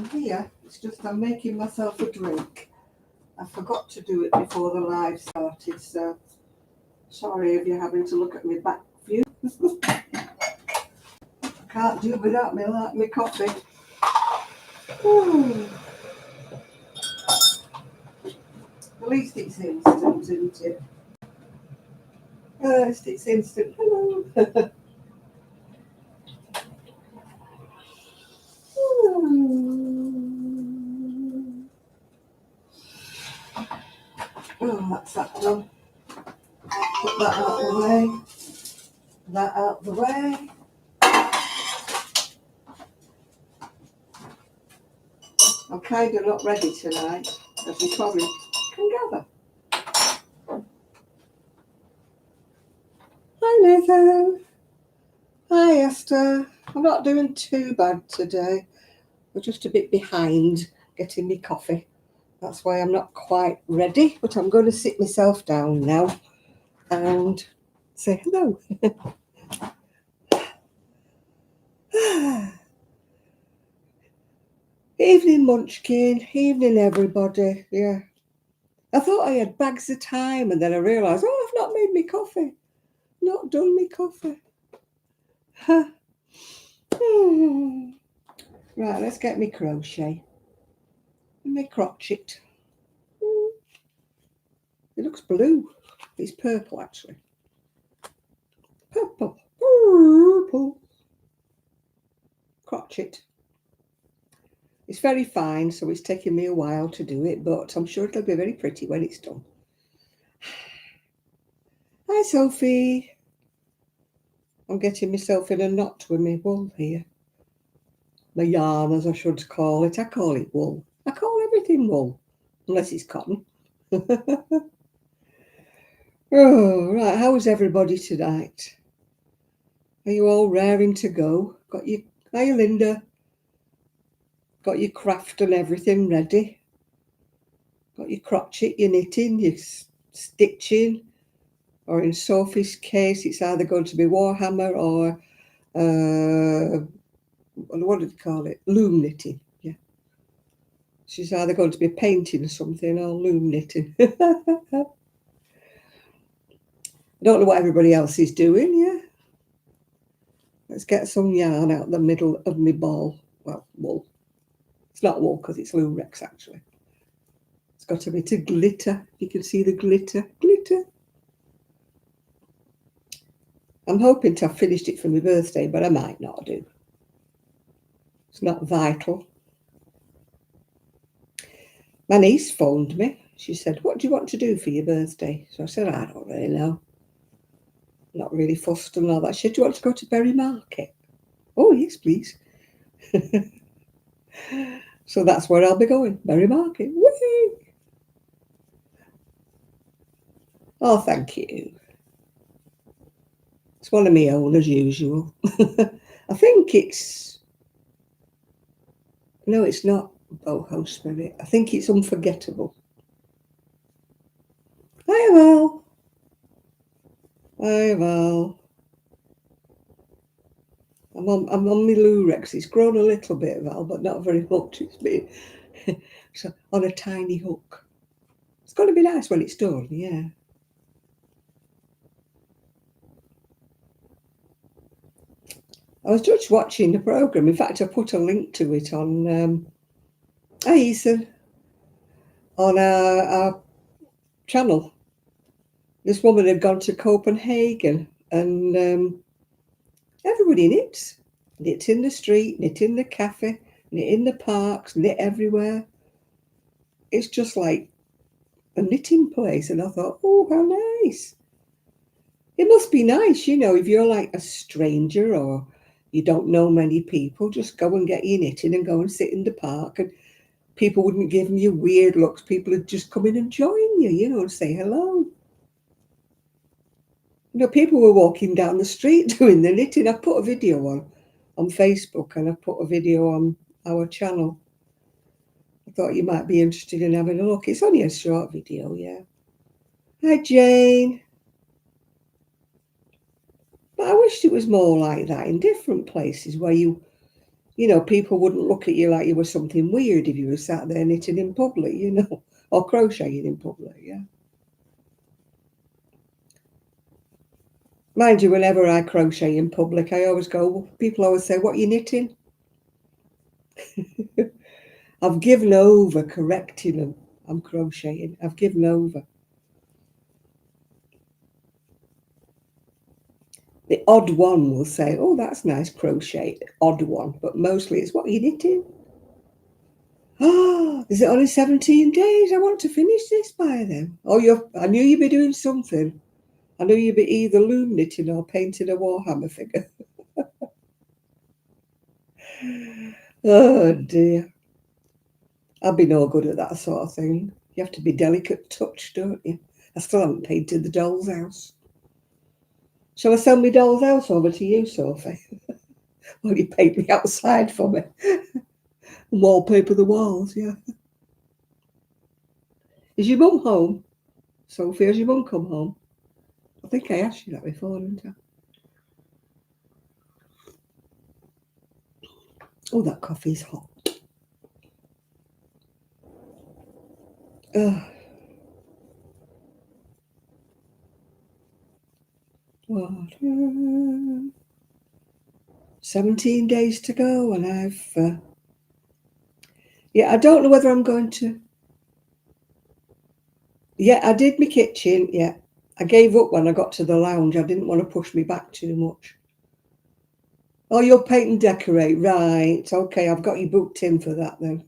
I'm here. It's just I'm making myself a drink. I forgot to do it before the live started, so sorry if you're having to look at my back view. I can't do without my coffee. Ooh. At least it's instant, isn't it? At least it's instant. Hello. Oh, that's that done. Put that out of the way. That out of the way. I'm kind of not ready tonight, as you probably can gather. Hi Nathan. Hi Esther. I'm not doing too bad today. I'm just a bit behind getting me coffee. That's why I'm not quite ready, but I'm going to sit myself down now and say hello. Evening Munchkin, evening everybody. Yeah. I thought I had bags of time and then I realised, I've not made me coffee. Not done me coffee. Right, let's get me crochet. Me crochet. It looks blue. It's purple actually. Purple. Crochet. It's very fine, so it's taking me a while to do it, but I'm sure it'll be very pretty when it's done. Hi Sophie. I'm getting myself in a knot with my wool here. My yarn, as I should call it. I call it wool. I call everything wool, unless it's cotton. Oh, right. How is everybody tonight? Are you all raring to go? Got your, hi Linda. Got your craft and everything ready? Got your crochet, your knitting, your stitching, or in Sophie's case, it's either going to be Warhammer or what do they call it? Loom knitting. Yeah. She's either going to be painting or something or loom knitting. I don't know what everybody else is doing, yeah. Let's get some yarn out the middle of my ball. Well, wool. It's not wool because it's Lurex actually. It's got a bit of glitter. You can see the glitter. Glitter. I'm hoping to have finished it for my birthday, but I might not do. It's not vital. My niece phoned me. She said, what do you want to do for your birthday? So I said, I don't really know. Not really fussed and all that. She said, do you want to go to Berry Market? Oh, yes, please. So that's where I'll be going, Berry Market. Whee! Oh, thank you. It's one of my own, as usual. I think it's... No, it's not Boho Spirit. I think it's Unforgettable. Hi, Val. Hi, Val. I'm on my Lurex. It's grown a little bit, Val, but not very much. It's been so on a tiny hook. It's going to be nice when it's done, yeah. I was just watching the programme. In fact, I put a link to it on hi Ethan, on our channel. This woman had gone to Copenhagen and everybody knits. Knit in the street, knit in the cafe, knit in the parks, knit everywhere. It's just like a knitting place. And I thought, oh, how nice. It must be nice, you know, if you're like a stranger or you don't know many people, just go and get your knitting and go and sit in the park and people wouldn't give you weird looks. People would just come in and join you, you know, and say hello. You know, people were walking down the street doing the knitting. I put a video on Facebook and I put a video on our channel. I thought you might be interested in having a look. It's only a short video, yeah. Hi, Jane. But I wished it was more like that in different places where you You know, people wouldn't look at you like you were something weird if you were sat there knitting in public, you know, or crocheting in public, yeah. Mind you, whenever I crochet in public, I always go, people always say, what are you knitting? I've given over correcting them. I'm crocheting. I've given over. The odd one will say, oh, that's nice crochet, odd one. But mostly it's, what are you knitting? Oh, is it only 17 days? I want to finish this by then. Oh, I knew you'd be doing something. I knew you'd be either loom knitting or painting a Warhammer figure. Oh, dear. I'd be no good at that sort of thing. You have to be delicate touch, don't you? I still haven't painted the doll's house. Shall I send my doll's house over to you, Sophie? Will you paint the outside for me? And wallpaper the walls, yeah. Is your mum home? Sophie, has your mum come home? I think I asked you that before, didn't I? Oh, that coffee's hot. Ugh. Water. 17 days to go, and yeah, I don't know whether I'm going to. Yeah, I did my kitchen, yeah. I gave up when I got to the lounge. I didn't want to push me back too much. Oh, you'll paint and decorate, right. Okay, I've got you booked in for that then.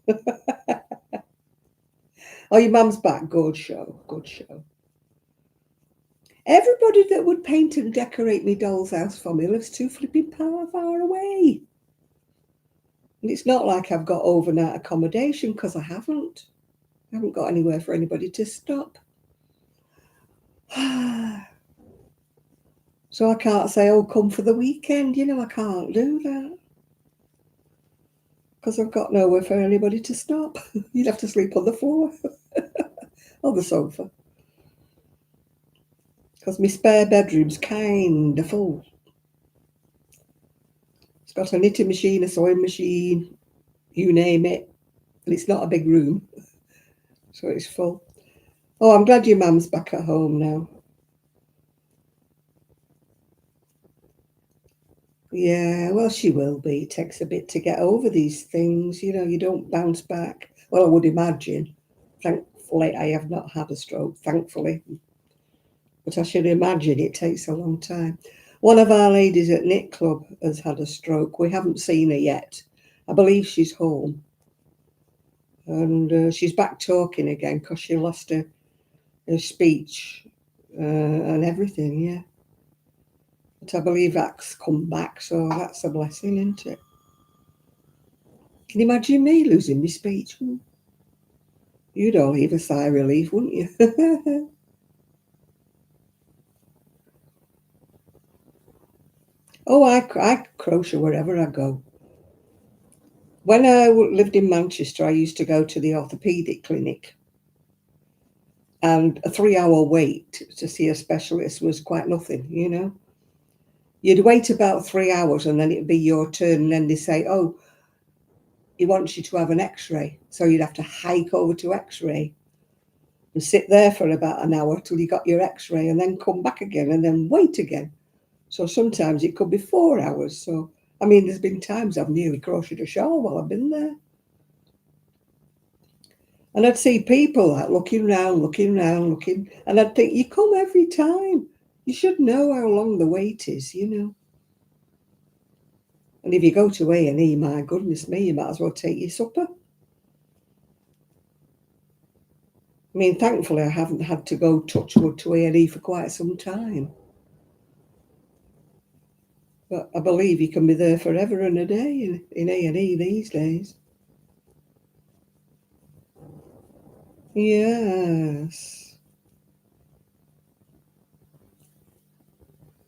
Oh, your mum's back. Good show, good show. Everybody that would paint and decorate me doll's house for me lives too flipping far away. And it's not like I've got overnight accommodation, because I haven't. I haven't got anywhere for anybody to stop. So I can't say, oh, come for the weekend. You know, I can't do that, because I've got nowhere for anybody to stop. You'd have to sleep on the floor or the sofa, because my spare bedroom's kind of full. It's got a knitting machine, a sewing machine, you name it. And it's not a big room, so it's full. Oh, I'm glad your mum's back at home now. Yeah, well, she will be. It takes a bit to get over these things. You know, you don't bounce back. Well, I would imagine. Thankfully, I have not had a stroke, thankfully. But I should imagine it takes a long time. One of our ladies at Knit Club has had a stroke. We haven't seen her yet. I believe she's home. And she's back talking again, because she lost her speech and everything, yeah. But I believe that's come back, so that's a blessing, isn't it? Can you imagine me losing my speech? You'd all heave a sigh of relief, wouldn't you? Oh, I crochet wherever I go. When I lived in Manchester, I used to go to the orthopaedic clinic, and a 3-hour wait to see a specialist was quite nothing, you know. You'd wait about 3 hours, and then it'd be your turn, and then they say, oh, he wants you to have an x-ray. So you'd have to hike over to x-ray and sit there for about an hour till you got your x-ray, and then come back again and then wait again. So sometimes it could be 4 hours. So, I mean, there's been times I've nearly crocheted a shawl while I've been there. And I'd see people like looking round, and I'd think, you come every time. You should know how long the wait is, you know. And if you go to A&E, my goodness me, you might as well take your supper. I mean, thankfully, I haven't had to go touch wood to A&E for quite some time. But I believe you can be there forever and a day in A&E these days. Yes.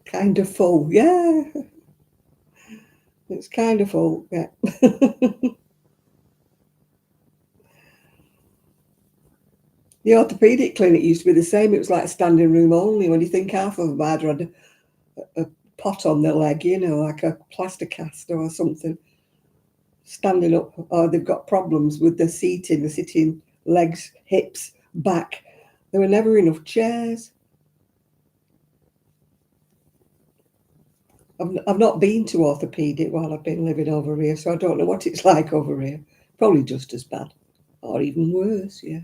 Kind of full, yeah. It's kind of full, yeah. The orthopaedic clinic used to be the same. It was like standing room only. When you think half of them either had a pot on their leg, you know, like a plaster cast or something. standing up, or they've got problems with the sitting legs, hips, back. There were never enough chairs. I've not been to orthopaedic while I've been living over here, so I don't know what it's like over here. Probably just as bad, or even worse, yeah.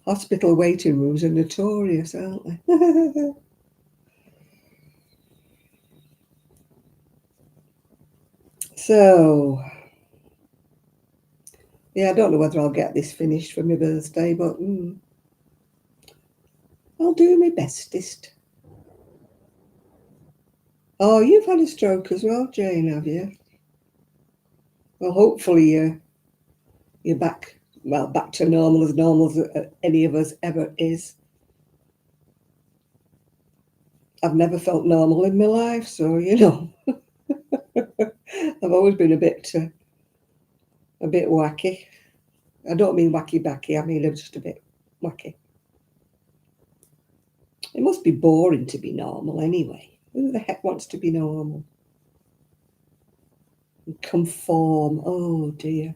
Hospital waiting rooms are notorious, aren't they? So, yeah, I don't know whether I'll get this finished for my birthday, but I'll do my bestest. Oh, you've had a stroke as well, Jane, have you? Well, hopefully you're back, well, back to normal as any of us ever is. I've never felt normal in my life, so, I've always been a bit wacky. I don't mean wacky-backy, I mean I'm just a bit wacky. It must be boring to be normal anyway. Who the heck wants to be normal? And conform, oh dear.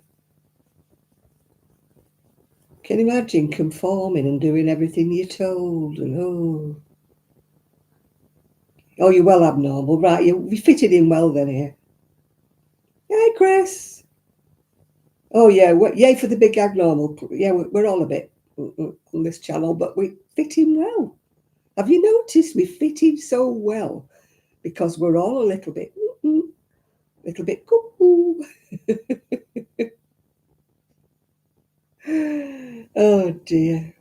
Can you imagine conforming and doing everything you're told? And you're well abnormal, right? You'll be fitted in well then here. Hey, Chris. Oh yeah, yay for the big abnormal. Yeah, we're all a bit on this channel, but we fit in well. Have you noticed we fit in so well because we're all a little bit cuckoo. Oh dear.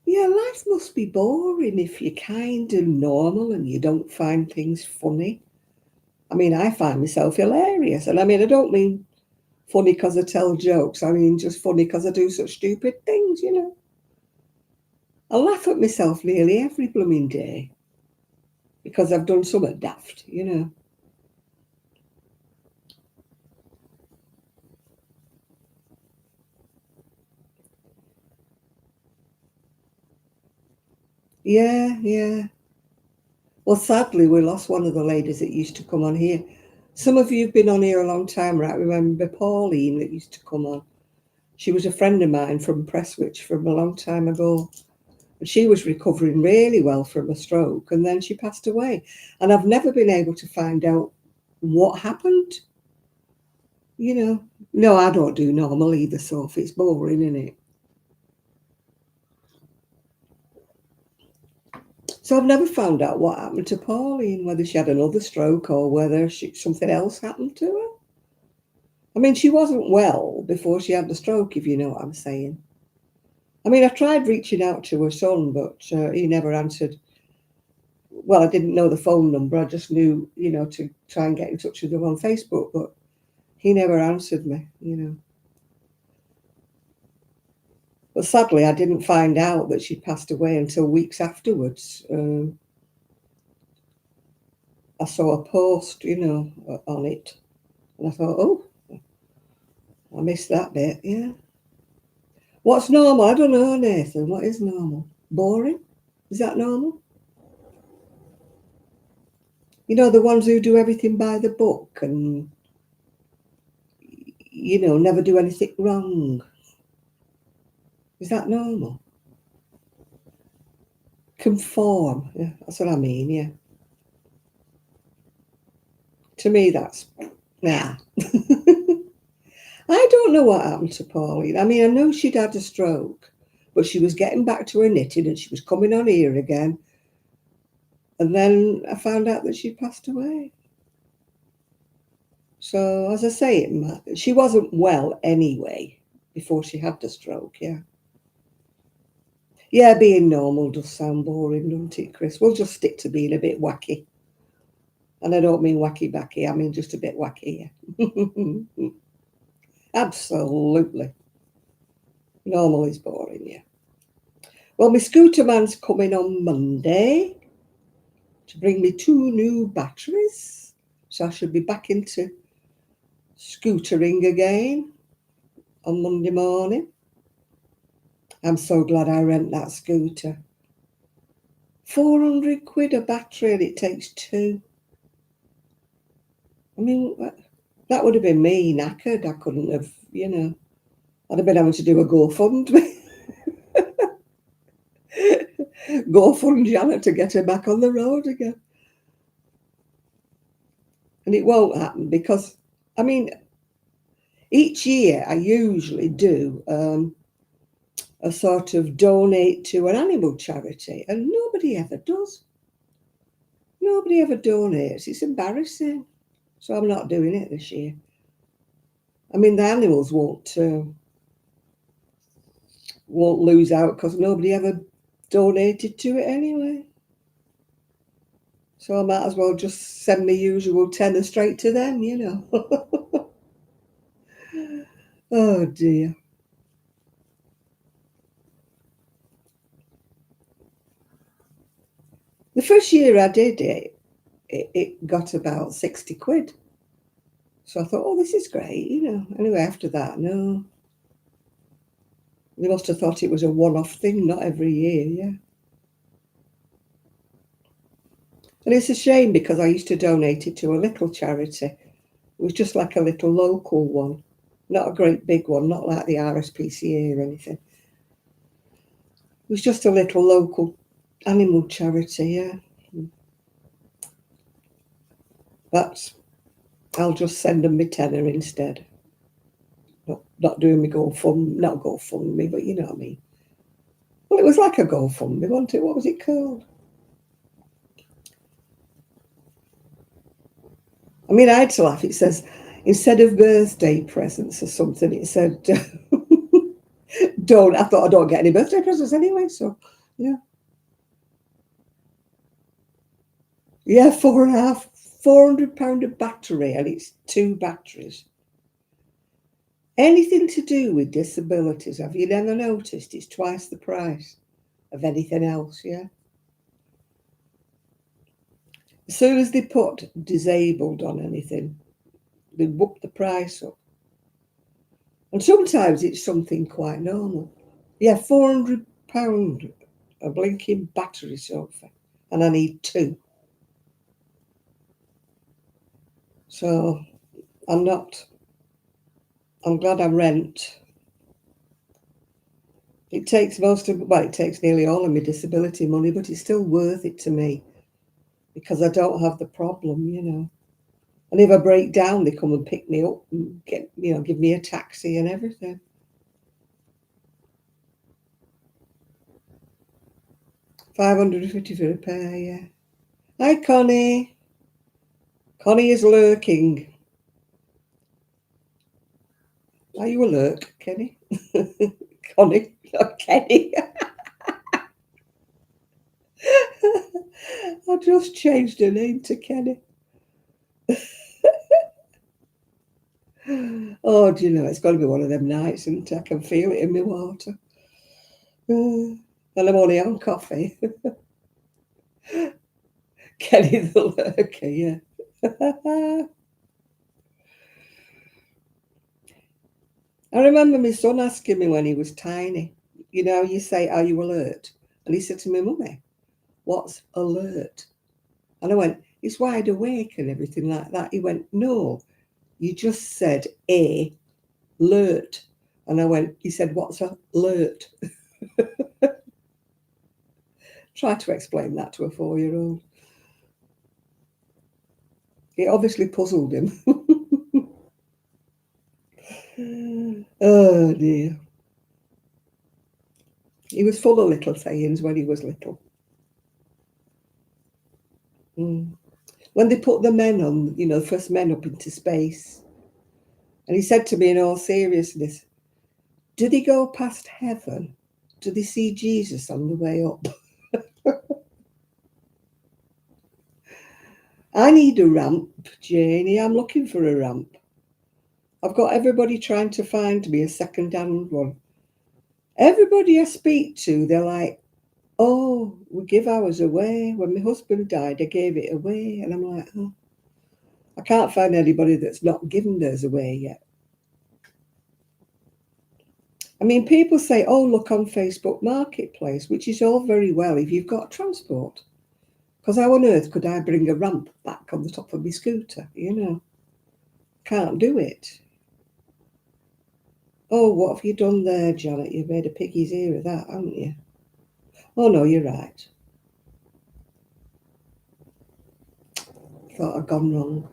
Yeah, life must be boring if you're kind of normal and you don't find things funny. I mean, I find myself hilarious. And I mean, I don't mean funny because I tell jokes. I mean, just funny because I do such stupid things, I laugh at myself nearly every blooming day because I've done something daft, Yeah, yeah. Well, sadly, we lost one of the ladies that used to come on here. Some of you have been on here a long time, right? Remember Pauline that used to come on? She was a friend of mine from Prestwich from a long time ago. And she was recovering really well from a stroke, and then she passed away. And I've never been able to find out what happened. No, I don't do normal either, Sophie. It's boring, isn't it? So I've never found out what happened to Pauline, whether she had another stroke or whether something else happened to her. I mean, she wasn't well before she had the stroke, if you know what I'm saying. I mean, I tried reaching out to her son, but he never answered. Well, I didn't know the phone number. I just knew, to try and get in touch with him on Facebook, but he never answered me. But sadly, I didn't find out that she'd passed away until weeks afterwards. I saw a post, on it. And I thought, oh, I missed that bit, yeah. What's normal? I don't know, Nathan. What is normal? Boring? Is that normal? The ones who do everything by the book and, never do anything wrong. Is that normal? Conform. Yeah, that's what I mean, yeah. To me, that's, nah. I don't know what happened to Pauline. I mean, I know she'd had a stroke, but she was getting back to her knitting and she was coming on here again. And then I found out that she'd passed away. So, as I say, she wasn't well anyway before she had the stroke, yeah. Yeah, being normal does sound boring, doesn't it, Chris? We'll just stick to being a bit wacky. And I don't mean wacky-backy, I mean just a bit wacky, yeah. Absolutely. Normal is boring, yeah. Well, my scooter man's coming on Monday to bring me 2 new batteries. So I should be back into scootering again on Monday morning. I'm so glad I rent that scooter. 400 quid a battery and it takes 2. I mean, that would have been me knackered. I couldn't have, I'd have been having to do a GoFundMe. GoFund Janet to get her back on the road again. And it won't happen because, I mean, each year I usually do a sort of donate to an animal charity, and nobody ever does. Nobody ever donates. It's embarrassing. So I'm not doing it this year. I mean, the animals won't lose out because nobody ever donated to it anyway. So I might as well just send my usual tenner straight to them, Oh dear. The first year I did it got about 60 quid. So I thought, oh, this is great, Anyway, after that, no. They must have thought it was a one-off thing, not every year, yeah. And it's a shame because I used to donate it to a little charity. It was just like a little local one, not a great big one, not like the RSPCA or anything. It was just a little local animal charity, yeah. But I'll just send them my tenner instead. Not doing me not GoFundMe, but you know what I mean. Well, it was like a GoFundMe, wasn't it? What was it called? I mean, I had to laugh. It says, instead of birthday presents or something, it said, I thought I don't get any birthday presents anyway, so, yeah. Yeah, £400 a battery, and it's 2 batteries. Anything to do with disabilities, have you never noticed? It's twice the price of anything else, yeah? As soon as they put disabled on anything, they whoop the price up. And sometimes it's something quite normal. Yeah, £400 a blinking battery sofa, and I need 2. So I'm glad I rent. It takes it takes nearly all of my disability money, but it's still worth it to me because I don't have the problem, And if I break down, they come and pick me up and give me a taxi and everything. £550 for a pair, yeah. Hi, Connie. Connie is lurking. Are you alert, Kenny? Connie, not Kenny. I just changed her name to Kenny. Oh, do you know, it's got to be one of them nights, and I can feel it in my water. And I'm only on coffee. Kenny the lurker, yeah. I remember my son asking me when he was tiny, you say, are you alert? And he said to me, Mummy, what's alert? And I went, it's wide awake and everything like that. He went, no, you just said alert. And I went, he said, what's alert? Try to explain that to a 4-year-old. It obviously puzzled him. Oh dear. He was full of little sayings when he was little. When they put the men on, the first men up into space, and he said to me in all seriousness, do they go past heaven? Do they see Jesus on the way up? I need a ramp, Janie. I'm looking for a ramp. I've got everybody trying to find me a second-hand one. Everybody I speak to, they're like, oh, we give ours away. When my husband died, I gave it away. And I'm like, oh, I can't find anybody that's not given theirs away yet. I mean, people say, oh, look on Facebook Marketplace, which is all very well if you've got transport. Because how on earth could I bring a ramp back on the top of my scooter, Can't do it. Oh, what have you done there, Janet? You've made a piggy's ear of that, haven't you? Oh, no, you're right. Thought I'd gone wrong,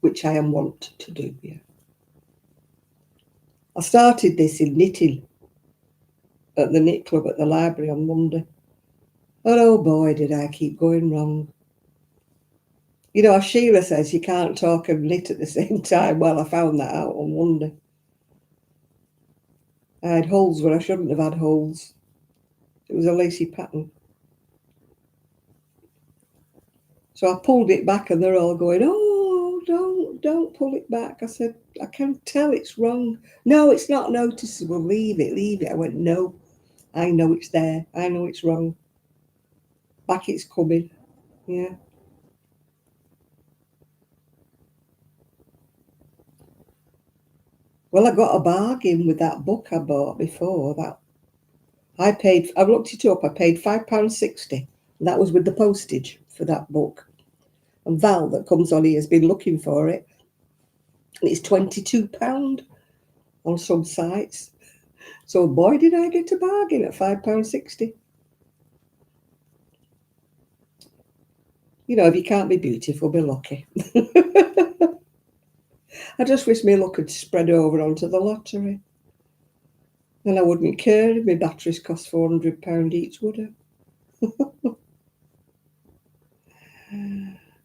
which I am wont to do, yeah. I started this in knitting at the knit club at the library on Monday. And oh boy, did I keep going wrong. You know, as Sheila says, you can't talk and knit at the same time. Well, I found that out on Monday. I had holes where I shouldn't have had holes. It was a lacy pattern. So I pulled it back and they're all going, oh, don't pull it back. I said, I can tell it's wrong. No, it's not noticeable. Leave it. I went, no, I know it's there. I know it's wrong. Back it's coming. Yeah. Well, I got a bargain with that book I bought before. I looked it up, I paid £5.60. And that was with the postage for that book. And Val, that comes on here, has been looking for it. And it's £22 on some sites. So boy, did I get a bargain at £5.60. You know, if you can't be beautiful, be lucky. I just wish my luck had spread over onto the lottery. Then I wouldn't care if my batteries cost £400 each, would I?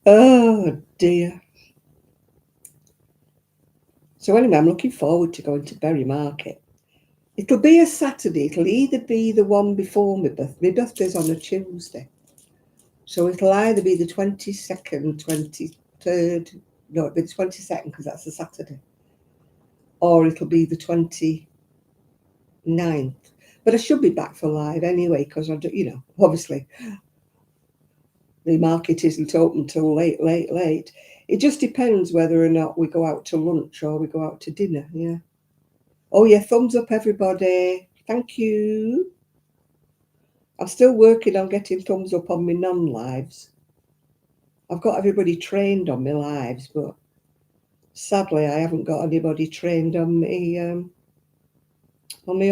Oh dear. So anyway, I'm looking forward to going to Berry Market. It'll be a Saturday. It'll either be the one before my birthday. My birthday's on a Tuesday. So it'll either be the 22nd, 23rd. No, it'll be the 22nd because that's a Saturday. Or it'll be the 29th. But I should be back for live anyway because I do, you know, obviously the market isn't open till late. It just depends whether or not we go out to lunch or we go out to dinner, yeah. Oh yeah, thumbs up everybody. Thank you. I'm still working on getting thumbs up on my non-lives. I've got everybody trained on my lives, but sadly I haven't got anybody trained on the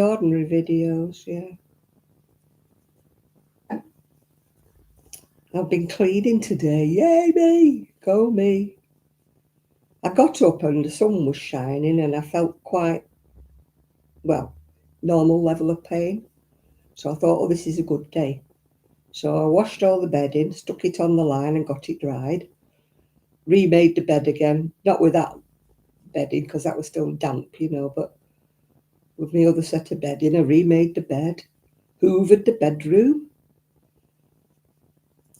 ordinary videos, yeah. I've been cleaning today. Yay me! Go me. I got up and the sun was shining and I felt quite, well, normal level of pain. So I thought, oh, this is a good day. So I washed all the bedding, stuck it on the line and got it dried. Remade the bed again, not with that bedding because that was still damp, you know, but with my other set of bedding, I remade the bed, hoovered the bedroom,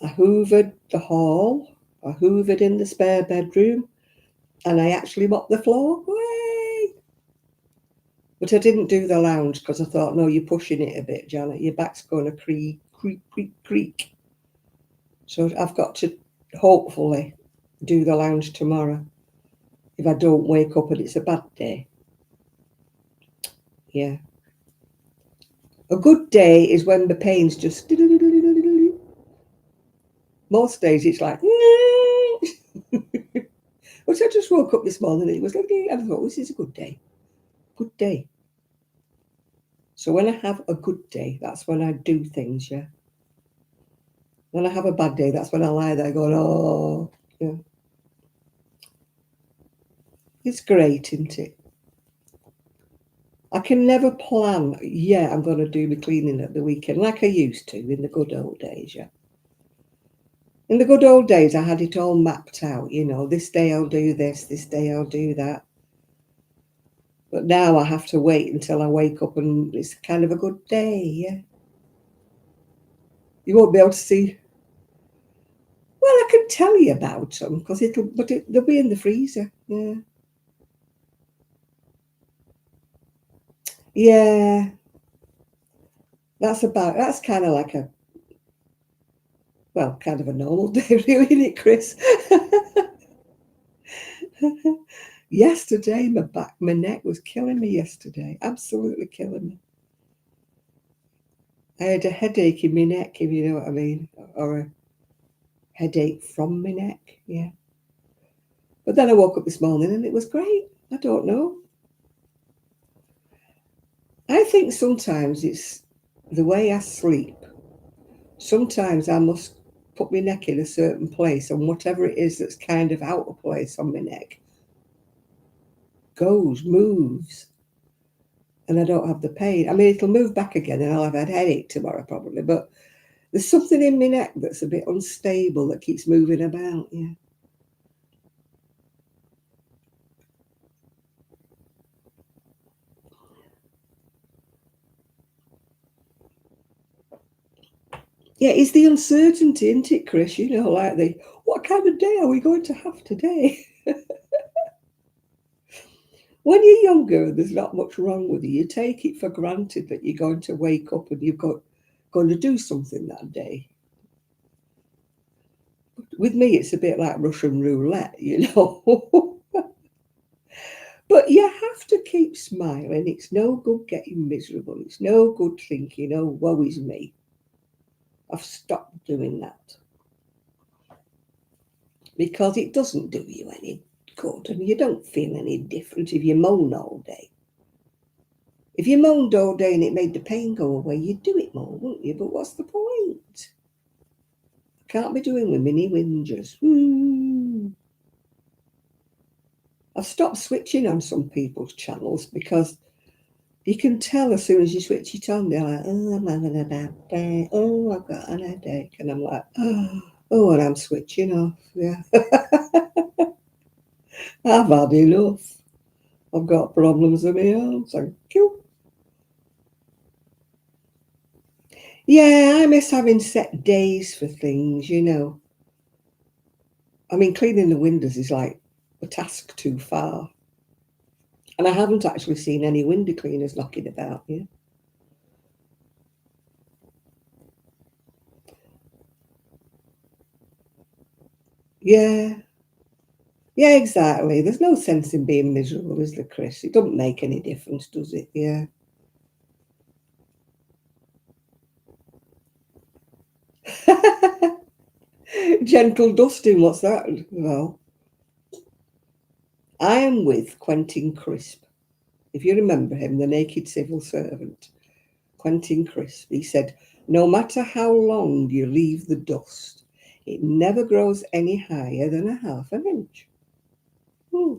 I hoovered the hall, I hoovered in the spare bedroom, and I actually mopped the floor. Way! But I didn't do the lounge because I thought, no, you're pushing it a bit, Janet. Your back's going to creak. So I've got to hopefully do the lounge tomorrow if I don't wake up and it's a bad day. Yeah. A good day is when the pain's just... Most days it's like... But I just woke up this morning and it was like... And I thought, this is a good day. Good day. So when I have a good day, that's when I do things, yeah. When I have a bad day, that's when I lie there going, oh, yeah. It's great, isn't it? I can never plan, yeah, I'm going to do my cleaning at the weekend like I used to in the good old days, yeah. In the good old days, I had it all mapped out, you know, this day I'll do this day I'll do that. But now I have to wait until I wake up and it's kind of a good day, yeah. You won't be able to see. Well, I can tell you about them because they'll be in the freezer, yeah. Yeah, that's kind of like kind of a normal day, really, isn't it, Chris? Yesterday, my neck was killing me yesterday, absolutely killing me. I had a headache in my neck, if you know what I mean, or a headache from my neck, yeah. But then I woke up this morning and it was great. I don't know. I think sometimes it's the way I sleep. Sometimes I must put my neck in a certain place, and whatever it is that's kind of out of place on my neck moves, and I don't have the pain. I mean, it'll move back again and I'll have a headache tomorrow probably, but there's something in my neck that's a bit unstable that keeps moving about, yeah. Yeah, it's the uncertainty, isn't it, Chris? You know, like what kind of day are we going to have today? When you're younger, there's not much wrong with you. You take it for granted that you're going to wake up and going to do something that day. With me, it's a bit like Russian roulette, you know. But you have to keep smiling. It's no good getting miserable. It's no good thinking, oh, woe is me. I've stopped doing that because it doesn't do you any good and you don't feel any different if you moan all day. If you moaned all day and it made the pain go away, you'd do it more, wouldn't you? But what's the point? Can't be doing with mini whingers. I've stopped switching on some people's channels because you can tell as soon as you switch it on, they're like, oh, I'm having a bad day. Oh, I've got an headache. And I'm like, oh, and I'm switching off. Yeah. I've had enough. I've got problems of my own. Thank you. Yeah, I miss having set days for things, you know. I mean, cleaning the windows is like a task too far. And I haven't actually seen any window cleaners knocking about here. Yeah. Yeah, exactly. There's no sense in being miserable, is there, Chris? It doesn't make any difference, does it? Yeah. Gentle dusting, what's that? Well, I am with Quentin Crisp. If you remember him, the naked civil servant, Quentin Crisp, he said, no matter how long you leave the dust, it never grows any higher than a half an inch. Hmm.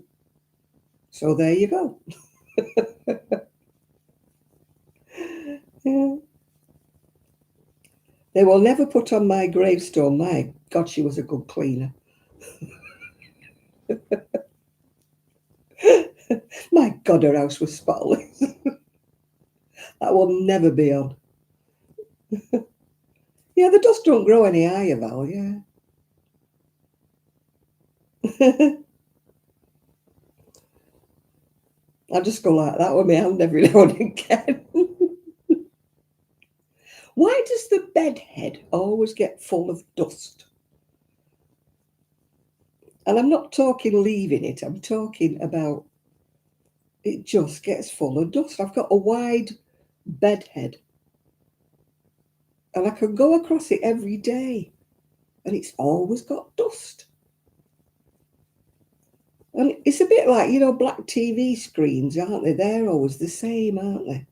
So there you go. Yeah. They will never put on my gravestone, my God, she was a good cleaner. My God, her house was spotless. That will never be on. Yeah, the dust don't grow any higher, Val, yeah. I just go like that with my hand every now and again. Why does the bed head always get full of dust? And I'm not talking leaving it, I'm talking about it just gets full of dust. I've got a wide bed head and I can go across it every day and it's always got dust. And it's a bit like, you know, black TV screens, aren't they? They're always the same, aren't they?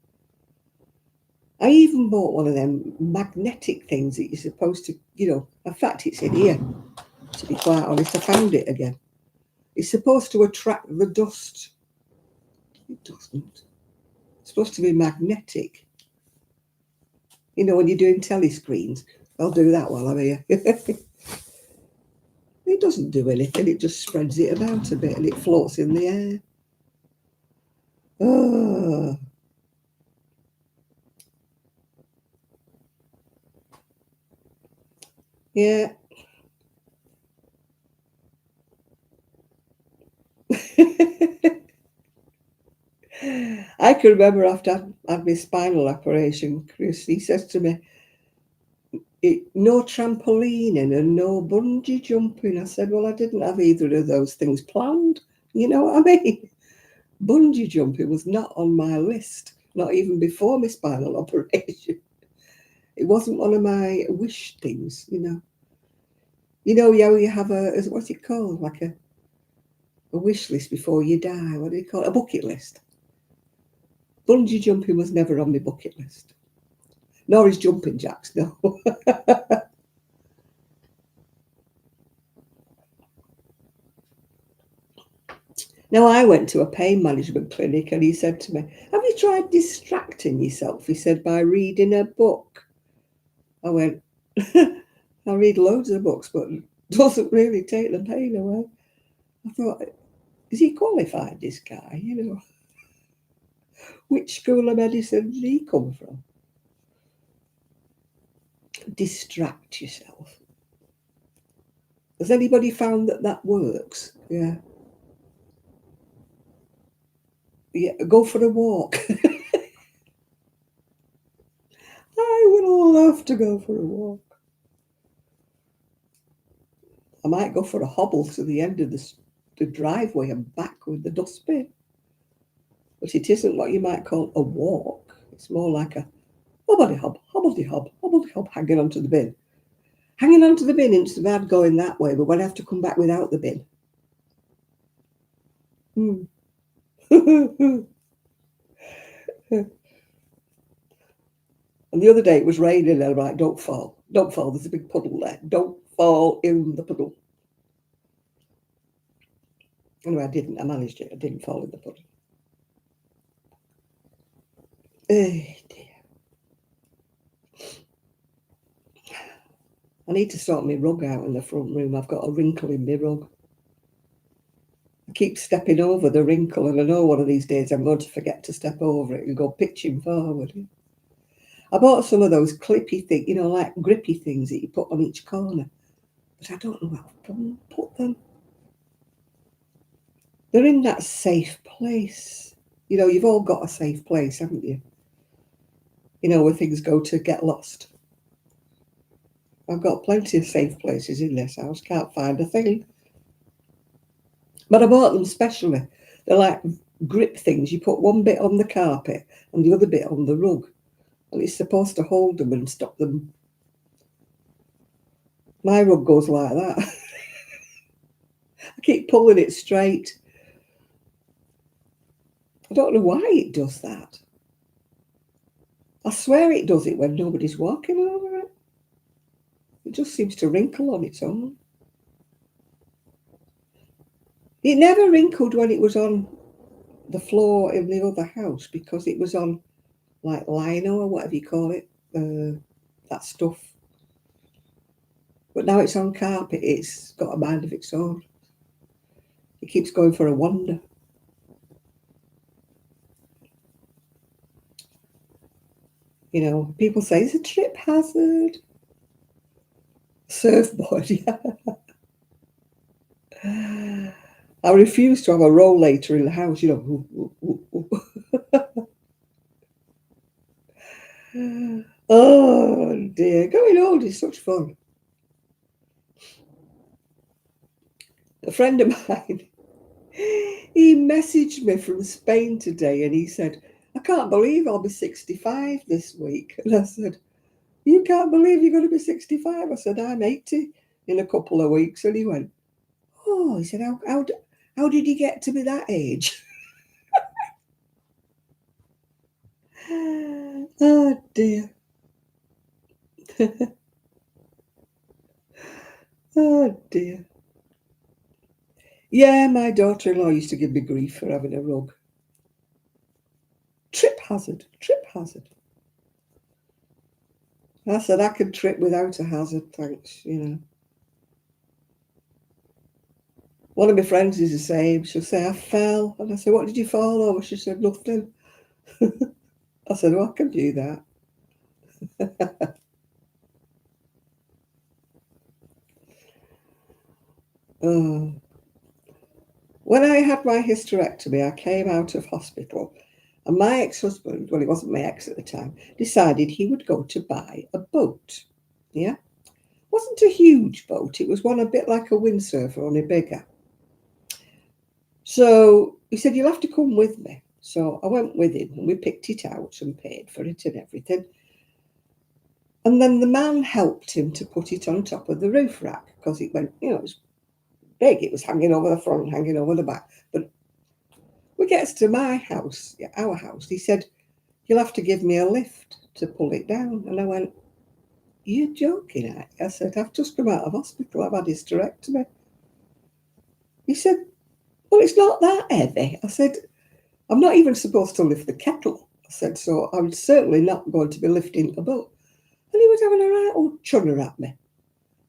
I even bought one of them magnetic things that you're supposed to, you know, in fact, it's in here, to be quite honest. I found it again. It's supposed to attract the dust. It doesn't. It's supposed to be magnetic. You know, when you're doing telescreens, I'll do that while I'm here. It doesn't do anything, it just spreads it about a bit and it floats in the air. Oh, yeah. I can remember after I had my spinal operation, Chris, he says to me, no trampolining and no bungee jumping. I said, well, I didn't have either of those things planned. You know what I mean? Bungee jumping was not on my list, not even before my spinal operation. It wasn't one of my wish things, you know. You know, yeah, you have what's it called? Like a wish list before you die. What do you call it? A bucket list. Bungee jumping was never on my bucket list. Nor is jumping jacks, no. Now, I went to a pain management clinic and he said to me, have you tried distracting yourself? He said, by reading a book. I went, I read loads of books, but it doesn't really take the pain away. I thought, is he qualified, this guy? You know, which school of medicine did he come from? Distract yourself. Has anybody found that that works? Yeah. Yeah, go for a walk. I would love to go for a walk. I might go for a hobble to the end of the driveway and back with the dustbin. But it isn't what you might call a walk. It's more like a hobbledy hob, hobbledy hob, hobbledy hob, hanging onto the bin. Hanging onto the bin isn't bad going that way, but when I have to come back without the bin. And the other day it was raining and I'm like, don't fall, there's a big puddle there. Don't fall in the puddle. Anyway, I managed it. I didn't fall in the puddle. Oh dear. I need to sort my rug out in the front room. I've got a wrinkle in my rug. I keep stepping over the wrinkle and I know one of these days I'm going to forget to step over it and go pitching forward. I bought some of those clippy things, you know, like grippy things that you put on each corner. But I don't know where to put them. They're in that safe place. You know, you've all got a safe place, haven't you? You know, where things go to get lost. I've got plenty of safe places in this house. Can't find a thing. But I bought them specially. They're like grip things. You put one bit on the carpet and the other bit on the rug. And it's supposed to hold them and stop them. My rug goes like that. I keep pulling it straight. I don't know why it does that. I swear it does it when nobody's walking over it. It just seems to wrinkle on its own. It never wrinkled when it was on the floor in the other house because it was on like lino or whatever you call it, that stuff. But now it's on carpet, it's got a mind of its own. It keeps going for a wander. You know, people say it's a trip hazard. Surfboard, yeah. I refuse to have a rollator in the house, you know. Oh dear, going old is such fun. A friend of mine, he messaged me from Spain today and he said, I can't believe I'll be 65 this week. And I said, you can't believe you're going to be 65? I said, I'm 80 in a couple of weeks. And he went, oh, he said, how did you get to be that age? Oh dear. Oh dear. Yeah, my daughter-in-law used to give me grief for having a rug. Trip hazard, trip hazard. I said, I can trip without a hazard, thanks, you know. One of my friends is the same. She'll say, I fell. And I say, what did you fall over? She said, nothing. I said, oh, I can do that. Oh. When I had my hysterectomy, I came out of hospital and my ex-husband, well, he wasn't my ex at the time, decided he would go to buy a boat. Yeah? It wasn't a huge boat. It was one a bit like a windsurfer, only bigger. So he said, you'll have to come with me. So I went with him and we picked it out and paid for it and everything. And then the man helped him to put it on top of the roof rack because it went, you know, it was big. It was hanging over the front, hanging over the back. But we gets to my house, our house. He said, "You'll have to give me a lift to pull it down." And I went, "You're joking, I said, "I've just come out of hospital. I've had hysterectomy." He said, "Well, it's not that heavy." I said, "I'm not even supposed to lift the kettle." I said, "So I'm certainly not going to be lifting a boat." And he was having a right old chunner at me.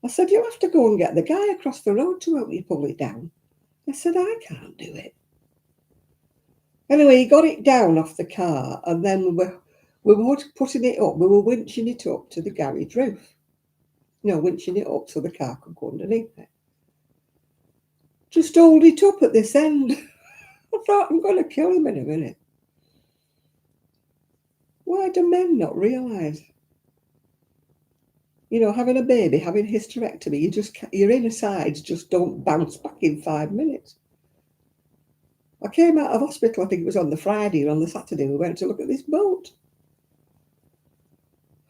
I said, "You'll have to go and get the guy across the road to help you pull it down." I said, "I can't do it." Anyway, he got it down off the car, and then we were putting it up. We were winching it up to the garage roof. Winching it up so the car could go underneath it. Just hold it up at this end. I thought, I'm going to kill him in a minute. Why do men not realise? Having a baby, having hysterectomy, your inner sides just don't bounce back in 5 minutes. I came out of hospital, I think it was on the Friday or on the Saturday, we went to look at this boat.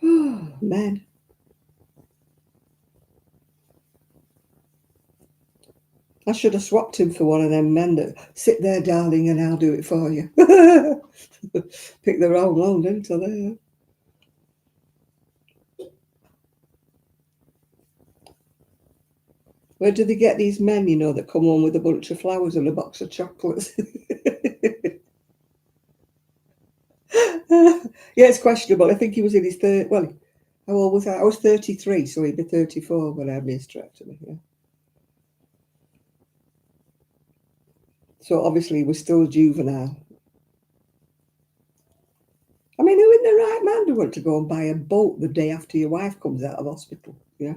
Oh, men. I should have swapped him for one of them men that sit there, darling, and I'll do it for you. Pick the wrong one, didn't I? Where do they get these men, that come home with a bunch of flowers and a box of chocolates? Yeah, it's questionable. I think he was in his third. Well, how old was I? I was 33, so he'd be 34 when I had my hysterectomy. Yeah. So obviously he was still juvenile. I mean, who in their right mind would want to go and buy a boat the day after your wife comes out of hospital? Yeah.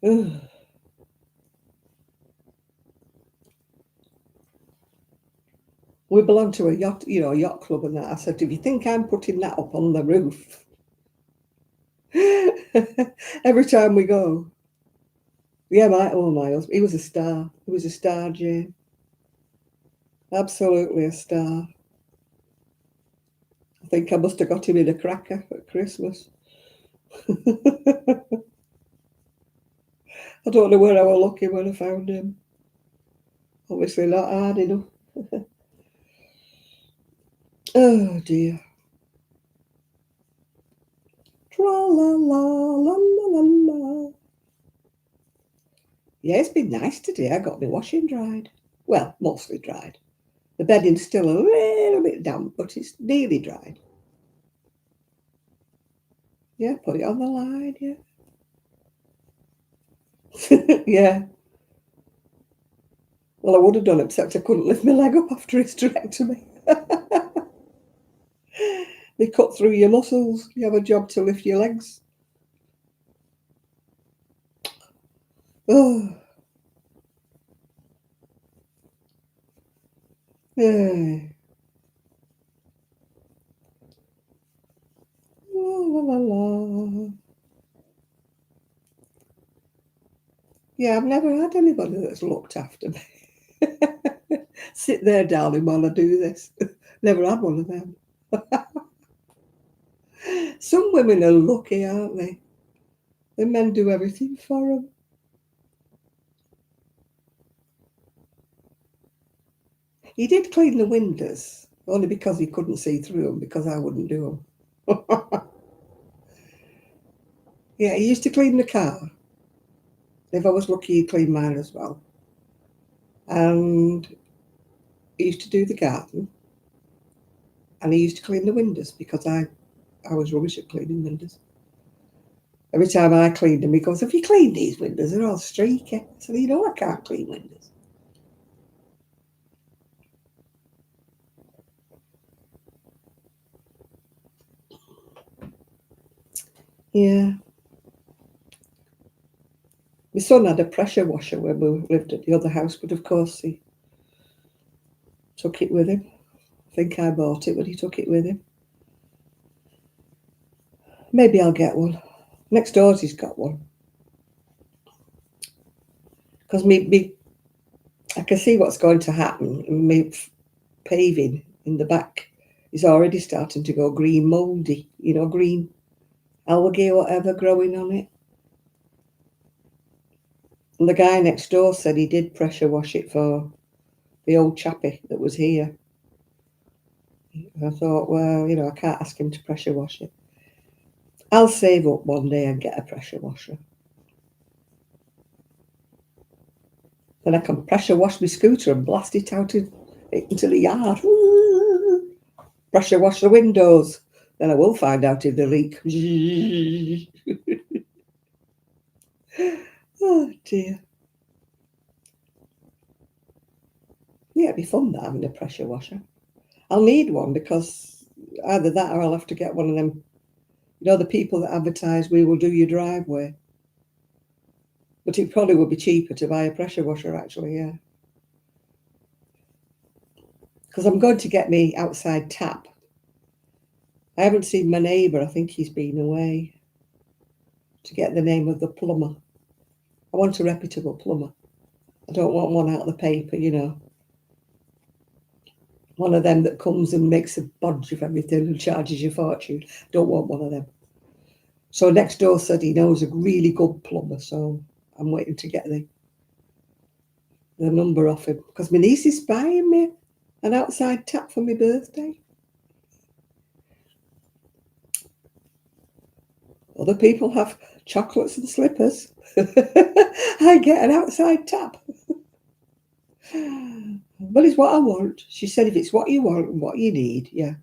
Ugh. We belong to a yacht club and that. I said, if you think I'm putting that up on the roof every time we go. Yeah, my husband, he was a star. He was a star, Jane. Absolutely a star. I think I must have got him in a cracker at Christmas. I don't know where I was looking when I found him. Obviously not hard enough. Oh dear. Tra la la la la la. Yeah, it's been nice today. I got my washing dried. Well, mostly dried. The bedding's still a little bit damp, but it's nearly dried. Yeah, put it on the line, yeah. Yeah. Well, I would have done, except I couldn't lift my leg up after hysterectomy. They cut through your muscles. You have a job to lift your legs. Oh, yeah. La, la, la, la. Yeah, I've never had anybody that's looked after me. Sit there, darling, while I do this. Never had one of them. Some women are lucky, aren't they? The men do everything for them. He did clean the windows, only because he couldn't see through them, because I wouldn't do them. Yeah, he used to clean the car. If I was lucky, he'd clean mine as well. And he used to do the garden. And he used to clean the windows because I was rubbish at cleaning windows. Every time I cleaned them, he goes, "Have you cleaned these windows? They're all streaky." I said, I can't clean windows. Yeah. My son had a pressure washer when we lived at the other house, but of course he took it with him. I think I bought it, but he took it with him. Maybe I'll get one. Next door's he's got one. Because I can see what's going to happen. My paving in the back is already starting to go green mouldy, green. algae or whatever growing on it. And the guy next door said he did pressure wash it for the old chappie that was here. I thought, well, I can't ask him to pressure wash it. I'll save up one day and get a pressure washer. Then I can pressure wash my scooter and blast it out into the yard. Pressure wash the windows. Then I will find out if they leak. Oh dear. Yeah, it'd be fun that having a pressure washer. I'll need one because either that or I'll have to get one of them. The people that advertise we will do your driveway. But it probably would be cheaper to buy a pressure washer, actually, yeah. Because I'm going to get me outside tap. I haven't seen my neighbour. I think he's been away to get the name of the plumber. I want a reputable plumber. I don't want one out of the paper, One of them that comes and makes a bodge of everything and charges you a fortune. Don't want one of them. So next door said he knows a really good plumber, so I'm waiting to get the number off him. Because my niece is buying me an outside tap for my birthday. Other people have chocolates and slippers. I get an outside tap. But it's what I want. She said if it's what you want and what you need, yeah.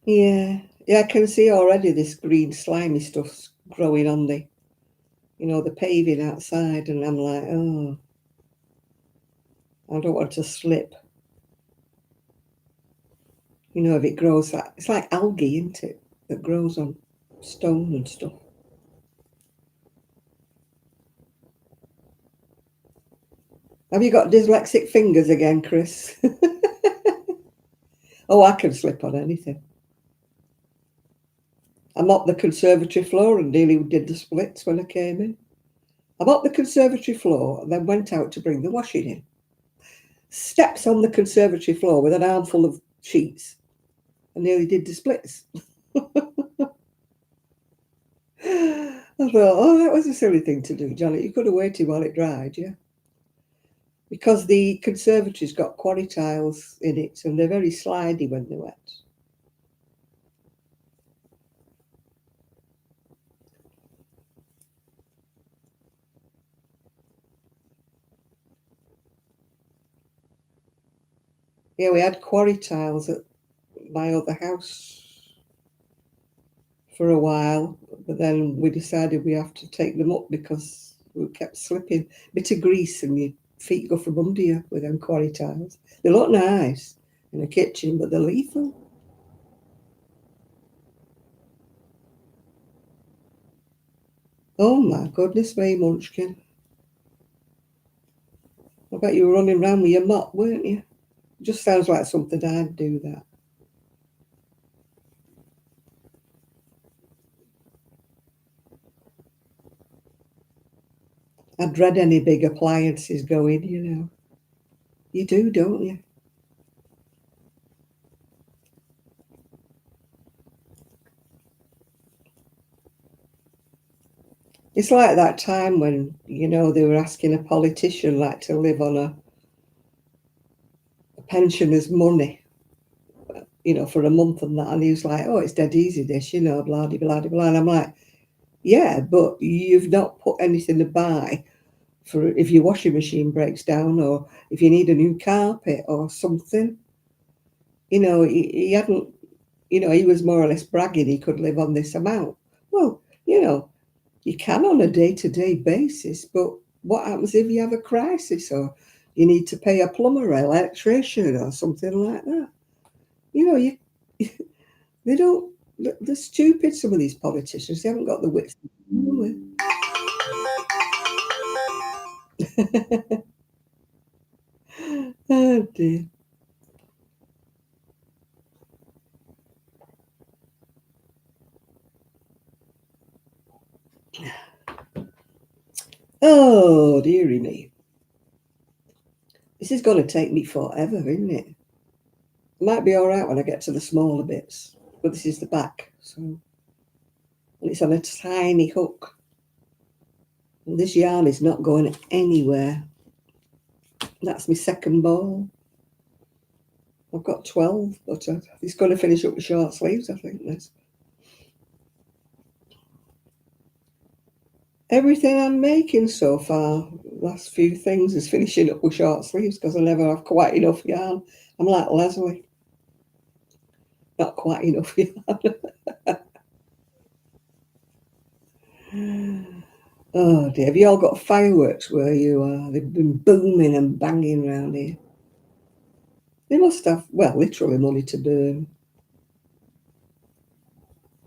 Yeah. Yeah, I can see already this green slimy stuff's growing on the paving outside, and I'm like, oh, I don't want to slip. If it grows it's like algae, isn't it? That grows on stone and stuff. Have you got dyslexic fingers again, Chris? Oh, I can slip on anything. I mopped the conservatory floor and nearly did the splits when I came in. I mopped the conservatory floor and then went out to bring the washing in. Steps on the conservatory floor with an armful of sheets and nearly did the splits. I thought, oh, that was a silly thing to do, Janet. You could have waited while it dried, yeah? Because the conservatory's got quarry tiles in it and they're very slidey when they're wet. Yeah, we had quarry tiles at my other house for a while, but then we decided we have to take them up because we kept slipping. Bit of grease and your feet go from under you with them quarry tiles. They look nice in the kitchen, but they're lethal. Oh my goodness me, Munchkin. I bet you were running around with your mop, weren't you? It just sounds like something I'd do that. I dread any big appliances going. You do, don't you? It's like that time when, they were asking a politician like to live on a pensioner's money, for a month and that. And he was like, oh, it's dead easy, this, blah, blah, blah, blah. And I'm like, yeah, but you've not put anything to buy for if your washing machine breaks down or if you need a new carpet or something. He hadn't, he was more or less bragging he could live on this amount. Well, you can on a day-to-day basis, but what happens if you have a crisis or you need to pay a plumber or electrician or something like that? You they don't. They're stupid. Some of these politicians, they haven't got the wits. Oh dear. Oh dearie me. This is going to take me forever, isn't it? It might be all right when I get to the smaller bits, but this is the back, so, and it's on a tiny hook. And this yarn is not going anywhere. That's my second ball. I've got 12, but it's going to finish up with short sleeves, I think. This. Everything I'm making so far, last few things, is finishing up with short sleeves because I never have quite enough yarn. I'm like Leslie. Not quite enough yarn. Oh dear, have you all got fireworks where you are? They've been booming and banging around here. They must have, well, literally money to burn.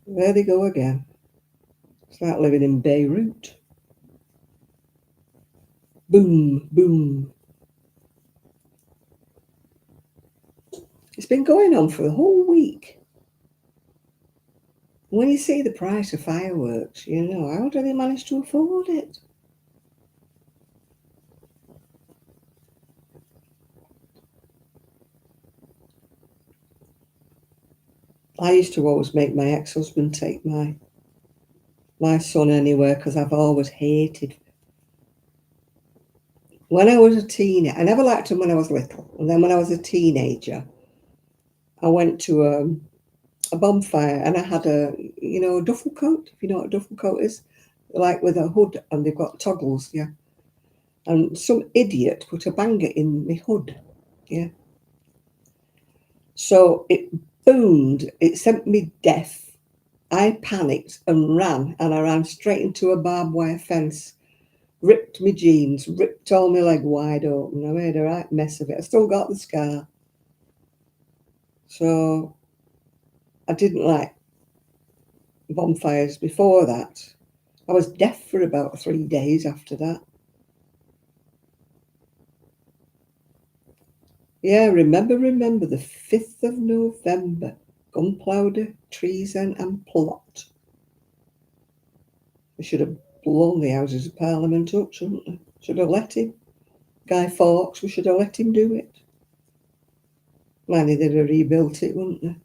There they go again. It's like living in Beirut. Boom, boom. It's been going on for the whole week. When you see the price of fireworks, you know, how do they manage to afford it? I used to always make my ex-husband take my son anywhere because I've always hated. When I was a teenager, I never liked him when I was little. And then when I was a teenager, I went to a bonfire and I had a duffel coat, if you know what a duffel coat is, like with a hood and they've got toggles, yeah. And some idiot put a banger in my hood, yeah. So it boomed, it sent me deaf. I panicked and ran, and I ran straight into a barbed wire fence, ripped my jeans, ripped all my leg wide open. I made a right mess of it. I still got the scar. So I didn't like bonfires before that. I was deaf for about 3 days after that. Yeah, remember the 5th of November, gunpowder, treason and plot. We should have blown the Houses of Parliament up, shouldn't we? Should have let him. Guy Fawkes, we should have let him do it. Maybe they'd have rebuilt it, wouldn't they?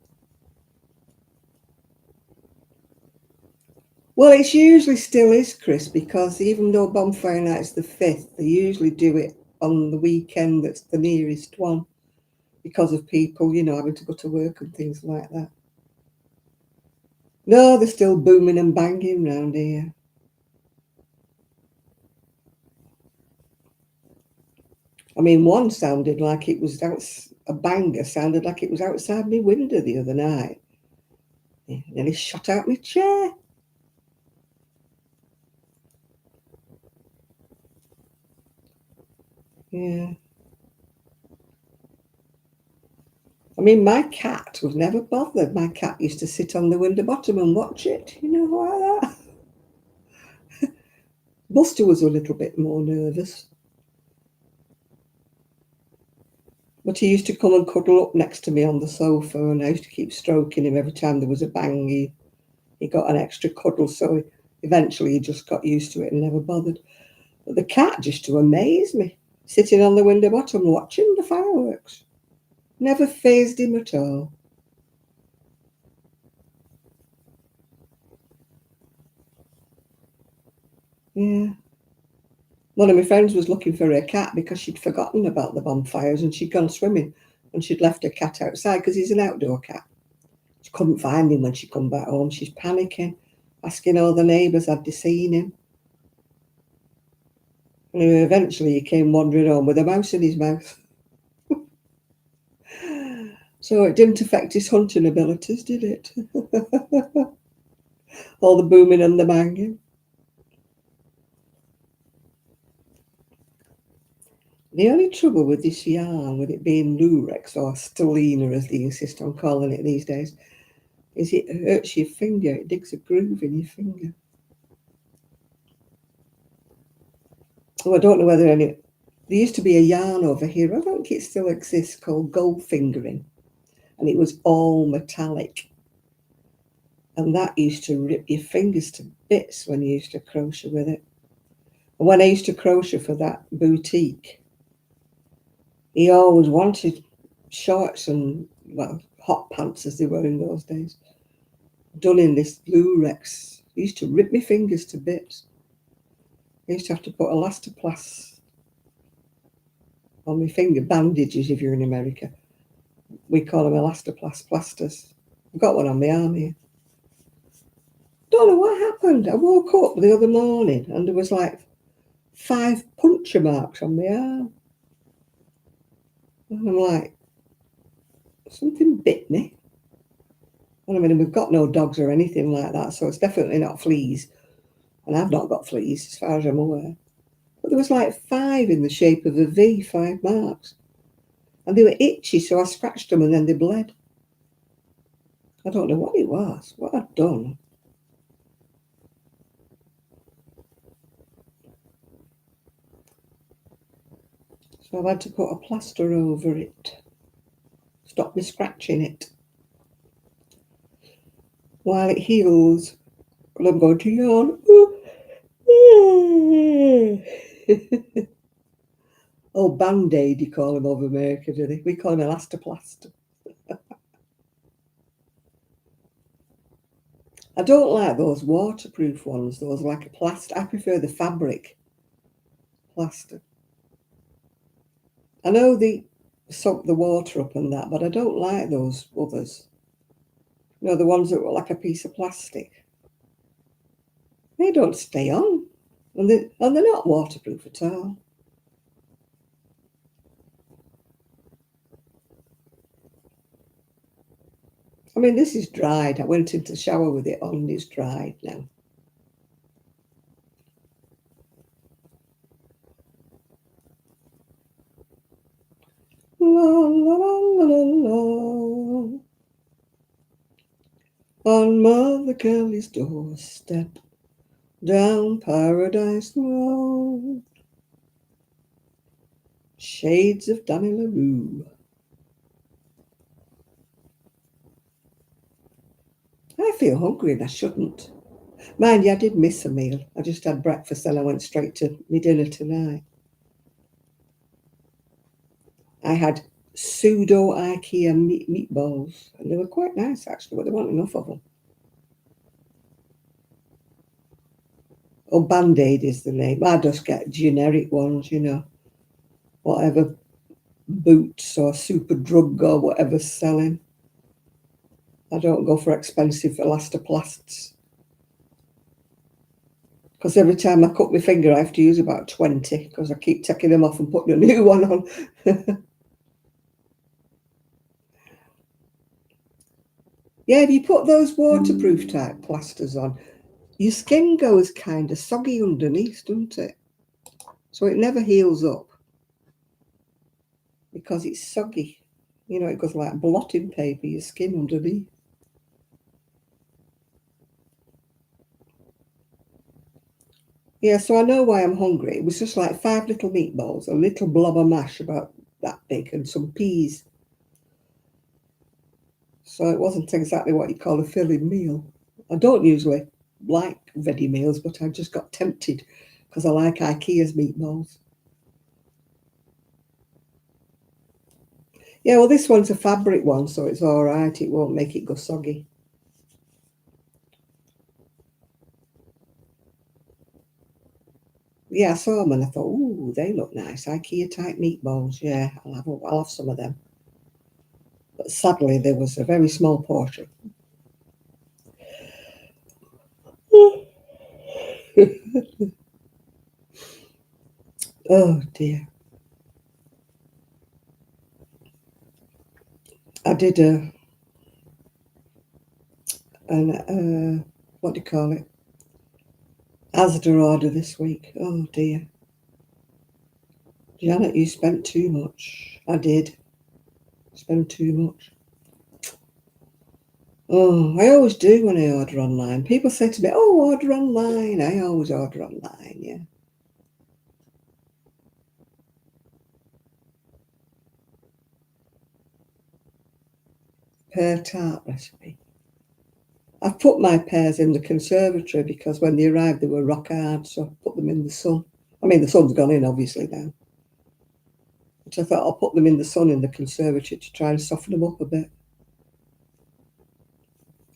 Well, it usually still is, Chris, because even though Bonfire Night's the 5th, they usually do it on the weekend that's the nearest one because of people, having to go to work and things like that. No, they're still booming and banging round here. I mean, one sounded like it was a banger sounded like it was outside my window the other night. Yeah, nearly shot out my chair. Yeah. I mean, my cat was never bothered. My cat used to sit on the window bottom and watch it, like that. Buster was a little bit more nervous. But he used to come and cuddle up next to me on the sofa, and I used to keep stroking him every time there was a bang. He got an extra cuddle, so eventually he just got used to it and never bothered. But the cat used to amaze me, sitting on the window bottom watching the fireworks. Never fazed him at all. Yeah. One of my friends was looking for her cat because she'd forgotten about the bonfires and she'd gone swimming and she'd left her cat outside because he's an outdoor cat. She couldn't find him when she come back home. She's panicking, asking all the neighbours had they seen him. And eventually he came wandering home with a mouse in his mouth. So it didn't affect his hunting abilities, did it? All the booming and the banging. The only trouble with this yarn, with it being lurex or stellina as they insist on calling it these days, is it hurts your finger. It digs a groove in your finger. Oh, I don't know whether there used to be a yarn over here, I don't think it still exists, called gold fingering, and it was all metallic. And that used to rip your fingers to bits when you used to crochet with it. And when I used to crochet for that boutique, He always wanted shorts and, well, hot pants as they were in those days, done in this lurex. It used to rip my fingers to bits. I used to have to put elastoplast on my finger, bandages if you're in America. We call them elastoplast plasters. I've got one on my arm here. Don't know what happened. I woke up the other morning and there was like 5 puncture marks on my arm. And I'm like, something bit me. And I mean, we've got no dogs or anything like that, so it's definitely not fleas. And I've not got fleas as far as I'm aware. But there was like 5 in the shape of a V, 5 marks. And they were itchy, so I scratched them and then they bled. I don't know what it was, what I'd done. So I've had to put a plaster over it. Stop me scratching it. While it heals, well, I'm going to yawn. Oh, Band-Aid, you call them over America, do they? We call them elastoplast. I don't like those waterproof ones, those like a plaster. I prefer the fabric plaster. I know they soak the water up and that, but I don't like those others. You know, the ones that were like a piece of plastic. They don't stay on. And they're not waterproof at all. I mean, this is dried. I went into the shower with it on. It's dried now. La, la, la, la, la. On Mother Kelly's doorstep, down Paradise Road, shades of Danny LaRue. I feel hungry and I shouldn't. Mind you, I did miss a meal. I just had breakfast and I went straight to my dinner tonight. I had pseudo IKEA meatballs and they were quite nice actually, but there weren't enough of them. Oh, Band-Aid is the name. I just get generic ones, you know, whatever Boots or Super Drug or whatever's selling. I don't go for expensive elastoplasts. Because every time I cut my finger, I have to use about 20 because I keep taking them off and putting a new one on. Yeah, if you put those waterproof type plasters on, your skin goes kind of soggy underneath, doesn't it? So it never heals up because it's soggy. You know, it goes like blotting paper, your skin underneath. Yeah, so I know why I'm hungry. It was just like 5 little meatballs, a little blob of mash about that big, and some peas. So it wasn't exactly what you call a filling meal. I don't usually like ready meals, but I just got tempted because I like IKEA's meatballs. Yeah, well, this one's a fabric one, so it's all right. It won't make it go soggy. Yeah, I saw them and I thought, ooh, they look nice. IKEA type meatballs. Yeah, I'll have some of them. But sadly, there was a very small portion. Oh dear. I did what do you call it? Asda order this week. Oh dear. Janet, you spent too much. I did. Spend too much. Oh, I always do when I order online. People say to me, oh, order online. I always order online, yeah. Pear tart recipe. I've put my pears in the conservatory because when they arrived they were rock hard, so I put them in the sun. I mean, the sun's gone in obviously now. But I thought I'll put them in the sun in the conservatory to try and soften them up a bit.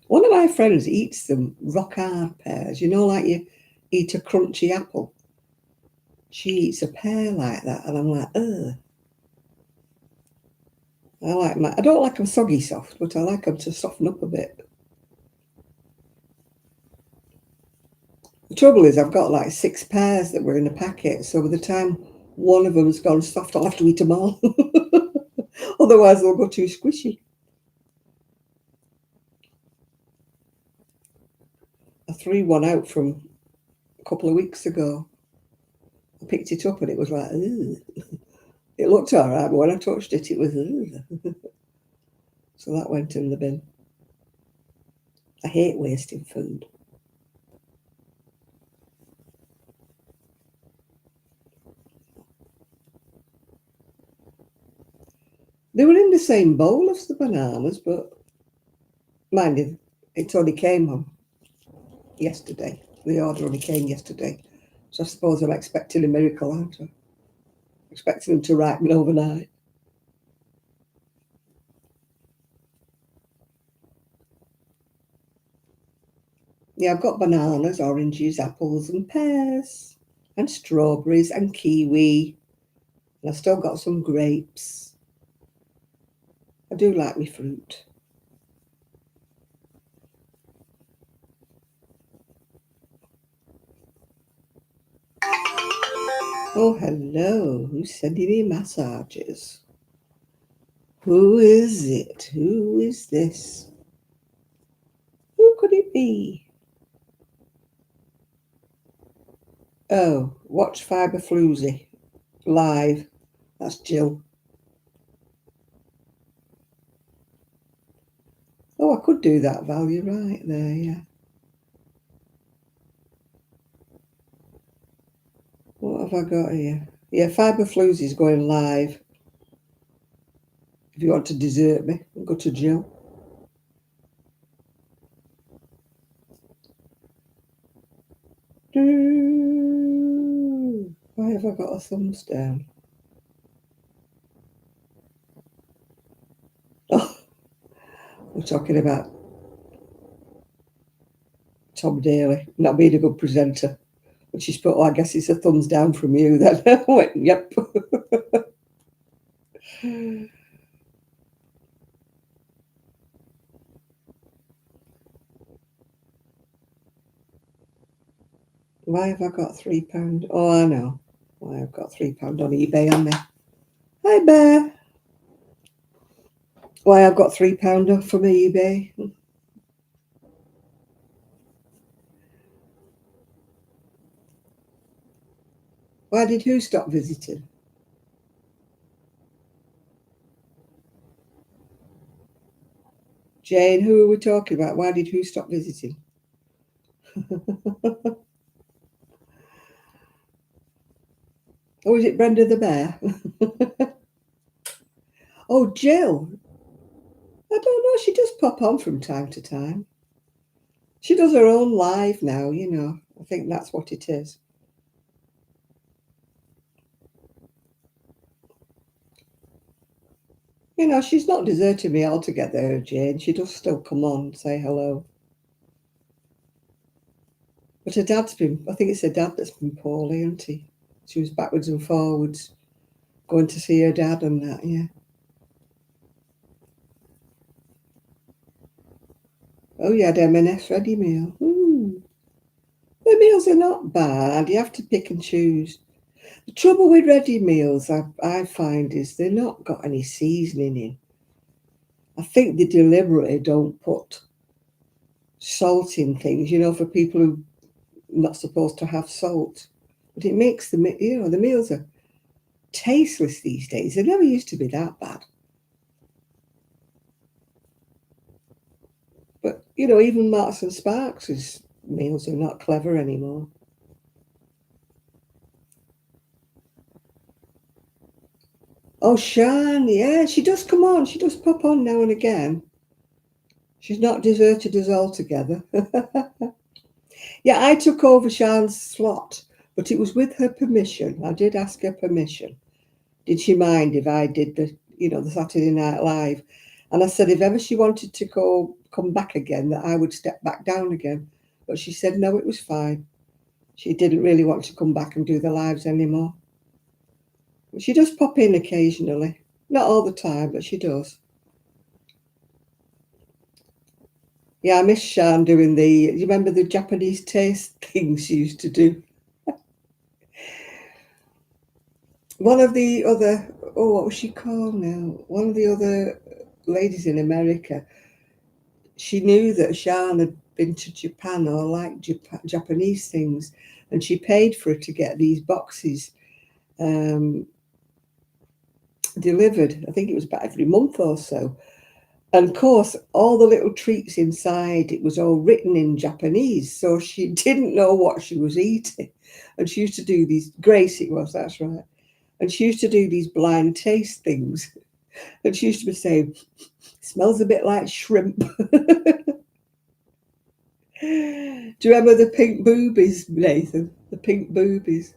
One of my friends eats them rock hard pears, like you eat a crunchy apple. She eats a pear like that, and I'm like, ugh. I don't like them soggy soft, but I like them to soften up a bit. The trouble is I've got like 6 pears that were in a packet, so by the time one of them's gone soft, I'll have to eat them all. Otherwise they'll go too squishy. I threw one out from a couple of weeks ago. I picked it up and it was like, ugh. It looked all right, but when I touched it, it was, ugh. So that went in the bin. I hate wasting food. They were in the same bowl as the bananas, but mind you, it only came on yesterday. The order only came yesterday. So I suppose I'm expecting a miracle, aren't I? Expecting them to ripen overnight. Yeah, I've got bananas, oranges, apples and pears and strawberries and kiwi. And I've still got some grapes. I do like my fruit. Oh, hello. Who's sending me massages? Who is it? Who is this? Who could it be? Oh, watch Fibre Floozy live. That's Jill. Oh, I could do that, Val. You're right there, yeah. What have I got here? Yeah, Fibre Floozy's going live. If you want to desert me, go to Jill. Why have I got a thumbs down? Oh, we're talking about Tom Daly not being a good presenter. But she's put, oh, I guess it's a thumbs down from you then. I went, yep. Why have I got £3? Oh, I know. Why I've got £3 on eBay on me. Hi, Bear. Why I've got £3 off from eBay. Why did who stop visiting? Jane, who are we talking about? Why did who stop visiting? Or is it Brenda the Bear? Oh, Jill. I don't know. She does pop on from time to time. She does her own live now, I think that's what it is. She's not deserted me altogether, Jane. She does still come on and say hello. But I think it's her dad that's been poorly, isn't he? She was backwards and forwards going to see her dad and that, yeah. Oh, you had M&S ready meal. Ooh. The meals are not bad. You have to pick and choose. The trouble with ready meals, I find, is they're not got any seasoning in. I think they deliberately don't put salt in things, for people who are not supposed to have salt. But it makes the meals are tasteless these days. They never used to be that bad. But, even Marks and Sparks' meals are not clever anymore. Oh, Shan, yeah, she does come on. She does pop on now and again. She's not deserted us altogether. Yeah, I took over Shan's slot, but it was with her permission. I did ask her permission. did she mind if I did the Saturday Night Live? And I said, if ever she wanted to come back again, that I would step back down again. But she said, no, it was fine. She didn't really want to come back and do the lives anymore. But she does pop in occasionally. Not all the time, but she does. Yeah, I miss Shan doing you remember the Japanese taste things she used to do? One of the other, what was she called now? One of the other ladies in America, she knew that Shan had been to Japan or liked Japanese things, and she paid for her to get these boxes delivered. I think it was about every month or so. And of course, all the little treats inside, it was all written in Japanese. So she didn't know what she was eating. And she used to do these, Grace it was, that's right. And she used to do these blind taste things. And she used to be saying, smells a bit like shrimp. Do you remember the pink boobies, Nathan? The pink boobies.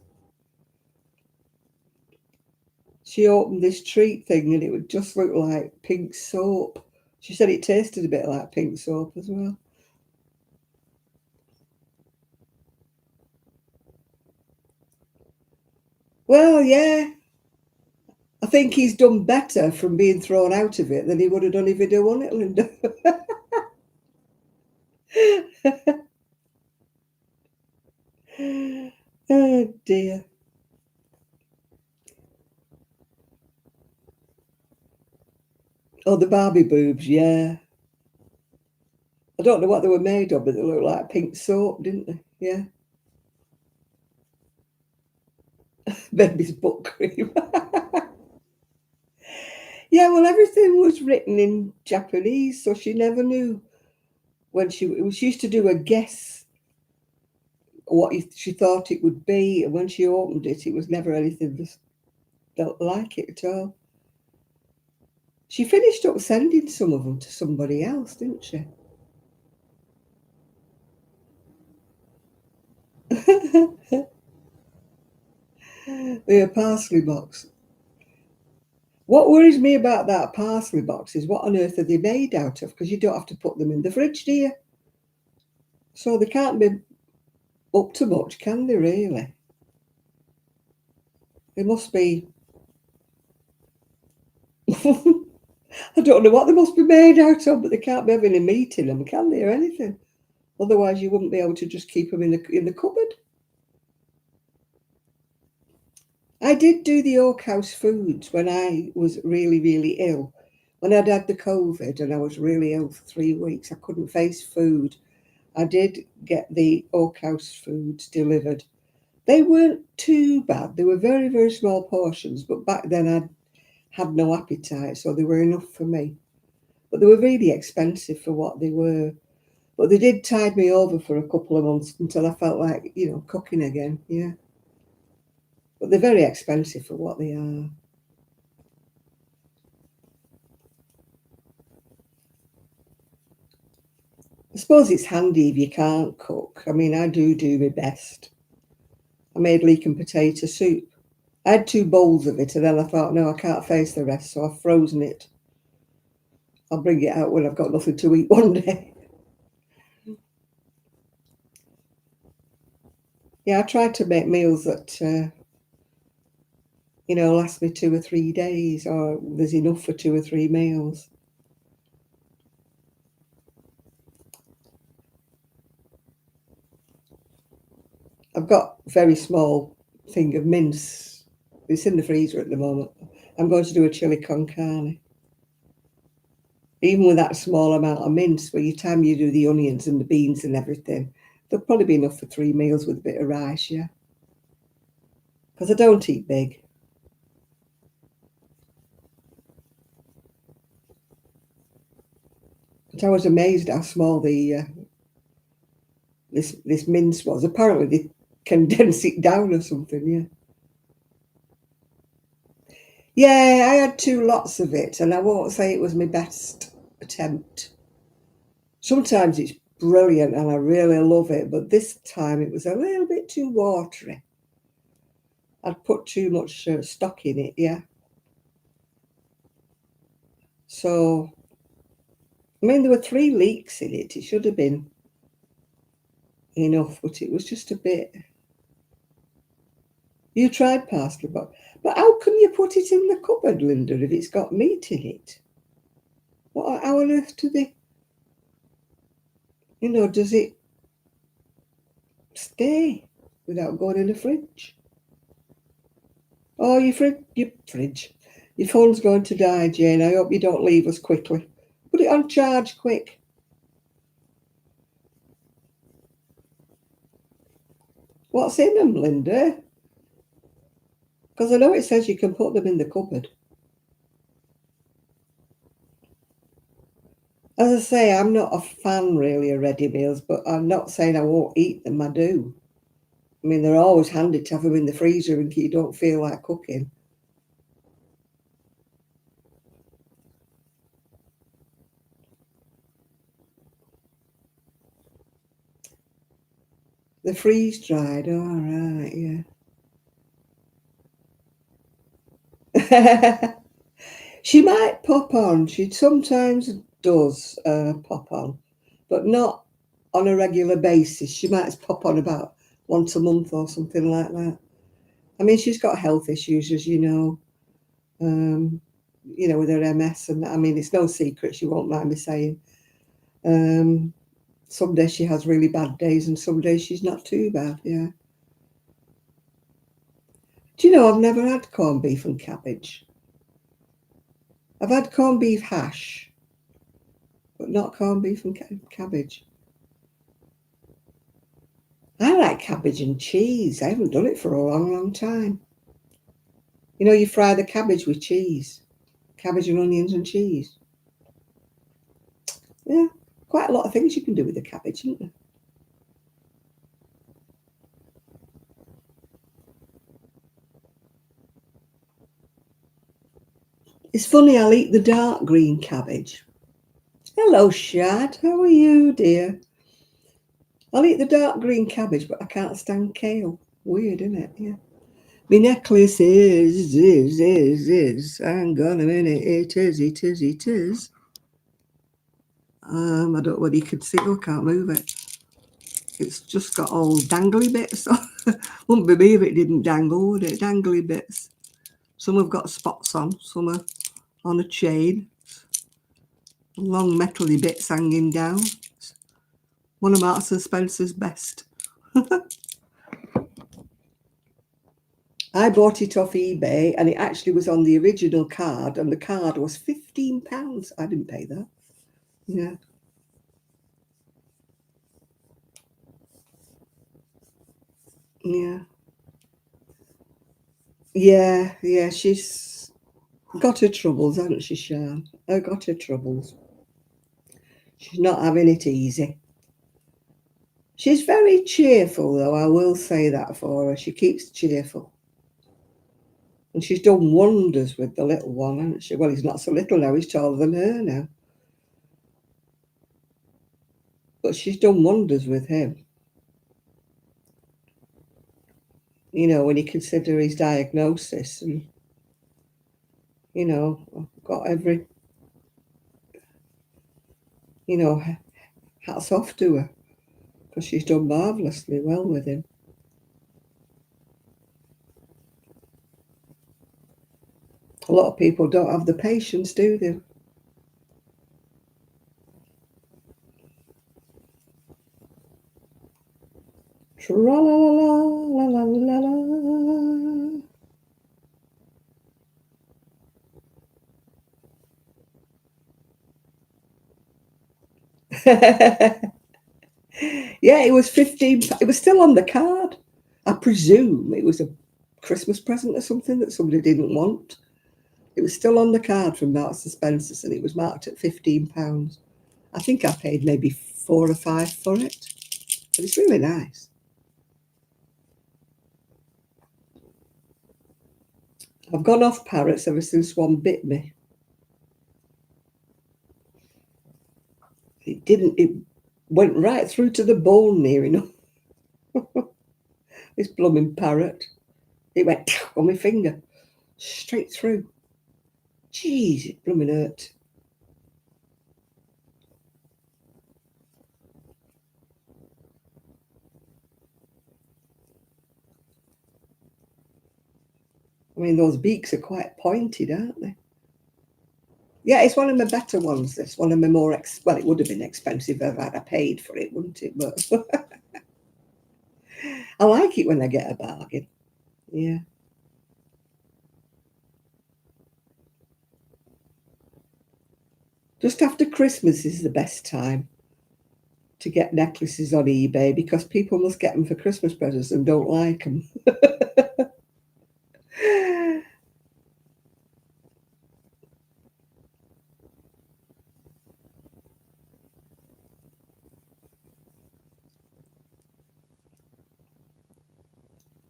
She opened this treat thing and it would just look like pink soap. She said it tasted a bit like pink soap as well. Well, yeah. I think he's done better from being thrown out of it than he would have done if he'd have won it, Linda. Oh, dear. Oh, the Barbie boobs, yeah. I don't know what they were made of, but they looked like pink soap, didn't they? Yeah. Baby's butt cream. Yeah, well, everything was written in Japanese, so she never knew when she used to do a guess what she thought it would be, and when she opened it, it was never anything like it at all. She finished up sending some of them to somebody else, didn't she? The parsley box. What worries me about that parsley box is what on earth are they made out of? Because you don't have to put them in the fridge, do you? So they can't be up to much, can they really? They must be. I don't know what they must be made out of, but they can't be having a meat in them, can they, or anything? Otherwise, you wouldn't be able to just keep them in the cupboard. I did do the Oak House foods when I was really, really ill. When I'd had the COVID and I was really ill for 3 weeks, I couldn't face food. I did get the Oak House foods delivered. They weren't too bad. They were very, very small portions, but back then I had no appetite, so they were enough for me. But they were really expensive for what they were. But they did tide me over for a couple of months until I felt like, cooking again. Yeah. But they're very expensive for what they are. I suppose it's handy if you can't cook. I mean, I do my best. I made leek and potato soup. I had 2 bowls of it, and then I thought, no, I can't face the rest, so I've frozen it. I'll bring it out when I've got nothing to eat one day. Yeah, I try to make meals that, last me 2 or 3 days, or there's enough for 2 or 3 meals. I've got a very small thing of mince. It's in the freezer at the moment. I'm going to do a chili con carne. Even with that small amount of mince, by the time you do the onions and the beans and everything, there'll probably be enough for 3 meals with a bit of rice, yeah. Because I don't eat big. But I was amazed how small this mince was. Apparently they condense it down or something, yeah. Yeah, I had 2 lots of it, and I won't say it was my best attempt. Sometimes it's brilliant and I really love it, but this time it was a little bit too watery. I'd put too much stock in it, yeah. So, I mean, there were 3 leaks in it. It should have been enough, but it was just a bit. You tried parsley, but how can you put it in the cupboard, Linda, if it's got meat in it? How on earth do they, does it stay without going in the fridge? Oh, your fridge. Your phone's going to die, Jane. I hope you don't leave us quickly. Put it on charge quick. What's in them, Linda? Because I know it says you can put them in the cupboard. As I say, I'm not a fan really of ready meals, but I'm not saying I won't eat them. I do. I mean, they're always handy to have them in the freezer in case you don't feel like cooking. They're freeze dried. All right, yeah. She might pop on. She sometimes does pop on, but not on a regular basis. She might pop on about once a month or something like that. I mean, she's got health issues, as with her MS, and I mean, it's no secret. She won't mind me saying. Some days she has really bad days, and some days she's not too bad. Yeah. Do you know I've never had corned beef and cabbage? I've had corned beef hash, but not corned beef and cabbage. I like cabbage and cheese. I haven't done it for a long, long time. You fry the cabbage with cheese, cabbage and onions and cheese. Yeah, quite a lot of things you can do with the cabbage, isn't there? It's funny, I'll eat the dark green cabbage. Hello, Shad. How are you, dear? I'll eat the dark green cabbage, but I can't stand kale. Weird, isn't it? Yeah. My necklace is. Hang on a minute. It is. I don't know whether you can see it. I can't move it. It's just got all dangly bits. Wouldn't be me if it didn't dangle, would it? Dangly bits. Some have got spots on. Some are on a chain. Long metally bits hanging down. One of Marks and Spencer's best. I bought it off eBay and it actually was on the original card and the card was £15. I didn't pay that. Yeah. Yeah. Yeah, she's got her troubles, hasn't she, Sian? I got her troubles. She's not having it easy. She's very cheerful, though, I will say that for her. She keeps cheerful. And she's done wonders with the little one, hasn't she? Well, he's not so little now, he's taller than her now. But she's done wonders with him. When you consider his diagnosis and, got every, hats off to her because she's done marvellously well with him. A lot of people don't have the patience, do they? Tra-la-la-la-la-la-la-la. Yeah, it was 15. It was still on the card. I presume it was a Christmas present or something that somebody didn't want. It was still on the card from Marks and Spencer's and it was marked at £15. I think I paid maybe 4 or 5 for it. But it's really nice. I've gone off parrots ever since one bit me. It went right through to the bone near enough. This blooming parrot. It went on my finger, straight through. Jeez, it blooming hurt. I mean, those beaks are quite pointed, aren't they? Yeah, it's one of my better ones. This one of my more well, it would have been expensive if I paid for it, wouldn't it? But I like it when I get a bargain. Yeah. Just after Christmas is the best time to get necklaces on eBay because people must get them for Christmas presents and don't like them.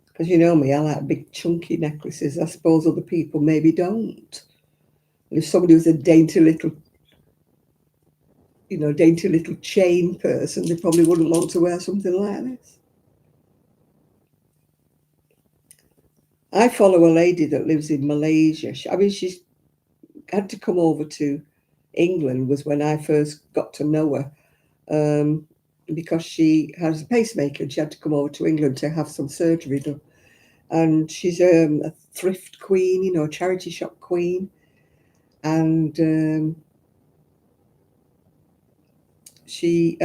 Because you know me, I like big chunky necklaces. I suppose other people maybe don't. And if somebody was a dainty little, dainty little chain person, they probably wouldn't want to wear something like this. I follow a lady that lives in Malaysia. I mean, she's had to come over to England was when I first got to know her, because she has a pacemaker and she had to come over to England to have some surgery done. And she's a thrift queen, charity shop queen. And she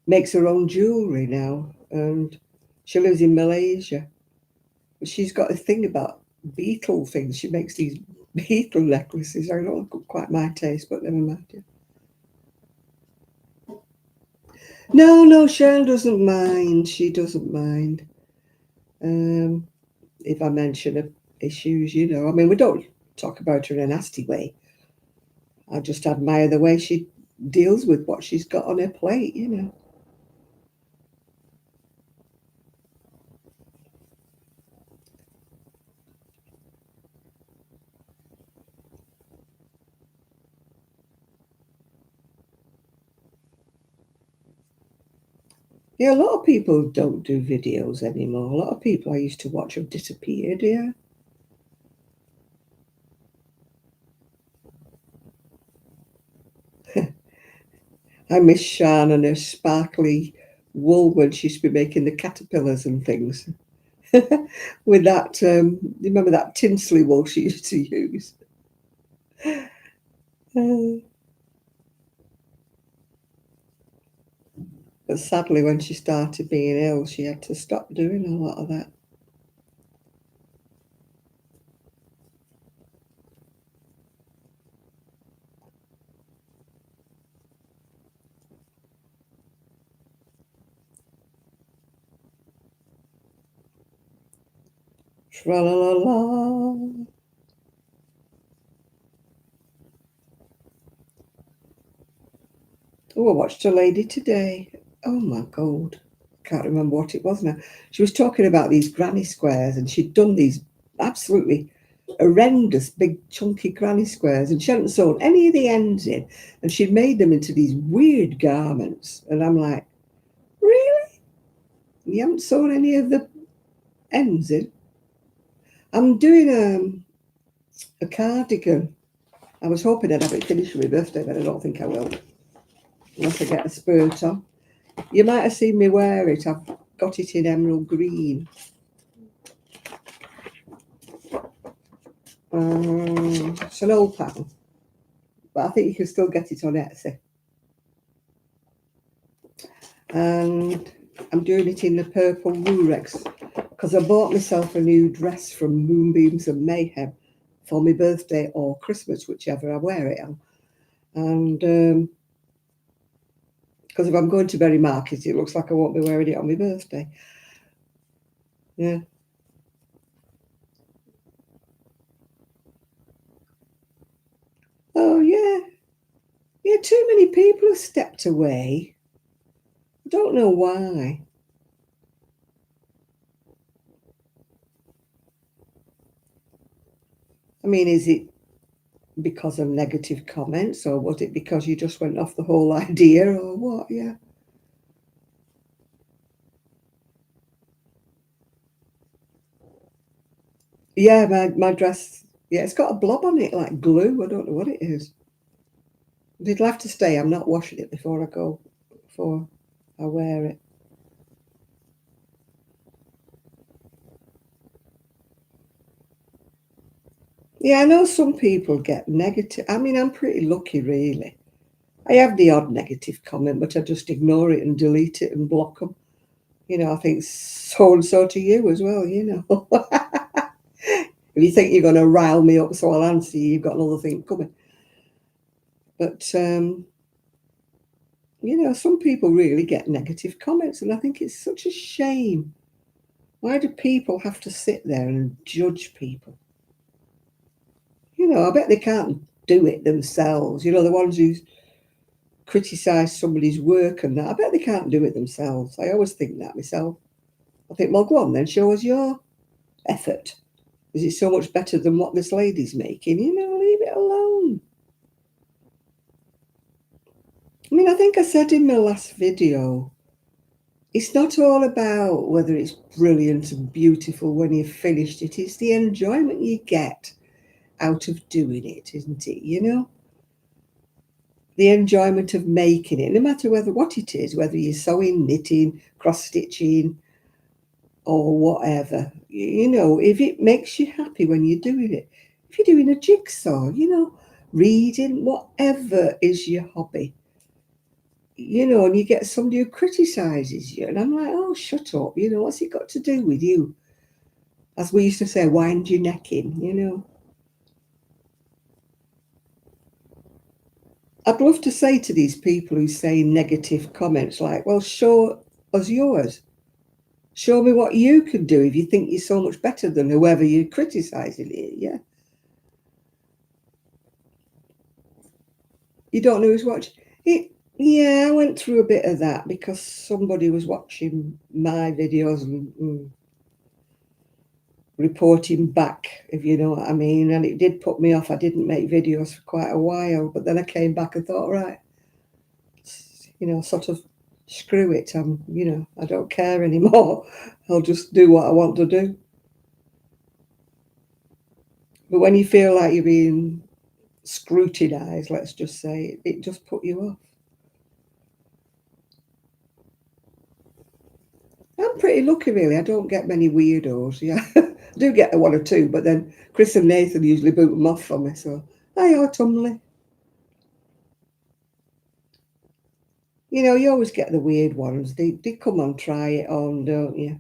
makes her own jewellery now. And she lives in Malaysia. But she's got a thing about beetle things. She makes these beetle necklaces. I don't quite my taste, but never mind. Yeah. No, Cheryl doesn't mind. She doesn't mind. If I mention her issues, I mean, we don't talk about her in a nasty way. I just admire the way she deals with what she's got on her plate. Yeah, a lot of people don't do videos anymore. A lot of people I used to watch have disappeared, yeah. I miss Shan and her sparkly wool when she used to be making the caterpillars and things. With that, you remember that tinsley wool she used to use? Uh, but sadly, when she started being ill, she had to stop doing a lot of that. Tra la la la. Oh, I watched a lady today. Oh my God. Can't remember what it was now. She was talking about these granny squares and she'd done these absolutely horrendous big chunky granny squares and she hadn't sewn any of the ends in and she'd made them into these weird garments. And I'm like, really? You haven't sewn any of the ends in? I'm doing a cardigan. I was hoping I'd have it finished for my birthday, but I don't think I will. Unless I get a spurt on. You might have seen me wear it. I've got it in emerald green. It's an old pattern, but I think you can still get it on Etsy. And I'm doing it in the purple Lurex because I bought myself a new dress from Moonbeams and Mayhem for my birthday or Christmas, whichever I wear it on. And because if I'm going to Berry Market, it looks like I won't be wearing it on my birthday. Yeah. Oh, yeah. Yeah, too many people have stepped away. I don't know why. I mean, is it because of negative comments or was it because you just went off the whole idea or what? Yeah. Yeah, my dress, yeah, it's got a blob on it like glue. I don't know what it is. It'll have to stay. I'm not washing it before I wear it. Yeah, I know some people get negative. I mean, I'm pretty lucky, really. I have the odd negative comment, but I just ignore it and delete it and block them. I think so and so to you as well, If you think you're going to rile me up so I'll answer you, you've got another thing coming. But, some people really get negative comments, and I think it's such a shame. Why do people have to sit there and judge people? I bet they can't do it themselves. The ones who criticise somebody's work and that, I bet they can't do it themselves. I always think that myself. I think, well, go on then, show us your effort. Is it so much better than what this lady's making? Leave it alone. I mean, I think I said in my last video, it's not all about whether it's brilliant and beautiful when you've finished it. It's the enjoyment you get out of doing it, isn't it? The enjoyment of making it, no matter what it is, whether you're sewing, knitting, cross stitching, or whatever. If it makes you happy when you're doing it, if you're doing a jigsaw, reading, whatever is your hobby, and you get somebody who criticises you, and I'm like, oh, shut up, what's it got to do with you? As we used to say, wind your neck in. I'd love to say to these people who say negative comments like, well, show us yours. Show me what you can do if you think you're so much better than whoever you're criticising it, yeah? You don't know who's watching it. Yeah, I went through a bit of that because somebody was watching my videos and reporting back, if you know what I mean. And it did put me off. I didn't make videos for quite a while, but then I came back and thought, right, sort of screw it. I don't care anymore. I'll just do what I want to do. But when you feel like you're being scrutinized, let's just say, it just put you off. I'm pretty lucky, really. I don't get many weirdos. Yeah, I do get one or two, but then Chris and Nathan usually boot them off for me. So, hi, Tumley. You always get the weird ones. They come on, try it on, don't you?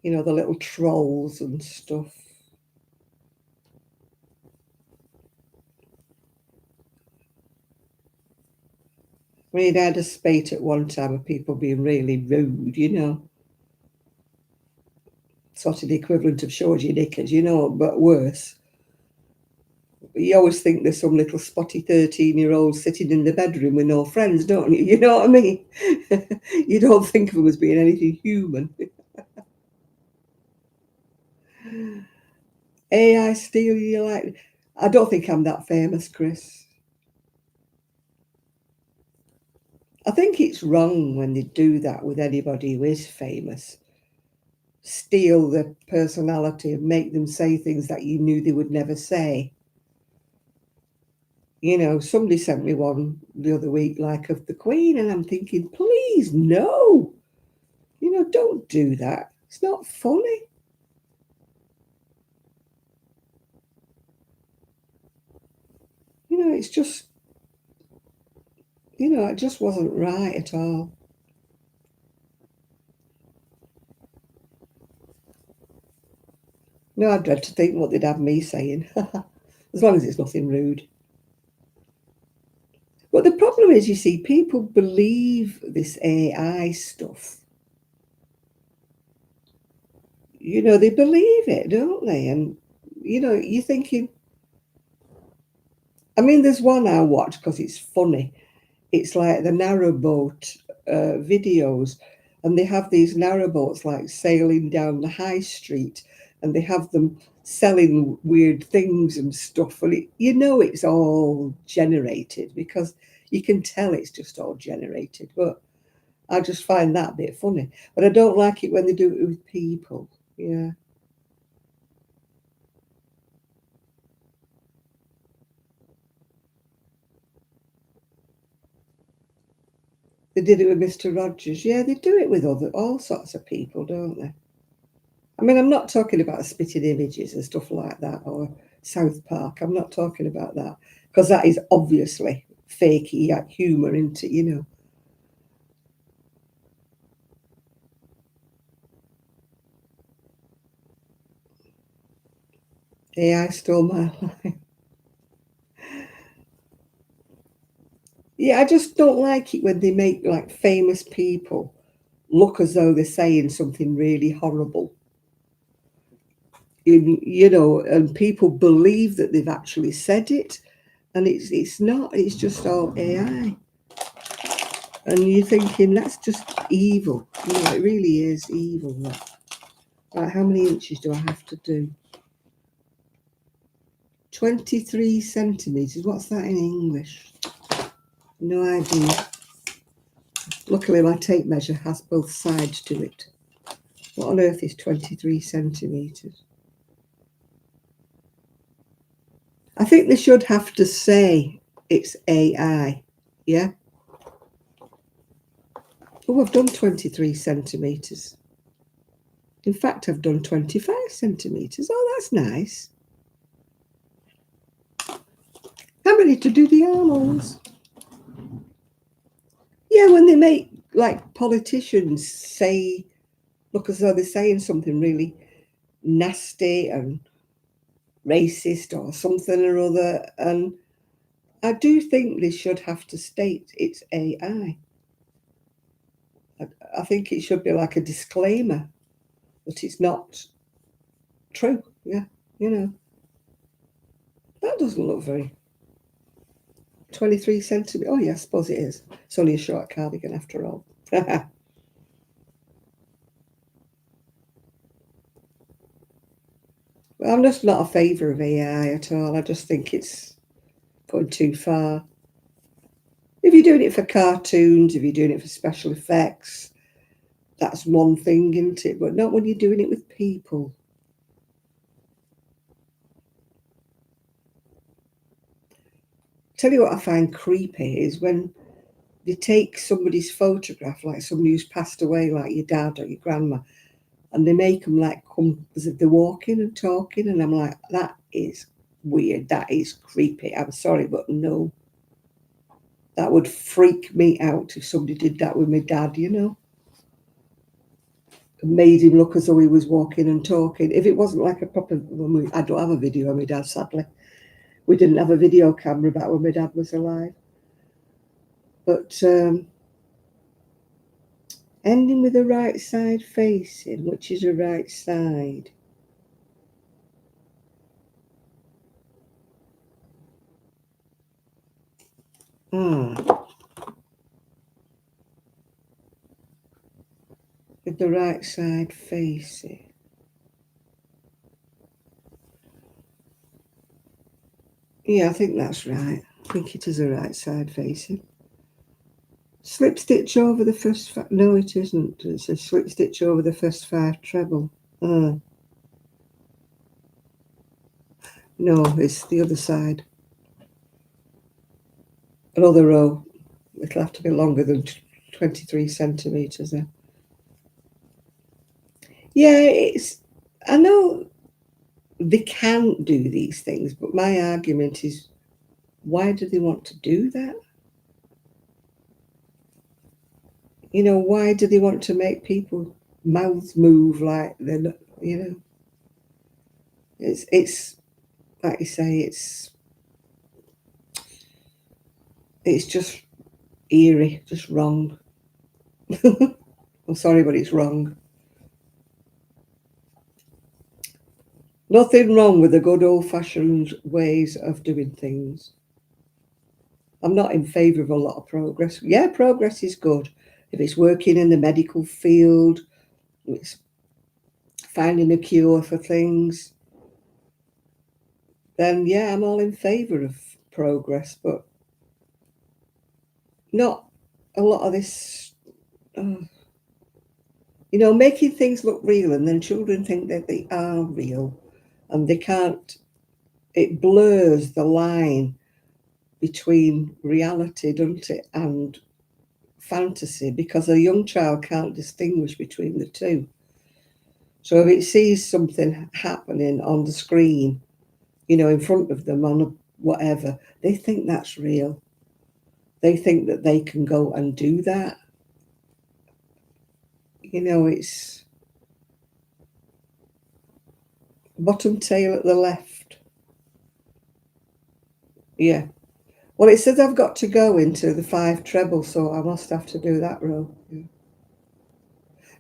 The little trolls and stuff. I mean, I had a spate at one time of people being really rude. Sort of the equivalent of shows your knickers, but worse. You always think there's some little spotty 13-year-old sitting in the bedroom with no friends, don't you? You know what I mean? You don't think of them as being anything human. AI steal you like. I don't think I'm that famous, Chris. I think it's wrong when they do that with anybody who is famous. Steal their personality and make them say things that you knew they would never say. Somebody sent me one the other week, like of the Queen, and I'm thinking, please, no. Don't do that. It's not funny. It's just, it just wasn't right at all. No, I dread to think what they'd have me saying, as long as it's nothing rude. But the problem is, you see, people believe this AI stuff. They believe it, don't they? And, you're thinking, I mean, there's one I watch because it's funny. It's like the narrowboat videos, and they have these narrowboats like sailing down the high street, and they have them selling weird things and stuff. And it's all generated because you can tell it's just all generated. But I just find that a bit funny. But I don't like it when they do it with people. Yeah. They did it with Mr. Rogers. Yeah, they do it with all sorts of people, don't they? I mean, I'm not talking about spitting images and stuff like that, or South Park. I'm not talking about that, because that is obviously fakey humour, isn't it, you know? AI stole my life. Yeah, I just don't like it when they make like famous people look as though they're saying something really horrible. You know, and people believe that they've actually said it, and it's not. It's just all AI. And you're thinking that's just evil. You know, it really is evil. Right, how many inches do I have to do? 23 centimetres. What's that in English? No idea. Luckily, my tape measure has both sides to it. What on earth is 23 centimetres? I think they should have to say it's AI. Yeah? Oh, I've done 23 centimetres. In fact, I've done 25 centimetres. Oh, that's nice. I'm ready to do the armholes. Yeah, when they make like politicians say, look as though they're saying something really nasty and racist or something or other. And I do think they should have to state it's AI. I think it should be like a disclaimer that it's not true. Yeah, you know, that doesn't look very 23 centimetres. Oh, yeah, I suppose it is. It's only a short cardigan after all. I'm just not a favour of AI at all. I just think it's going too far. If you're doing it for cartoons, if you're doing it for special effects, that's one thing, isn't it? But not when you're doing it with people. Tell you what I find creepy is when they take somebody's photograph, like somebody who's passed away, like your dad or your grandma, and they make them like come as if they're walking and talking, and I'm like, that is weird. That is creepy. I'm sorry, but no, that would freak me out if somebody did that with my dad. You know, and made him look as though he was walking and talking. If it wasn't like a proper, I don't have a video of my dad, sadly. We didn't have a video camera back when my dad was alive. But ending with the right side facing, which is the right side. Ah, with the right side facing. Yeah, I think that's right. I think it is the right side facing. Slip stitch over the first five. No, it isn't. It's a slip stitch over the first 5 treble. No, it's the other side. Another row. It'll have to be longer than 23 centimetres then. Yeah, I know they can do these things, but my argument is, why do they want to do that? You know, why do they want to make people mouths move like they're not, you know? It's like you say, it's just eerie, just wrong. I'm sorry, but it's wrong. Nothing wrong with the good old-fashioned ways of doing things. I'm not in favour of a lot of progress. Yeah, progress is good. If it's working in the medical field, it's finding a cure for things, then yeah, I'm all in favour of progress, but not a lot of this, uh, you know, making things look real and then children think that they are real and they can't, it blurs the line between reality, doesn't it, and fantasy, because a young child can't distinguish between the two. So if it sees something happening on the screen, in front of them on whatever, they think that's real. They think that they can go and do that. It's bottom tail at the left. Yeah. Well, it says I've got to go into the 5 treble, so I must have to do that row. Yeah.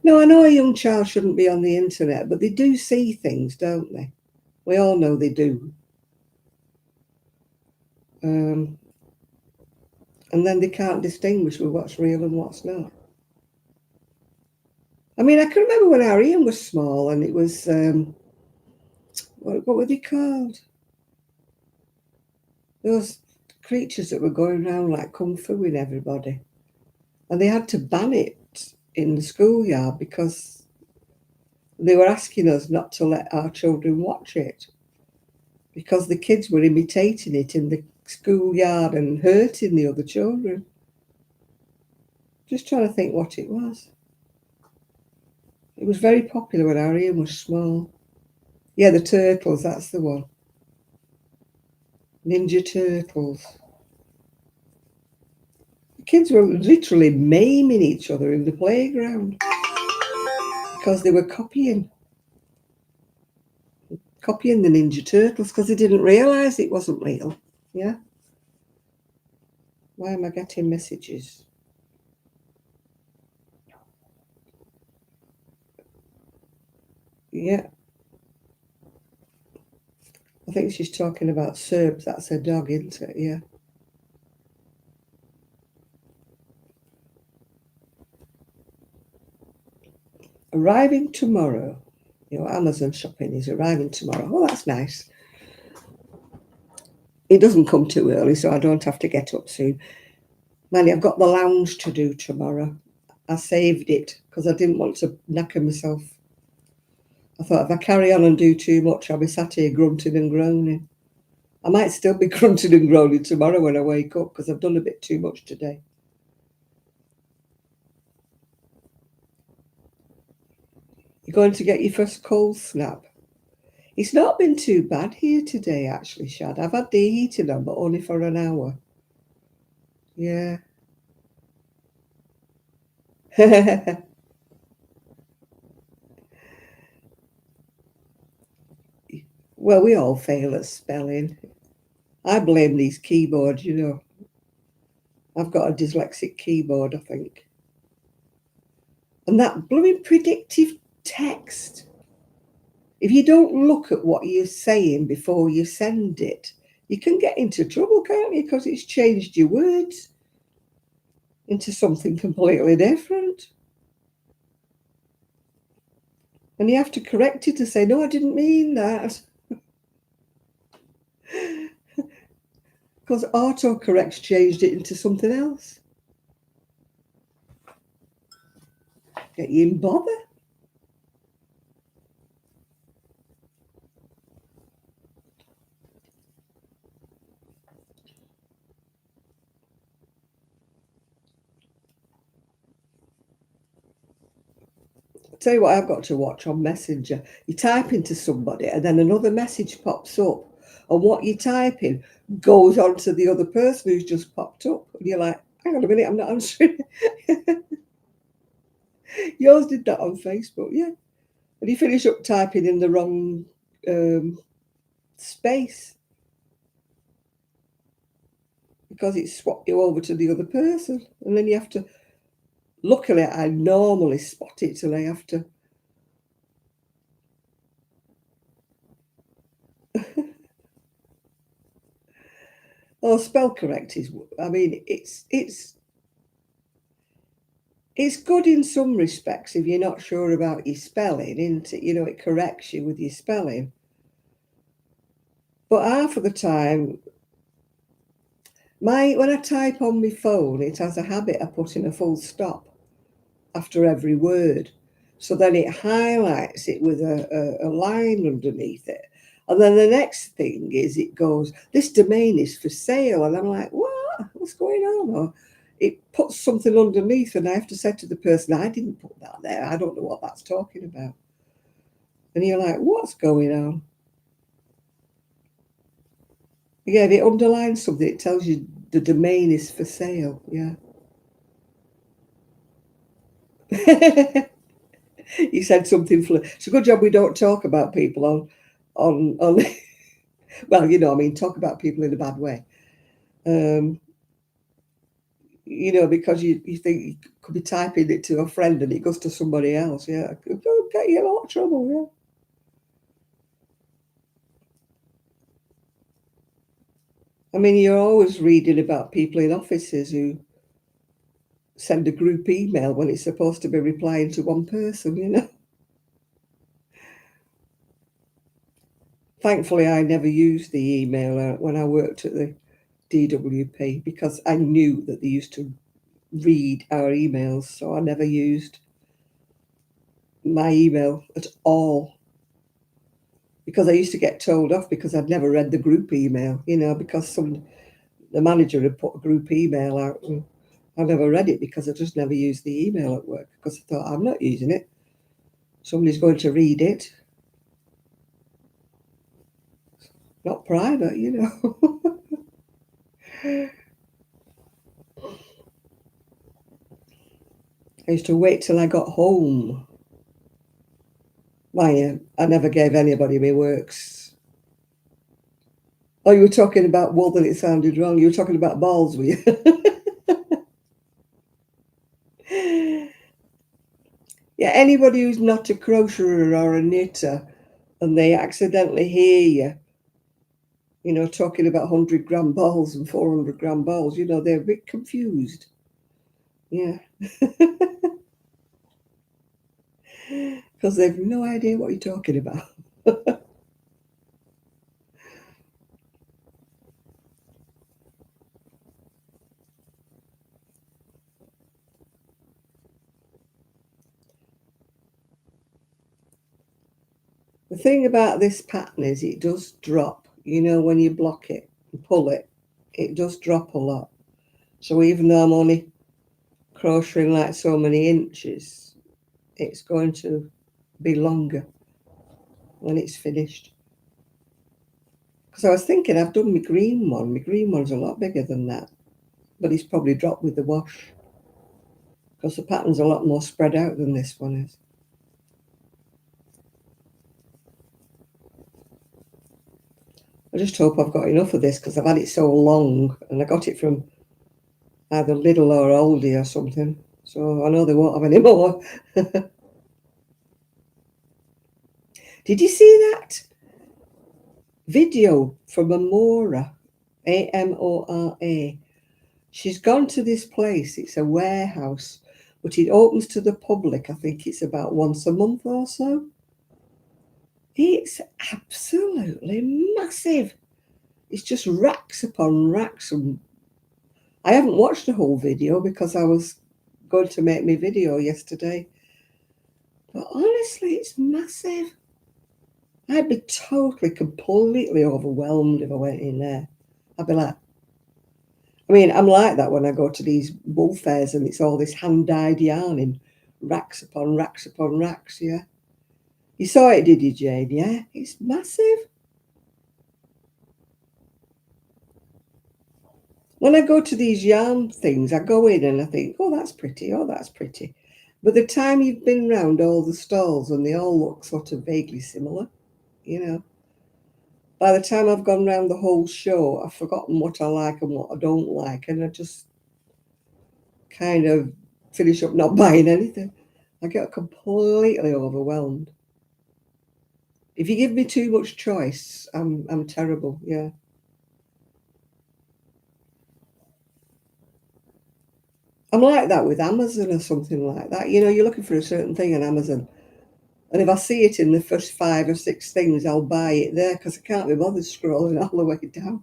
No, I know a young child shouldn't be on the internet, but they do see things, don't they? We all know they do. And then they can't distinguish with what's real and what's not. I mean, I can remember when our Ian was small, and it was, what were they called? Those creatures that were going around like kung fuing everybody. And they had to ban it in the schoolyard because they were asking us not to let our children watch it, because the kids were imitating it in the schoolyard and hurting the other children. Just trying to think what it was. It was very popular when our Ian was small. Yeah, the Turtles, that's the one. Ninja Turtles. The kids were literally maiming each other in the playground because they were copying the Ninja Turtles because they didn't realise it wasn't real. Yeah. Why am I getting messages? Yeah. I think she's talking about Serbs. That's her dog, isn't it? Yeah. Arriving tomorrow. Amazon shopping is arriving tomorrow. Oh, that's nice. It doesn't come too early, so I don't have to get up soon. Manny, I've got the lounge to do tomorrow. I saved it because I didn't want to knacker myself. I thought if I carry on and do too much, I'll be sat here grunting and groaning. I might still be grunting and groaning tomorrow when I wake up because I've done a bit too much today. You're going to get your first cold snap? It's not been too bad here today, actually, Shad. I've had the heating on, but only for an hour. Yeah. Well, we all fail at spelling. I blame these keyboards, I've got a dyslexic keyboard, I think. And that blooming predictive text. If you don't look at what you're saying before you send it, you can get into trouble, can't you? Because it's changed your words into something completely different. And you have to correct it to say, no, I didn't mean that. Because autocorrect's changed it into something else. Get you in bother. I'll tell you what I've got to watch on Messenger. You type into somebody and then another message pops up. And what you're typing goes on to the other person who's just popped up. And you're like, hang on a minute, I'm not answering. Yours did that on Facebook, yeah. And you finish up typing in the wrong space because it swapped you over to the other person. And then you have to, luckily, I normally spot it and I have to. Oh, spell correct is, I mean, it's good in some respects if you're not sure about your spelling, isn't it? It corrects you with your spelling. But half of the time, when I type on my phone, it has a habit of putting a full stop after every word. So then it highlights it with a line underneath it. And then the next thing is it goes, this domain is for sale. And I'm like, what? What's going on? Or it puts something underneath and I have to say to the person, I didn't put that there. I don't know what that's talking about. And you're like, what's going on? Yeah, if it underlines something, it tells you the domain is for sale. Yeah. You said something. It's a good job we don't talk about people on. Well, you know, I mean, talk about people in a bad way. Um, you know, because you think you could be typing it to a friend and it goes to somebody else. Yeah, it could get you in a lot of trouble. Yeah. I mean, you're always reading about people in offices who send a group email when it's supposed to be replying to one person, you know. Thankfully, I never used the email when I worked at the DWP because I knew that they used to read our emails, so I never used my email at all because I used to get told off because I'd never read the group email, you know, because the manager had put a group email out and I never read it because I just never used the email at work because I thought I'm not using it. Somebody's going to read it. Not private, you know. I used to wait till I got home. Why, I never gave anybody my works. Oh, you were talking about wool that it sounded wrong. You were talking about balls, were you? Yeah, anybody who's not a crocheter or a knitter and they accidentally hear you know, talking about 100-gram balls and 400-gram balls, you know, they're a bit confused. Yeah. Because they've no idea what you're talking about. The thing about this pattern is it does drop. You know, when you block it and pull it, it does drop a lot. So even though I'm only crocheting like so many inches, it's going to be longer when it's finished. Because I was thinking I've done my green one. My green one's a lot bigger than that. But it's probably dropped with the wash. Because the pattern's a lot more spread out than this one is. I just hope I've got enough of this because I've had it so long and I got it from either Lidl or Aldi or something. So I know they won't have any more. Did you see that video from Amora? Amora. She's gone to this place. It's a warehouse, but it opens to the public. I think it's about once a month or so. It's absolutely massive. It's just racks upon racks. And I haven't watched the whole video because I was going to make my video yesterday. But honestly, it's massive. I'd be totally, completely overwhelmed if I went in there. I'd be like, I mean, I'm like that when I go to these wool fairs and it's all this hand-dyed yarn in racks upon racks upon racks, yeah. You saw it, did you, Jane? Yeah, it's massive. When I go to these yarn things, I go in and I think, oh, that's pretty, oh, that's pretty. But the time you've been round all the stalls and they all look sort of vaguely similar, you know, by the time I've gone round the whole show, I've forgotten what I like and what I don't like. And I just kind of finish up not buying anything. I get completely overwhelmed. If you give me too much choice, I'm terrible, yeah. I'm like that with Amazon or something like that. You know, you're looking for a certain thing on Amazon. And if I see it in the first 5 or 6 things, I'll buy it there because I can't be bothered scrolling all the way down.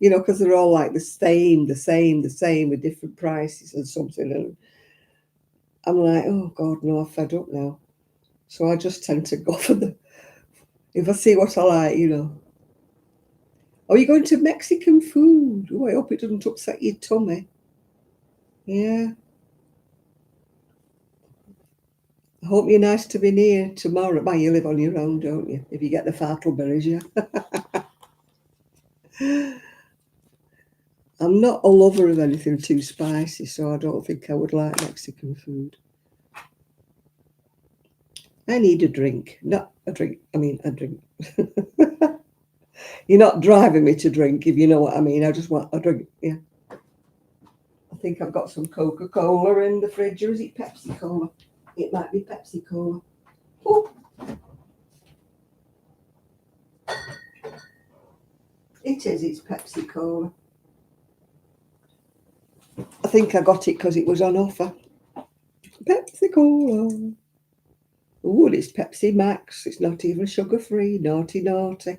You know, because they're all like the same with different prices and something. And I'm like, oh God, no, I'm fed up now. So I just tend to go for if I see what I like, you know. Are you going to Mexican food? Oh, I hope it doesn't upset your tummy. Yeah. I hope you're nice to be near tomorrow. Well, you live on your own, don't you? If you get the fartleberries, yeah. I'm not a lover of anything too spicy, so I don't think I would like Mexican food. I need a drink. Not a drink. I mean, a drink. You're not driving me to drink, if you know what I mean. I just want a drink, yeah. I think I've got some Coca-Cola in the fridge, or is it Pepsi-Cola? It might be Pepsi-Cola. Oh, it is, it's Pepsi-Cola. I think I got it because it was on offer. Pepsi-Cola. Oh, it's Pepsi Max. It's not even sugar-free. Naughty, naughty.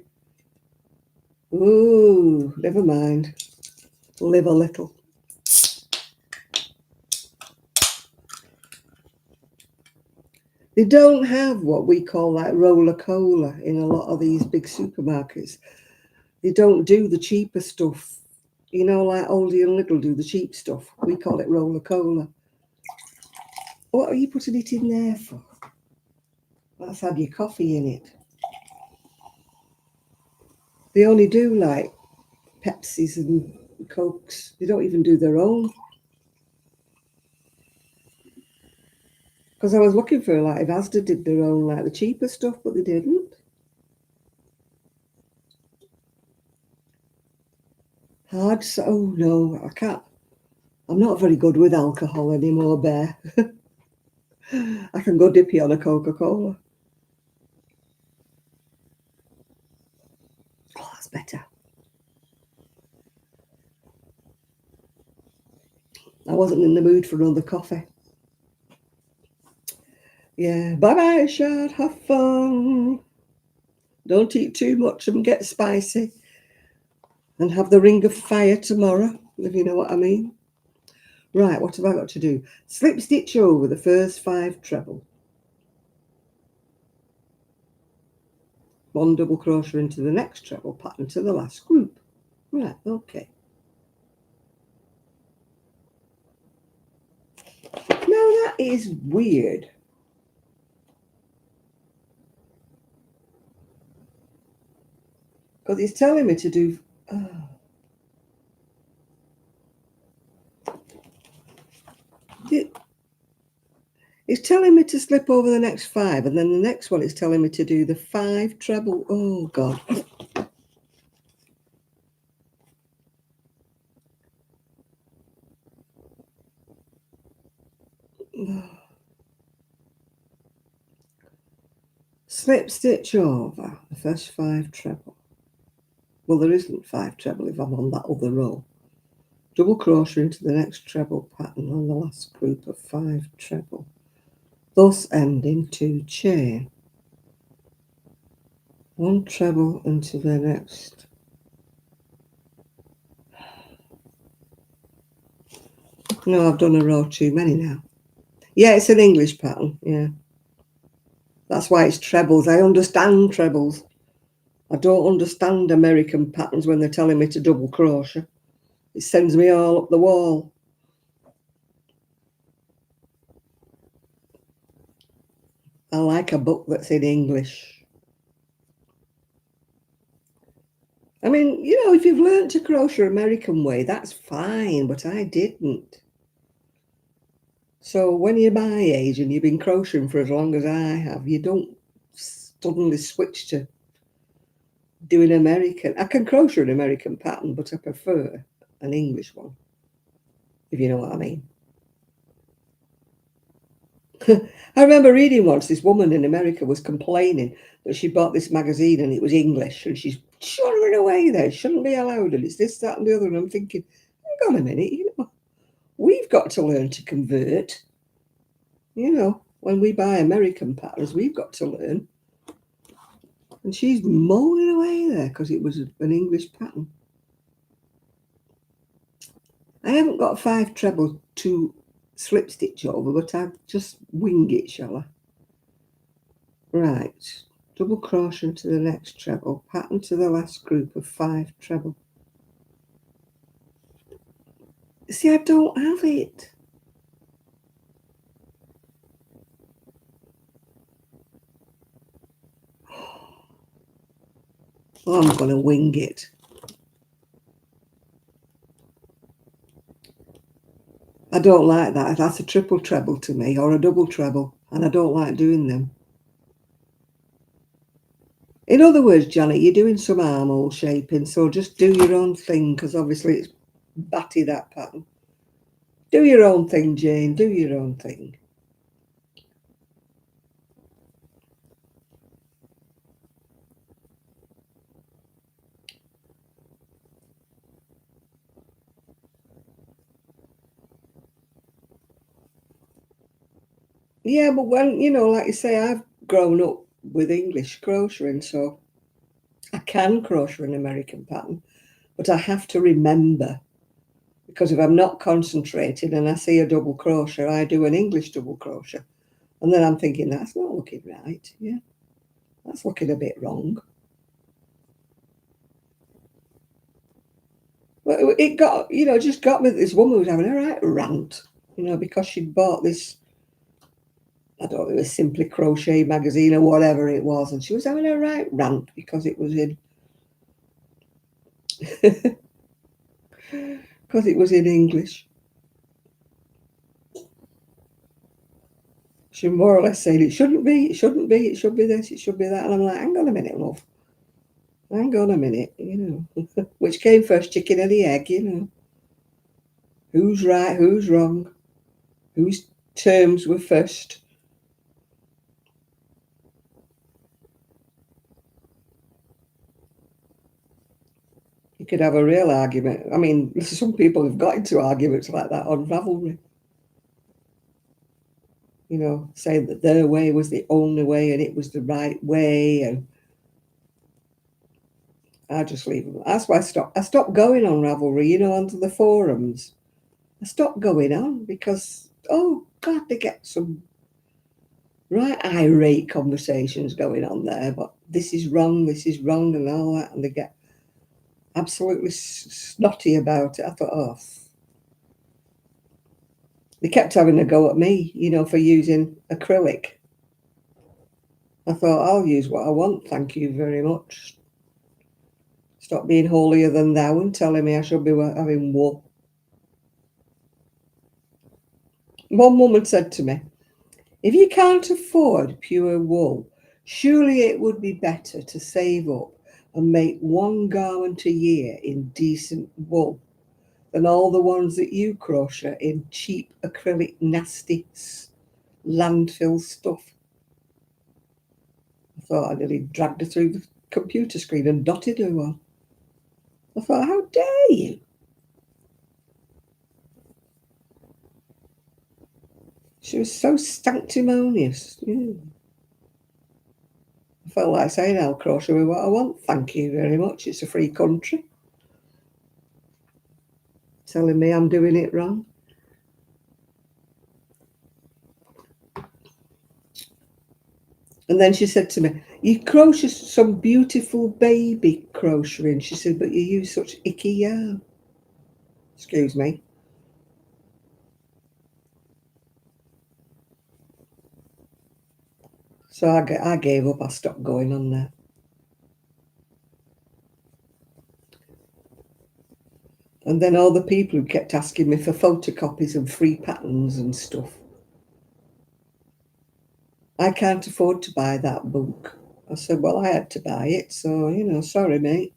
Ooh, never mind. Live a little. They don't have what we call like roller cola in a lot of these big supermarkets. They don't do the cheaper stuff. You know, like Aldi and Lidl do the cheap stuff. We call it roller cola. What are you putting it in there for? That's had your coffee in it. They only do like Pepsis and Cokes. They don't even do their own. Because I was looking for like if Asda did their own like the cheaper stuff, but they didn't. Hard so oh no, I can't. I'm not very good with alcohol anymore, Bear. I can go dippy on a Coca-Cola. Oh, that's better. I wasn't in the mood for another coffee. Yeah, bye-bye, Shad. Have fun. Don't eat too much and get spicy. And have the ring of fire tomorrow, if you know what I mean. Right, what have I got to do? Slip stitch over the first 5 treble. 1 double crochet into the next treble pattern to the last group. Right, okay. Now that is weird. Because it's telling me to do... It's telling me to slip over the next 5, and then the next one is telling me to do the 5 treble. Oh, God. Slip stitch over the first 5 treble. Well, there isn't 5 treble if I'm on that other row. Double crochet into the next treble pattern on the last group of 5 treble, thus ending 2 chain. 1 treble into the next. No, I've done a row too many now. Yeah, it's an English pattern, yeah. That's why it's trebles. I understand trebles. I don't understand American patterns when they're telling me to double crochet. It sends me all up the wall. I like a book that's in English. I mean, you know, if you've learned to crochet American way, that's fine, but I didn't. So when you're my age and you've been crocheting for as long as I have, you don't suddenly switch to doing American. I can crochet an American pattern, but I prefer an English one, if you know what I mean. I remember reading once this woman in America was complaining that she bought this magazine and it was English and she's chuttering away there, shouldn't be allowed, and it's this, that, and the other. And I'm thinking, hang on a minute, you know, we've got to learn to convert. You know, when we buy American patterns, we've got to learn. And she's moaning away there because it was an English pattern. I haven't got 5 treble to slip stitch over, but I'll just wing it, shall I? Right, double crochet into the next treble, pattern to the last group of 5 treble. See, I don't have it. Oh, I'm going to wing it. I don't like that. That's a triple treble to me, or a double treble, and I don't like doing them. In other words, Janet, you're doing some armhole shaping, so just do your own thing, because obviously it's batty, that pattern. Do your own thing, Jane, do your own thing. Yeah, but when, like you say, I've grown up with English crocheting, so I can crochet an American pattern, but I have to remember, because if I'm not concentrating and I see a double crochet, I do an English double crochet. And then I'm thinking, that's not looking right. Yeah, that's looking a bit wrong. Well, it got, just got me. This woman was having a right rant, because she'd bought this, I don't know, it was Simply Crochet magazine or whatever it was, and she was having a right rant because it was in, because it was in English. She more or less saying it shouldn't be, it shouldn't be, it should be this, it should be that, and I'm like, hang on a minute, love, hang on a minute, which came first, chicken or the egg, who's right, who's wrong, whose terms were first. You could have a real argument. I mean, some people have got into arguments like that on Ravelry. Saying that their way was the only way and it was the right way, and I just leave them. That's why I stopped going on Ravelry, onto the forums. I stopped going on because, oh God, they get some right irate conversations going on there, but this is wrong, and all that, and they get absolutely snotty about it. I thought, oh, they kept having a go at me, for using acrylic. I thought, I'll use what I want, thank you very much. Stop being holier than thou and telling me I should be having wool. One woman said to me, if you can't afford pure wool, surely it would be better to save up and make one garment a year in decent wool than all the ones that you crochet in cheap acrylic nasty landfill stuff. I thought I nearly dragged her through the computer screen and dotted her one. I thought, how dare you? She was so sanctimonious. Yeah. I felt like saying, I'll crochet with what I want. Thank you very much. It's a free country. Telling me I'm doing it wrong. And then she said to me, you crochet some beautiful baby crocheting. She said, but you use such icky yarn. Excuse me. So I gave up. I stopped going on there. And then all the people who kept asking me for photocopies and free patterns and stuff. I can't afford to buy that book. I said, well, I had to buy it. So, sorry, mate.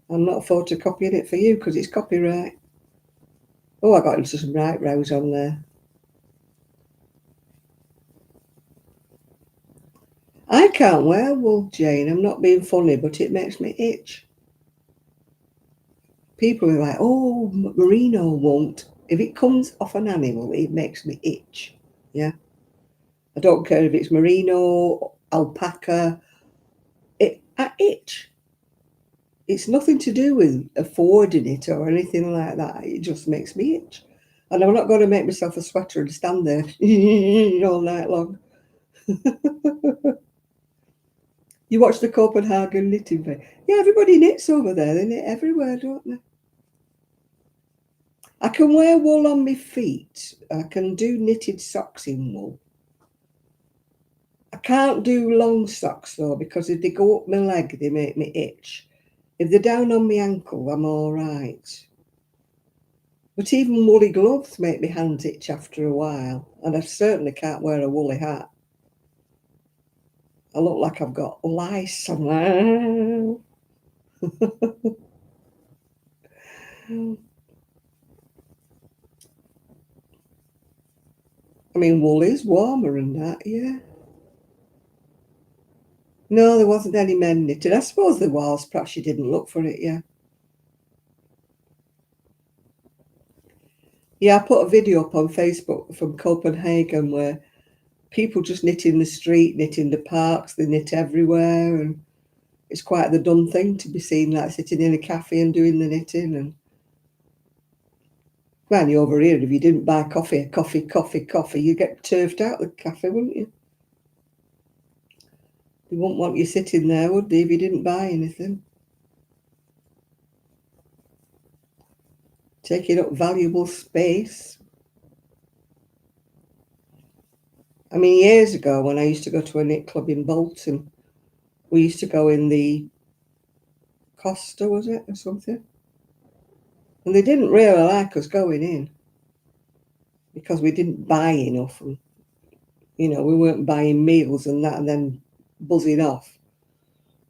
I'm not photocopying it for you because it's copyright. Oh, I got into some right rows on there. I can't wear wool, Jane. I'm not being funny, but it makes me itch. People are like, oh, merino won't. If it comes off an animal, it makes me itch. Yeah. I don't care if it's merino, alpaca. I itch. It's nothing to do with affording it or anything like that. It just makes me itch. And I'm not going to make myself a sweater and stand there all night long. You watch the Copenhagen knitting fair. Yeah, everybody knits over there. They knit everywhere, don't they? I can wear wool on my feet. I can do knitted socks in wool. I can't do long socks though, because if they go up my leg, they make me itch. If they're down on my ankle, I'm all right. But even woolly gloves make me hands itch after a while, and I certainly can't wear a woolly hat. I look like I've got lice on. I mean, wool is warmer and that, yeah. No, there wasn't any men knitted. I suppose there was. Perhaps you didn't look for it, yeah. Yeah, I put a video up on Facebook from Copenhagen where people just knit in the street, knit in the parks, they knit everywhere, and it's quite the done thing to be seen like sitting in a cafe and doing the knitting. And man, you over here, if you didn't buy coffee, you'd get turfed out the cafe, wouldn't you? They wouldn't want you sitting there, would they, if you didn't buy anything? Taking up valuable space. I mean, years ago when I used to go to a knit club in Bolton, we used to go in the Costa, was it, or something? And they didn't really like us going in because we didn't buy enough. And, we weren't buying meals and that and then buzzing off.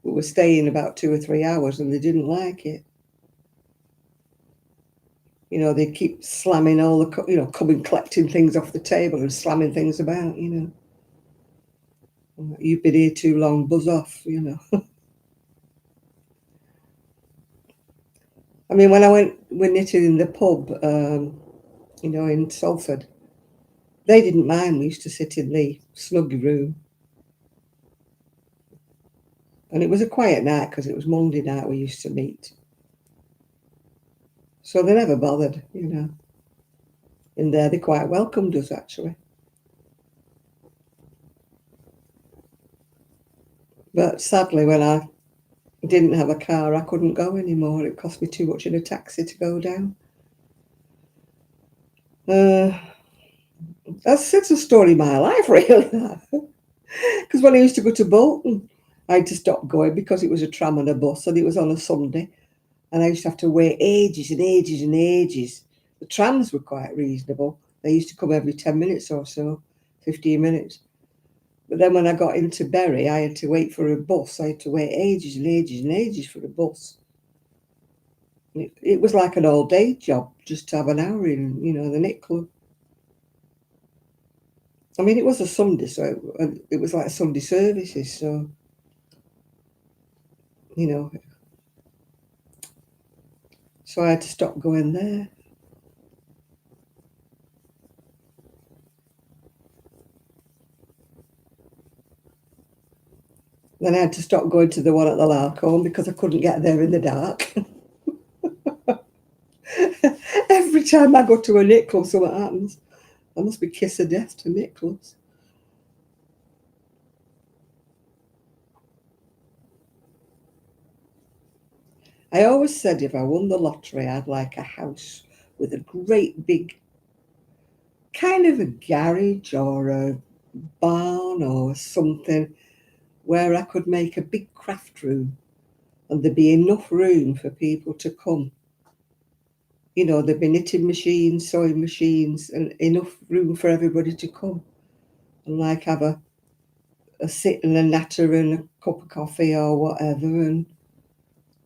We were staying about 2 or 3 hours and they didn't like it. They keep slamming all the, coming collecting things off the table and slamming things about. You've been here too long, buzz off. I mean, when we're knitting in the pub, in Salford, they didn't mind. We used to sit in the snug room. And it was a quiet night because it was Monday night we used to meet. So they never bothered. In there, they quite welcomed us, actually. But sadly, when I didn't have a car, I couldn't go anymore. It cost me too much in a taxi to go down. That's a story of my life, really. Because when I used to go to Bolton, I had to stop going because it was a tram and a bus, and it was on a Sunday. And I used to have to wait ages and ages and ages. The trams were quite reasonable. They used to come every 10 minutes or so, 15 minutes. But then when I got into Bury, I had to wait for a bus. I had to wait ages and ages and ages for a bus. It was like an all-day job just to have an hour in, the knit club. I mean, it was a Sunday, so it was like Sunday services. So, so I had to stop going there. Then I had to stop going to the one at the Larcombe because I couldn't get there in the dark. Every time I go to a knit club, something happens. I must be kiss of death to knit clubs. I always said if I won the lottery, I'd like a house with a great big kind of a garage or a barn or something where I could make a big craft room and there'd be enough room for people to come. There'd be knitting machines, sewing machines, and enough room for everybody to come and like have a sit and a natter and a cup of coffee or whatever, and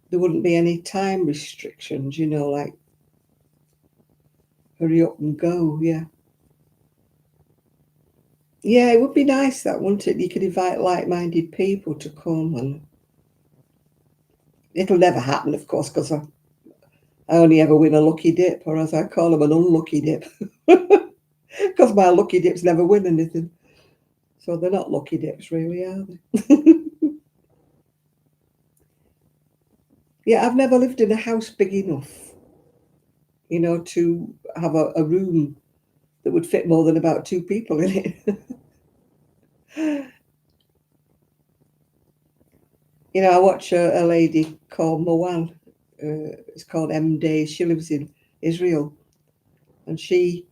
there wouldn't be any time restrictions, like hurry up and go, yeah. Yeah, it would be nice that, wouldn't it? You could invite like-minded people to come, and it'll never happen, of course, because I only ever win a lucky dip, or as I call them, an unlucky dip, because my lucky dips never win anything. So they're not lucky dips, really, are they? Yeah, I've never lived in a house big enough, to have a room that would fit more than about two people in it. I watch a lady called Moan. It's called M Days. She lives in Israel, and she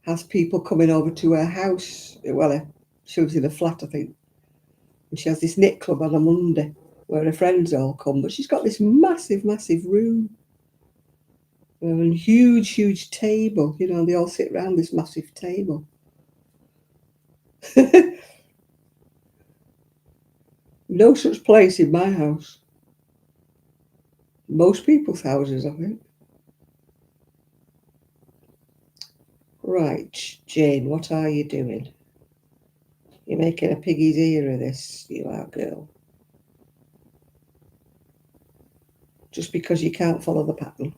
has people coming over to her house. Well, She lives in a flat, I think. And she has this knit club on a Monday where her friends all come. But she's got this massive, massive room. And huge, huge table. You know, they all sit around this massive table. No such place in my house. Most people's houses, I think. Right, Jane, what are you doing? You're making a piggy's ear of this, you are, girl. Just because you can't follow the pattern.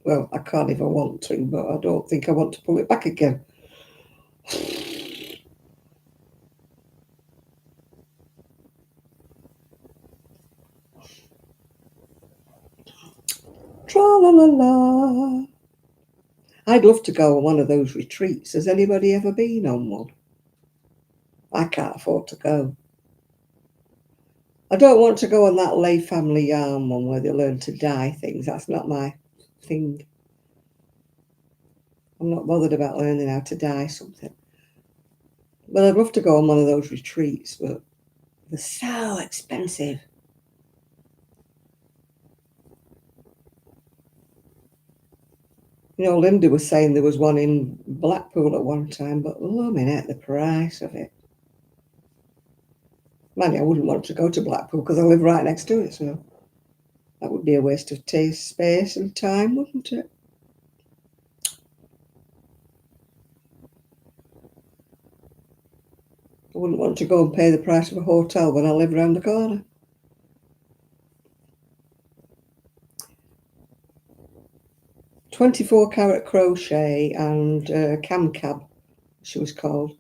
Well, I can't if I want to, but I don't think I want to pull it back again. Tra-la-la-la. I'd love to go on one of those retreats. Has anybody ever been on one? I can't afford to go. I don't want to go on that lay family yarn one where they learn to dye things. That's not my thing. I'm not bothered about learning how to dye something. But I'd love to go on one of those retreats, but they're so expensive. You know, Linda was saying there was one in Blackpool at one time, but oh, minute, the price of it. Man, I wouldn't want to go to Blackpool because I live right next to it, so that would be a waste of taste, space and time, wouldn't it? I wouldn't want to go and pay the price of a hotel when I live around the corner. "24 Carat Crochet" and Cam Cab, she was called,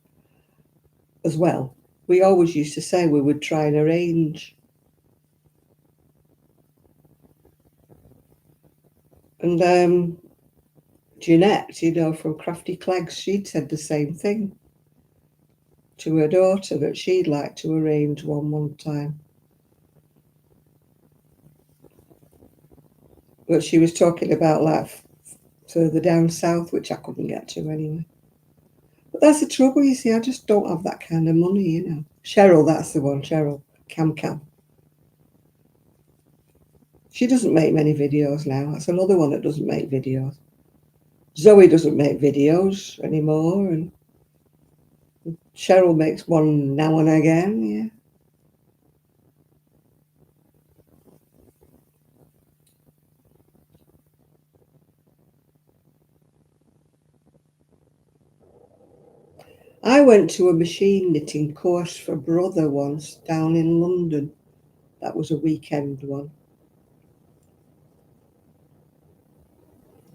as well. We always used to say we would try and arrange. And Jeanette, you know, from Crafty Clegs, she'd said the same thing to her daughter, that she'd like to arrange one time. But she was talking about like further down south, which I couldn't get to anyway. But that's the trouble, you see, I just don't have that kind of money, you know. Cheryl, that's the one, Cheryl. Cam Cam. She doesn't make many videos now. That's another one that doesn't make videos. Zoe doesn't make videos anymore, and Cheryl makes one now and again, yeah. I went to a machine knitting course for brother once down in London. That was a weekend one.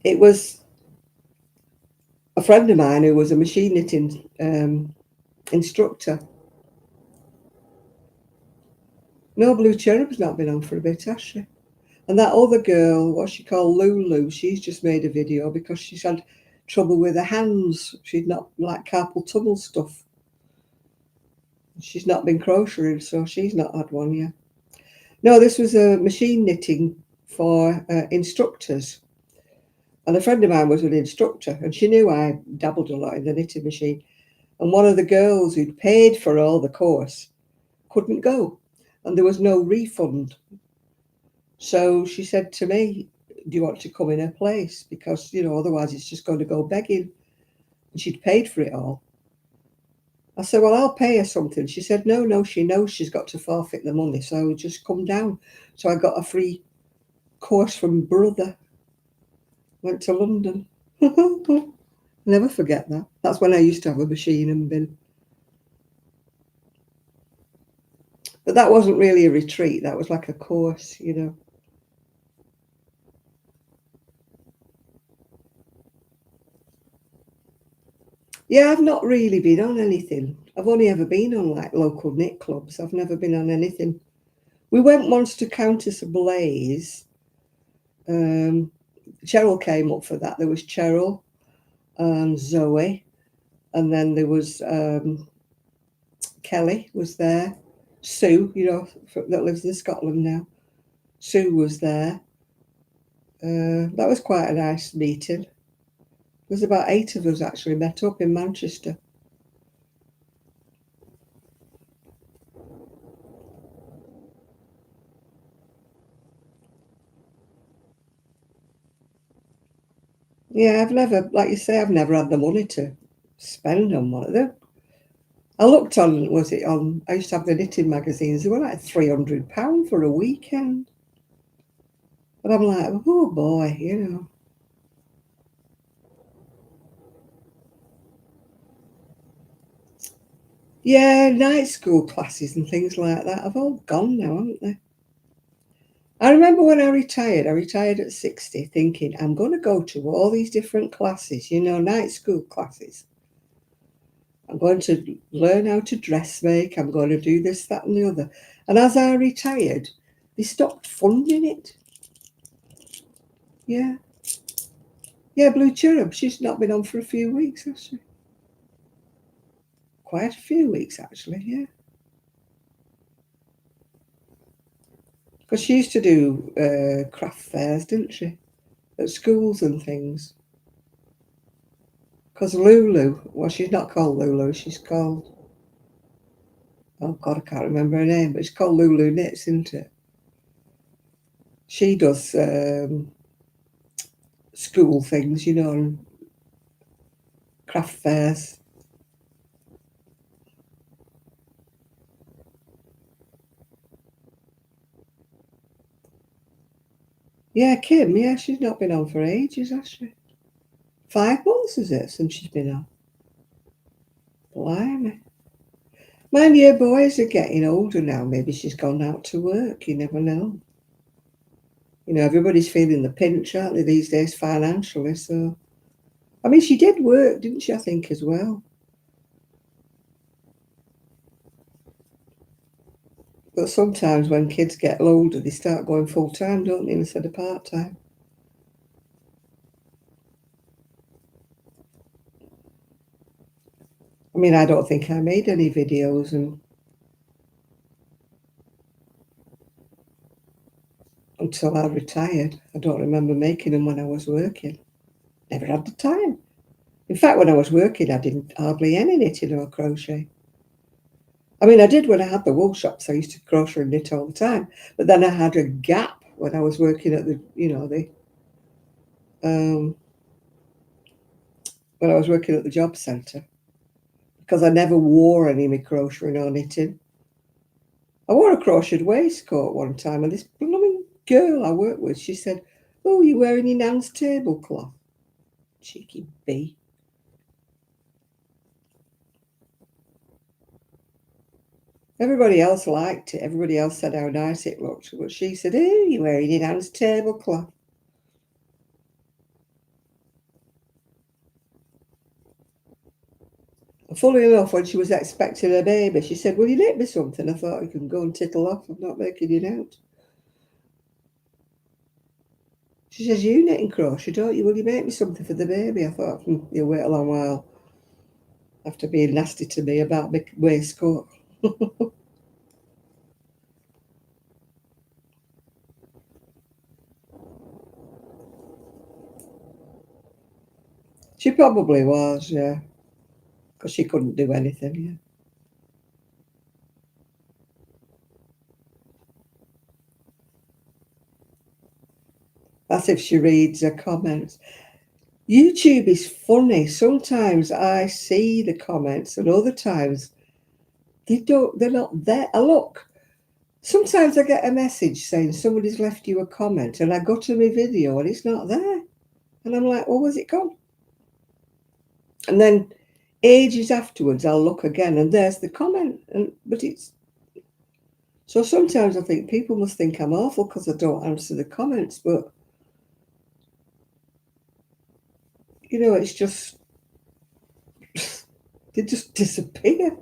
It was a friend of mine who was a machine knitting instructor. No, Blue Cherub's not been on for a bit, has she? And that other girl, what she called Lulu, she's just made a video because she's had trouble with her hands. She'd not like carpal tunnel stuff. She's not been crocheting, so she's not had one yet. No, this was a machine knitting for instructors. And a friend of mine was an instructor, and she knew I dabbled a lot in the knitting machine. And one of the girls who'd paid for all the course couldn't go, and there was no refund. So she said to me, "Do you want to come in her place? Because, you know, otherwise it's just going to go begging." And she'd paid for it all. I said, "Well, I'll pay her something." She said, no, she knows she's got to forfeit the money, so just come down. So I got a free course from brother. Went to London. Never forget that. That's when I used to have a machine and bin. But that wasn't really a retreat. That was like a course, you know. Yeah, I've not really been on anything. I've only ever been on like local knit clubs. I've never been on anything. We went once to Countess Blaze. Cheryl came up for that. There was Cheryl and Zoe, and then there was Kelly was there. Sue, you know, that lives in Scotland now. Sue was there. That was quite a nice meeting. There was about 8 of us actually met up in Manchester. Yeah, I've never, like you say, I've never had the money to spend on one of them. I looked on, was it on, I used to have the knitting magazines, they were like £300 for a weekend. But I'm like, oh boy, you know. Yeah, night school classes and things like that have all gone now, haven't they? I remember when I retired at 60, thinking, I'm going to go to all these different classes, you know, night school classes. I'm going to learn how to dressmake. I'm going to do this, that, and the other. And as I retired, they stopped funding it. Yeah. Yeah, Blue Cherub. She's not been on for a few weeks, has she? Quite a few weeks, actually, yeah. Because she used to do craft fairs, didn't she? At schools and things. Because Lulu, well, she's not called Lulu, she's called, oh God, I can't remember her name, but it's called Lulu Knits, isn't it? She does school things, you know, and craft fairs. Yeah, Kim, yeah, she's not been on for ages, has she? 5 months, is it, since she's been on? Blimey. Mind your boys are getting older now. Maybe she's gone out to work. You never know. You know, everybody's feeling the pinch, aren't they, these days financially? So, I mean, she did work, didn't she, I think, as well? But sometimes when kids get older, they start going full time, don't they, instead of part time? I mean, I don't think I made any videos until I retired. I don't remember making them when I was working. Never had the time. In fact, when I was working, I didn't hardly any knitting or crochet. I mean, I did when I had the wool shops. I used to crochet and knit all the time. But then I had a gap when I was working at the, you know, the um, when I was working at the job centre because I never wore any of my crocheting or knitting. I wore a crocheted waistcoat one time, and this blooming girl I worked with, she said, "Oh, you're wearing your nan's tablecloth." Cheeky bee. Everybody else liked it. Everybody else said how nice it looked. But she said, "Oh, you're wearing your nan's tablecloth." Funnily enough, when she was expecting her baby, she said, "Will you knit me something?" I thought, you can go and tittle off. I'm not making you out. She says, "You knit and crochet, don't you? Will you make me something for the baby?" I thought, you'll wait a long while after being nasty to me about my waistcoat. She probably was, yeah, because she couldn't do anything, yeah. That's if she reads her comments. YouTube is funny. Sometimes I see the comments, and other times they're not there. I look. Sometimes I get a message saying somebody's left you a comment, and I go to my video and it's not there. And I'm like, well, where's it gone? And then ages afterwards, I'll look again and there's the comment. But it's so sometimes I think people must think I'm awful because I don't answer the comments. But, you know, it's just, they just disappear.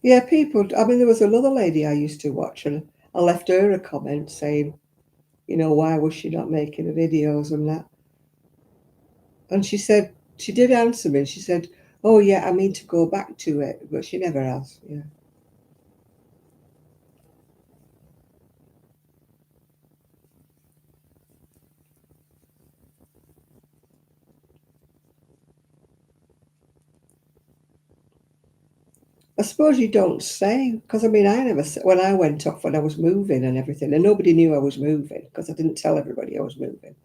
Yeah, people, I mean, there was another lady I used to watch and I left her a comment saying, you know, why was she not making the videos and that? And she said, she did answer me. She said, oh, yeah, I mean to go back to it. But she never has. Yeah. I suppose you don't say, because I mean, I never when I went off when I was moving and everything, and nobody knew I was moving because I didn't tell everybody I was moving,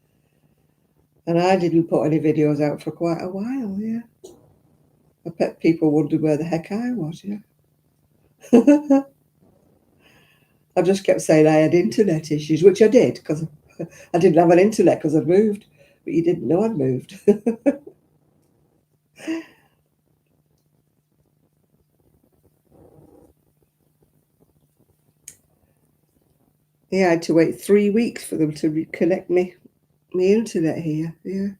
and I didn't put any videos out for quite a while. Yeah, I bet people wondered where the heck I was. Yeah, I just kept saying I had internet issues, which I did because I didn't have an internet because I'd moved, but you didn't know I'd moved. Yeah, I had to wait 3 weeks for them to reconnect my internet here. Yeah,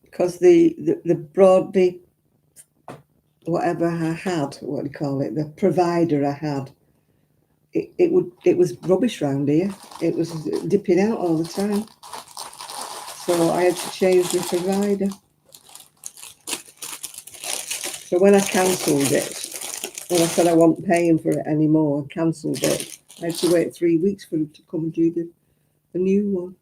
because the broadband, whatever I had, what do you call it, the provider I had, it was rubbish round here. It was dipping out all the time, so I had to change the provider. So when I cancelled it, when I said I wasn't paying for it anymore, cancelled it, I had to wait 3 weeks for them to come and do the new one.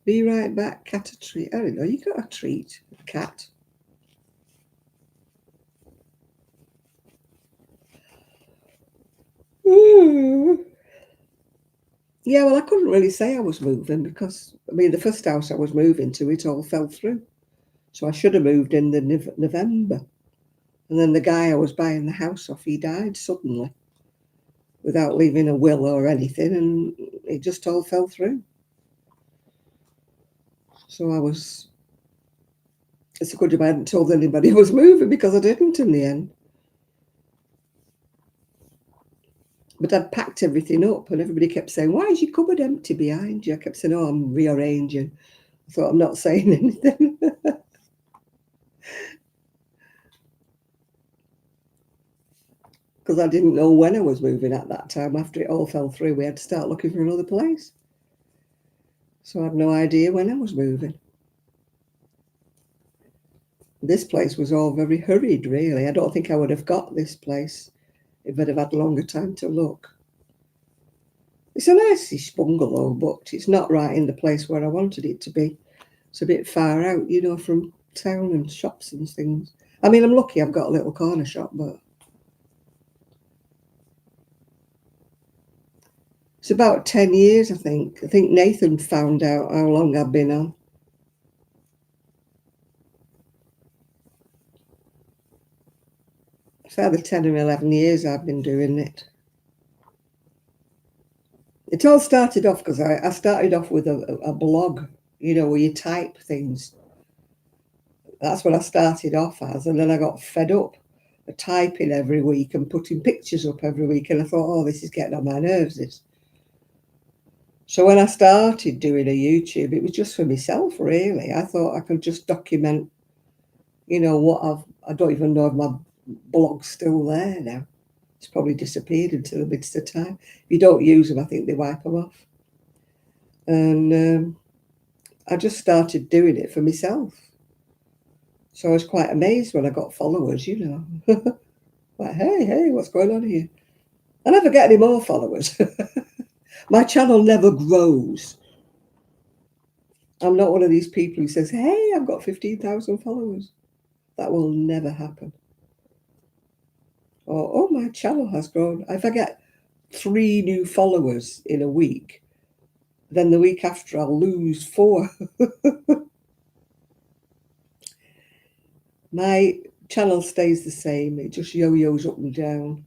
Be right back, cat a treat. I don't know, you got a treat, a cat. Ooh. Yeah, well, I couldn't really say I was moving because, I mean, the first house I was moving to, it all fell through. So I should have moved in the November. And then the guy I was buying the house off, he died suddenly without leaving a will or anything, and it just all fell through. So it's a good job I hadn't told anybody I was moving because I didn't in the end. But I'd packed everything up and everybody kept saying, why is your cupboard empty behind you? I kept saying, oh, I'm rearranging. I thought, I'm not saying anything. Because I didn't know when I was moving at that time. After it all fell through, we had to start looking for another place. So I had no idea when I was moving. This place was all very hurried, really. I don't think I would have got this place if I'd have had longer time to look. It's a nice-ish bungalow, but it's not right in the place where I wanted it to be. It's a bit far out, from town and shops and things. I mean, I'm lucky I've got a little corner shop, but it's about 10 years, I think. I think Nathan found out how long I've been on. It's either 10 or 11 years I've been doing it. It all started off because I started off with a blog, where you type things. That's what I started off as. And then I got fed up of typing every week and putting pictures up every week. And I thought, oh, this is getting on my nerves, this. So when I started doing a YouTube, it was just for myself, really. I thought I could just document, I don't even know if my blog's still there now. It's probably disappeared into the midst of time. If you don't use them, I think they wipe them off. And I just started doing it for myself. So I was quite amazed when I got followers, Like, hey, what's going on here? I never get any more followers. My channel never grows. I'm not one of these people who says, hey, I've got 15,000 followers. That will never happen. Or, oh, my channel has grown. If I get 3 new followers in a week, then the week after I'll lose 4. My channel stays the same. It just yo-yos up and down.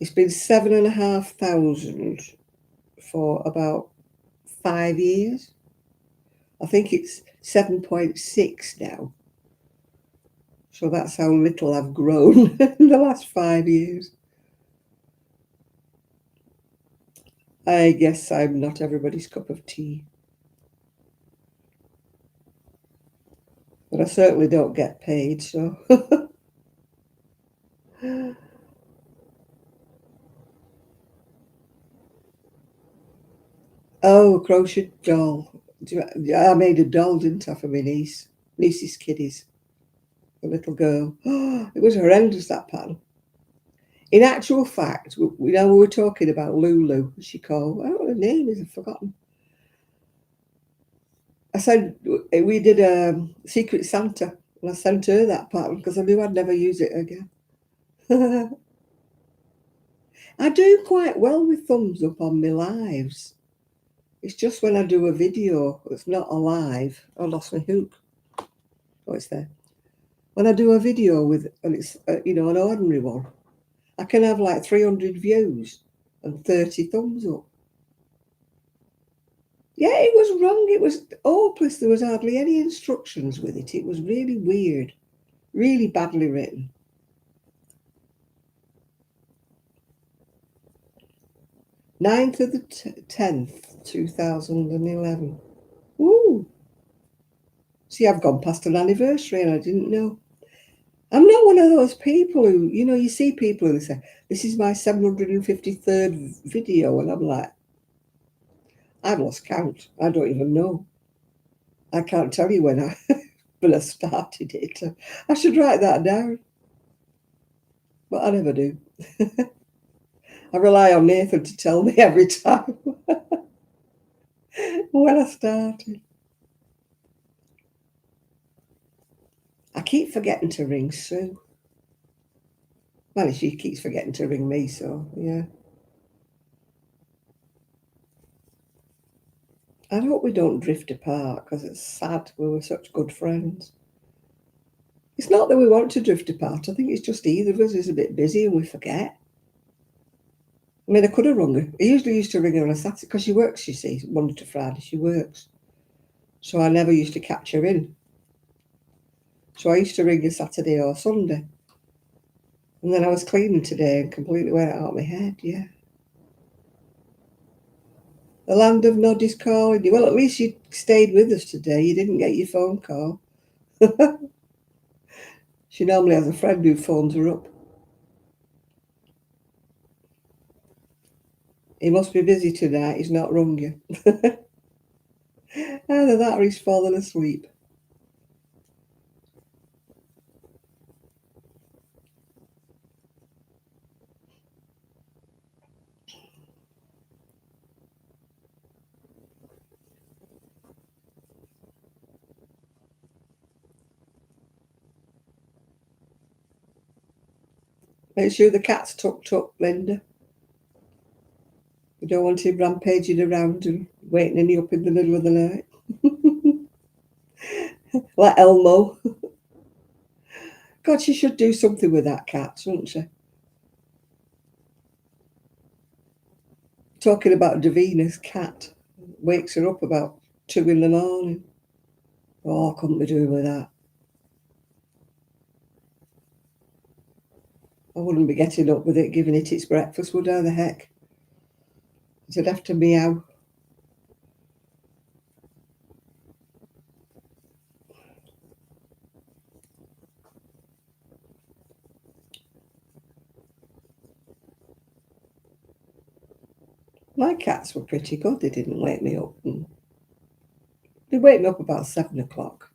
It's been 7,500 for about 5 years. I think it's 7.6 now. So that's how little I've grown in the last 5 years. I guess I'm not everybody's cup of tea. But I certainly don't get paid, so. Oh, crochet doll. I made a doll, didn't I, for my niece's kiddies, the little girl. It was horrendous, that pattern. In actual fact, we were talking about Lulu. She called. I don't know what her name is. I've forgotten. I said we did a Secret Santa, and I sent her that pattern because I knew I'd never use it again. I do quite well with thumbs up on my lives. It's just when I do a video that's not a live. I lost my hook. Oh, it's there. When I do a video with, and it's an ordinary one, I can have like 300 views and 30 thumbs up. Yeah, it was wrong. It was hopeless. There was hardly any instructions with it. It was really weird, really badly written. 9th of the 10th, 2011. Ooh. See, I've gone past an anniversary and I didn't know. I'm not one of those people who, you see people who say, this is my 753rd video. And I'm like, I've lost count. I don't even know. I can't tell you when I started it. I should write that down. But I never do. I rely on Nathan to tell me every time when I started. I keep forgetting to ring Sue. Well, she keeps forgetting to ring me, so yeah. I hope we don't drift apart because it's sad. We were such good friends. It's not that we want to drift apart. I think it's just either of us is a bit busy and we forget. I mean, I could have rung her. I usually used to ring her on a Saturday because she works, you see, Monday to Friday. She works. So I never used to catch her in. So I used to ring her Saturday or Sunday. And then I was cleaning today and completely went out of my head, yeah. The land of Nod is calling you. Well, at least you stayed with us today. You didn't get your phone call. She normally has a friend who phones her up. He must be busy tonight. He's not rung you. Either that or he's fallen asleep. Make sure the cat's tucked up, Linda. We don't want him rampaging around and waking you up in the middle of the night. Like Elmo. God, she should do something with that cat, shouldn't she? Talking about Davina's cat. Wakes her up about 2 in the morning. Oh, I couldn't be doing with that. I wouldn't be getting up with it, giving it its breakfast, would I? The heck? It'd have to meow. My cats were pretty good. They didn't wake me up. They wake me up about 7 o'clock.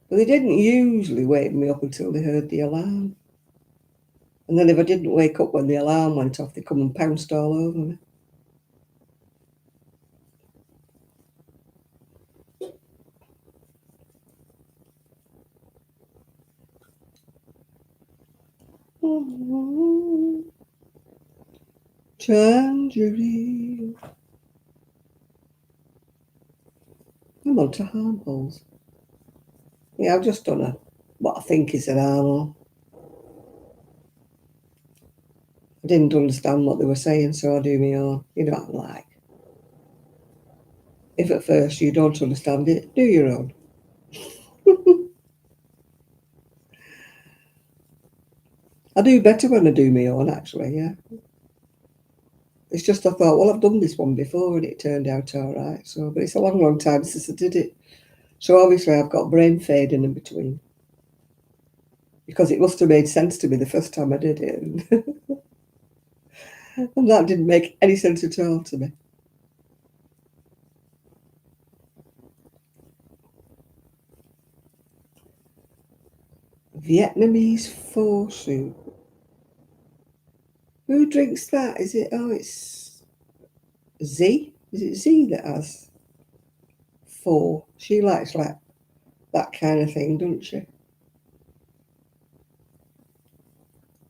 But they didn't usually wake me up until they heard the alarm. And then if I didn't wake up when the alarm went off, they come and pounced all over me. Tangerine. I'm on to armholes. Yeah, I've just done what I think is an armhole. I didn't understand what they were saying, so I do my own. You know what I'm like. If at first you don't understand it, do your own. I do better when I do my own, actually, yeah. It's just I thought, well, I've done this one before and it turned out all right. So, but it's a long, long time since I did it. So obviously I've got brain fading in between. Because it must have made sense to me the first time I did it. And that didn't make any sense at all to me. Vietnamese pho soup. Who drinks that? Is it? Oh, it's Z. Is it Z that has pho? She likes like that kind of thing, doesn't she?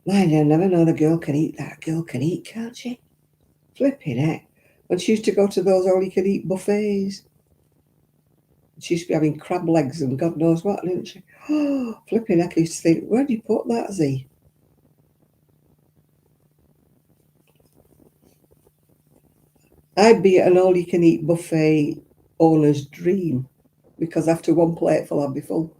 Mind you, I never know the girl can eat that. Girl can eat, can't she? Flipping heck. When she used to go to those all-you-can-eat buffets, she used to be having crab legs and God knows what, didn't she? Oh, flipping heck, I used to think, where do you put that, Z? I'd be an all-you-can-eat buffet owner's dream because after one plateful I'd be full.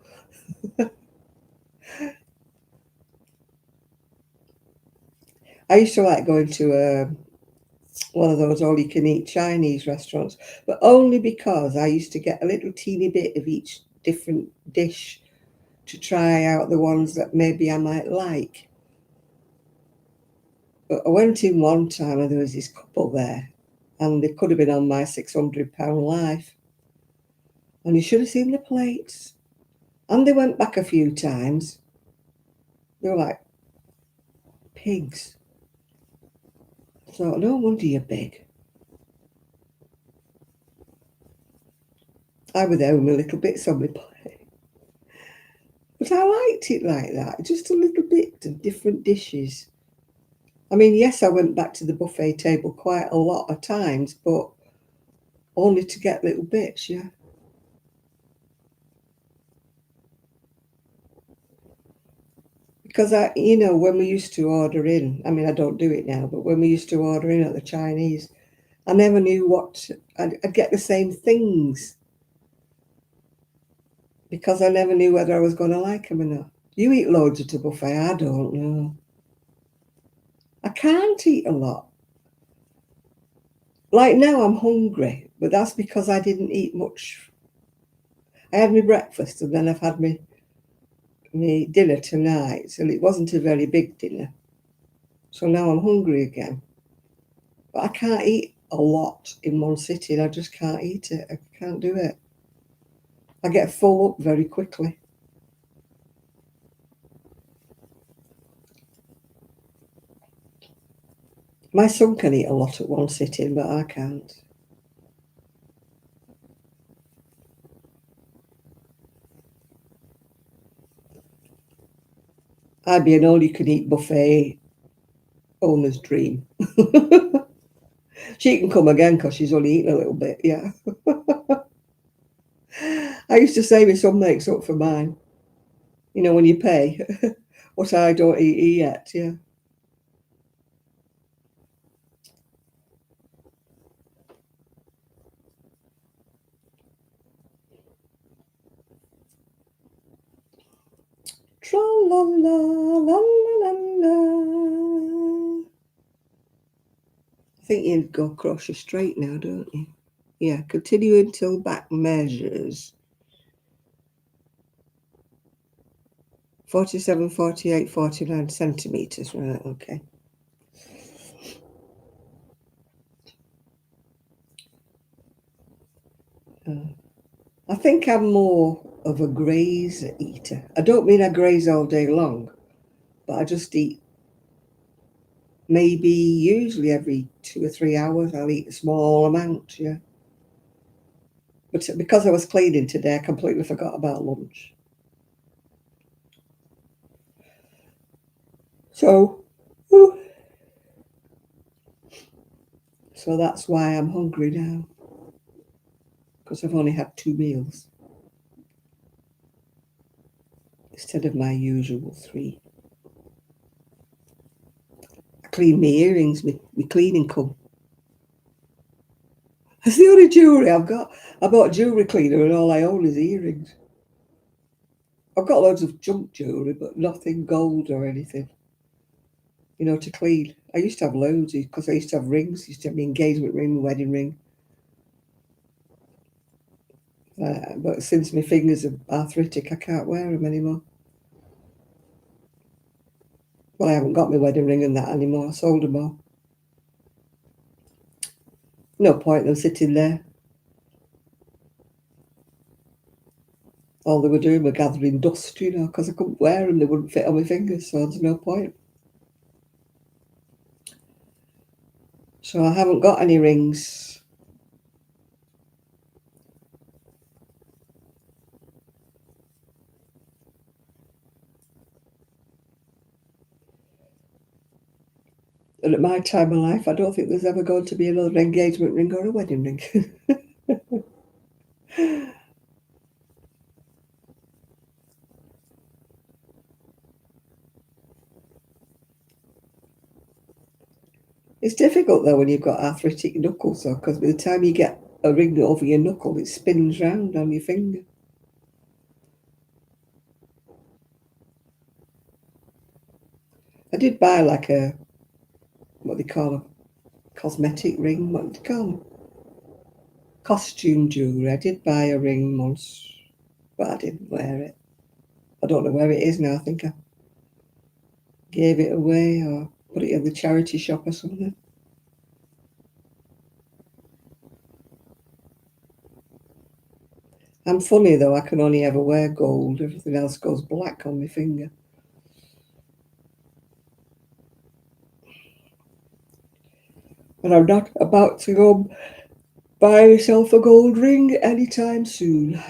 I used to like going to one of those all-you-can-eat Chinese restaurants, but only because I used to get a little teeny bit of each different dish to try out the ones that maybe I might like. But I went in one time and there was this couple there, and they could have been on my £600 life. And you should have seen the plates. And they went back a few times. They were like pigs. So no wonder you're big. I was there with my little bits on my plate. But I liked it like that, just a little bit of different dishes. I mean, yes, I went back to the buffet table quite a lot of times, but only to get little bits, yeah. Because when we used to order in, I mean, I don't do it now, but when we used to order in at the Chinese, I never knew I'd get the same things because I never knew whether I was going to like them or not. You eat loads at a buffet, I don't know. I can't eat a lot. Like now I'm hungry, but that's because I didn't eat much. I had my breakfast and then I've had my dinner tonight, so it wasn't a very big dinner. So now I'm hungry again. But I can't eat a lot in one sitting. I just can't eat it. I can't do it. I get full up very quickly. My son can eat a lot at one sitting, but I can't. I'd be an all-you-can-eat buffet owner's dream. She can come again because she's only eaten a little bit, yeah. I used to say my son makes up for mine. When you pay what I don't eat yet, yeah. Tra-la-la-la-la-la-la. I think you go crochet straight now, don't you? Yeah, continue until back measures 47, 48, 49 centimetres. Right, okay. I think I'm more of a graze eater. I don't mean I graze all day long, but I just eat maybe usually every 2 or 3 hours. I'll eat a small amount, yeah. But because I was cleaning today, I completely forgot about lunch. So, so that's why I'm hungry now, because I've only had 2 meals instead of my usual 3. I clean my earrings, my cleaning cum. That's the only jewellery I've got. I bought a jewellery cleaner and all I own is earrings. I've got loads of junk jewellery, but nothing gold or anything, to clean. I used to have loads because I used to have rings. I used to have my engagement ring, my wedding ring. But since my fingers are arthritic, I can't wear them anymore. Well, I haven't got my wedding ring and that anymore. I sold them all. No point in them sitting there. All they were doing were gathering dust, you know, because I couldn't wear them. They wouldn't fit on my fingers, so there's no point. So I haven't got any rings. And at my time of life, I don't think there's ever going to be another engagement ring or a wedding ring. It's difficult though when you've got arthritic knuckles, though, because by the time you get a ring over your knuckle, it spins round on your finger. I did buy like a, what they call a cosmetic ring, what do you call them? Costume jewellery. I did buy a ring once, but I didn't wear it. I don't know where it is now. I think I gave it away or put it in the charity shop or something. I'm funny though, I can only ever wear gold. Everything else goes black on my finger. And I'm not about to go buy myself a gold ring anytime soon.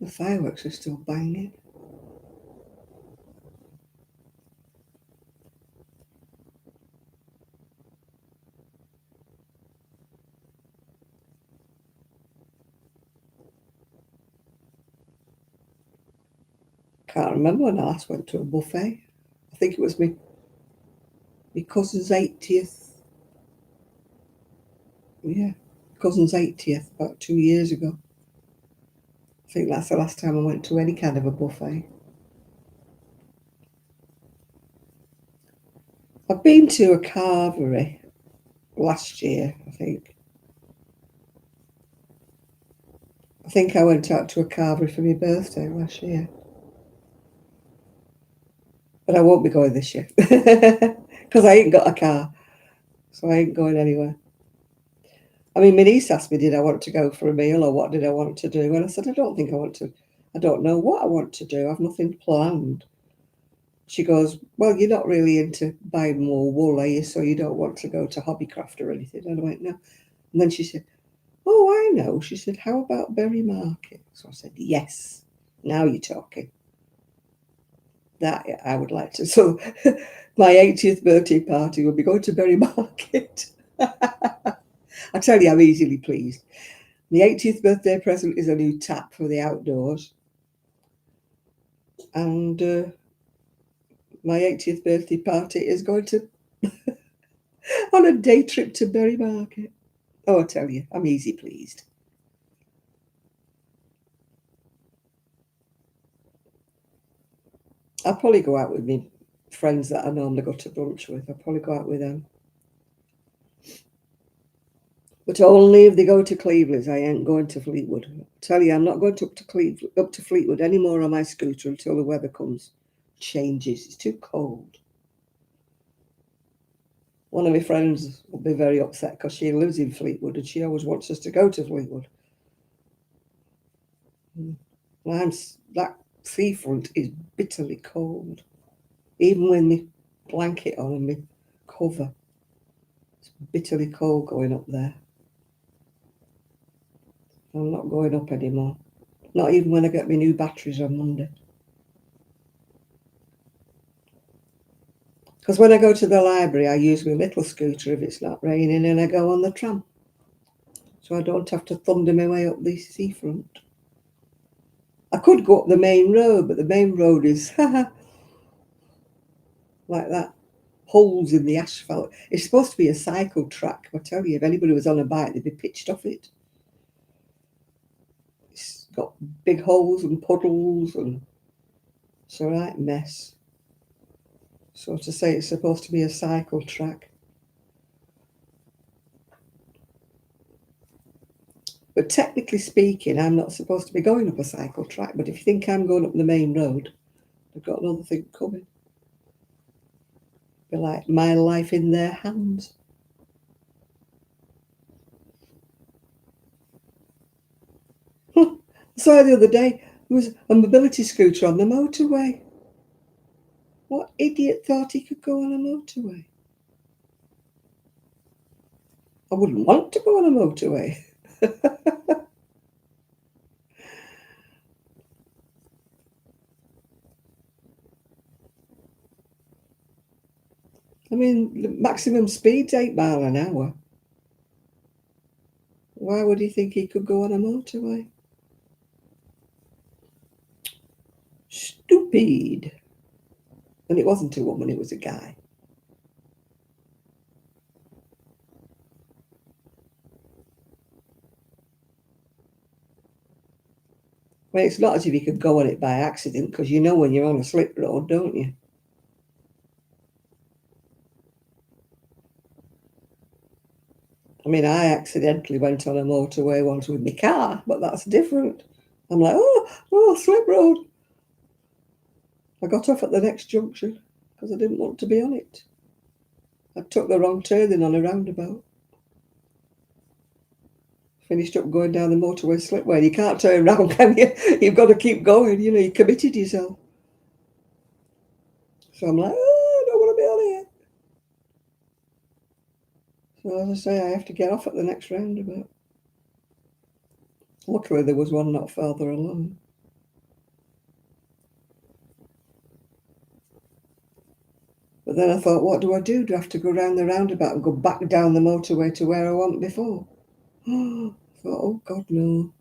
The fireworks are still banging. Can't remember when I last went to a buffet. I think it was my cousin's 80th. Yeah, cousin's 80th, about 2 years ago. I think that's the last time I went to any kind of a buffet. I've been to a carvery last year, I think. I think I went out to a carvery for my birthday last year. But I won't be going this year because I ain't got a car, so I ain't going anywhere. I mean, my niece asked me, did I want to go for a meal or what did I want to do? And I said, I don't think I want to. I don't know what I want to do. I've nothing planned. She goes, well, you're not really into buying more wool, are you? So you don't want to go to Hobbycraft or anything. And I went, no. And then she said, oh, I know. She said, how about Berry Market? So I said, yes. Now you're talking. That I would like to. So my 80th birthday party will be going to Berry Market. I tell you, I'm easily pleased. My 80th birthday present is a new tap for the outdoors. And my 80th birthday party is going to on a day trip to Berry Market. Oh, I tell you, I'm easy pleased. I'll probably go out with me friends that I normally go to brunch with. I'll probably go out with them. But only if they go to Cleveland's. I ain't going to Fleetwood. I tell you, I'm not going up to Fleetwood anymore on my scooter until the weather changes. It's too cold. One of my friends will be very upset because she lives in Fleetwood and she always wants us to go to Fleetwood. That seafront is bitterly cold. Even with my blanket on and my cover, it's bitterly cold going up there. I'm not going up anymore. Not even when I get my new batteries on Monday. Because when I go to the library, I use my little scooter if it's not raining and I go on the tram. So I don't have to thunder my way up the seafront. I could go up the main road, but the main road is like that. Holes in the asphalt. It's supposed to be a cycle track. I tell you, if anybody was on a bike, they'd be pitched off it. It's got big holes and puddles and it's a right mess. So to say it's supposed to be a cycle track. But technically speaking, I'm not supposed to be going up a cycle track. But if you think I'm going up the main road, I've got another thing coming. Be like my life in their hands. I saw the other day there was a mobility scooter on the motorway. What idiot thought he could go on a motorway? I wouldn't want to go on a motorway. I mean, the maximum speed's 8 miles an hour. Why would he think he could go on a motorway? Stupid. And it wasn't a woman, it was a guy. Well, it's not as if he could go on it by accident, because you know when you're on a slip road, don't you? I mean, I accidentally went on a motorway once with my car, but that's different. I'm like, oh, slip road. I got off at the next junction because I didn't want to be on it. I took the wrong turning on a roundabout. Finished up going down the motorway slipway. You can't turn around, can you? You've got to keep going. You know, you committed yourself. So I'm like, I don't want to be on here. So as I say, I have to get off at the next roundabout. Luckily, there was one not farther along. But then I thought, what do I do? Do I have to go round the roundabout and go back down the motorway to where I went before? I thought, oh God, no.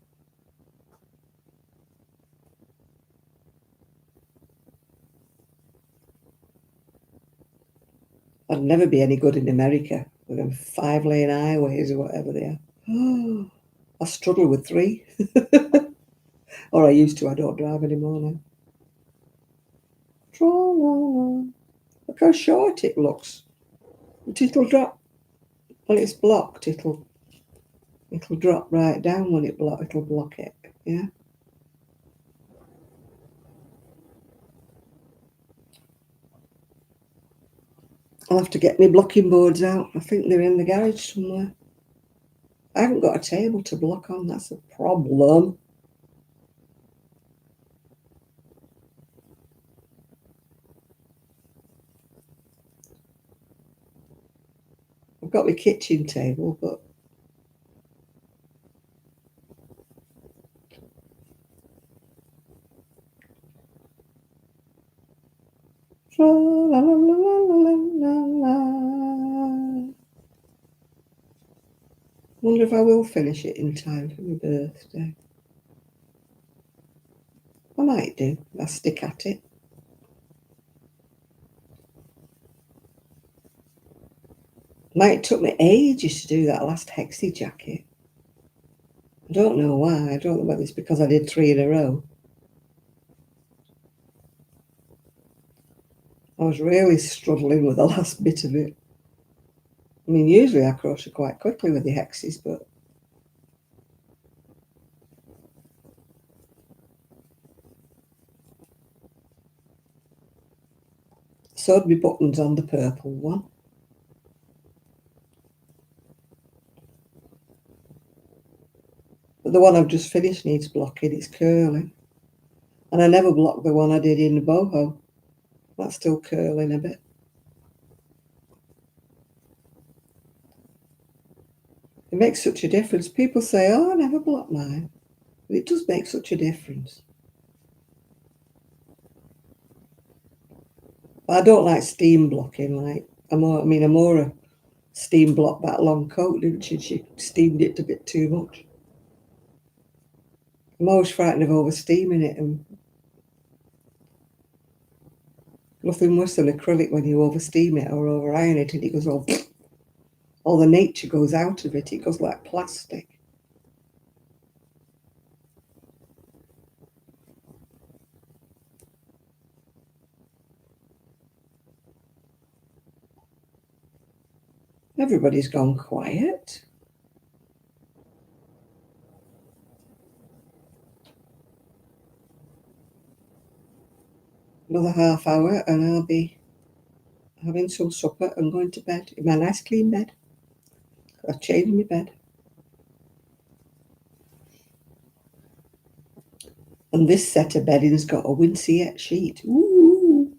I'd never be any good in America with them 5-lane highways or whatever they are. I struggle with 3. Or I used to, I don't drive anymore now. Look how short it looks. But it'll drop when it's blocked, it'll drop right down when it'll block it. Yeah. I'll have to get my blocking boards out. I think they're in the garage somewhere. I haven't got a table to block on, that's a problem. I've got my kitchen table, but wonder if I will finish it in time for my birthday. I might do. I'll stick at it. Might took me ages to do that last Hexie jacket. I don't know why. I don't know whether it's because I did 3 in a row. I was really struggling with the last bit of it. I mean, usually I crochet quite quickly with the Hexies, but sewed my buttons on the purple one. But the one I've just finished needs blocking, it's curling. And I never blocked the one I did in the boho. That's still curling a bit. It makes such a difference. People say, oh, I never block mine. But it does make such a difference. But I don't like steam blocking. Like Amora steam blocked that long coat, didn't she? She steamed it a bit too much. I'm always frightened of over steaming it, and nothing worse than acrylic when you over steam it or over iron it and it goes all the nature goes out of it. It goes like plastic. Everybody's gone quiet. Another half hour and I'll be having some supper and going to bed in my nice clean bed. I've changed my bed. And this set of bedding's got a Winceyette sheet. Ooh.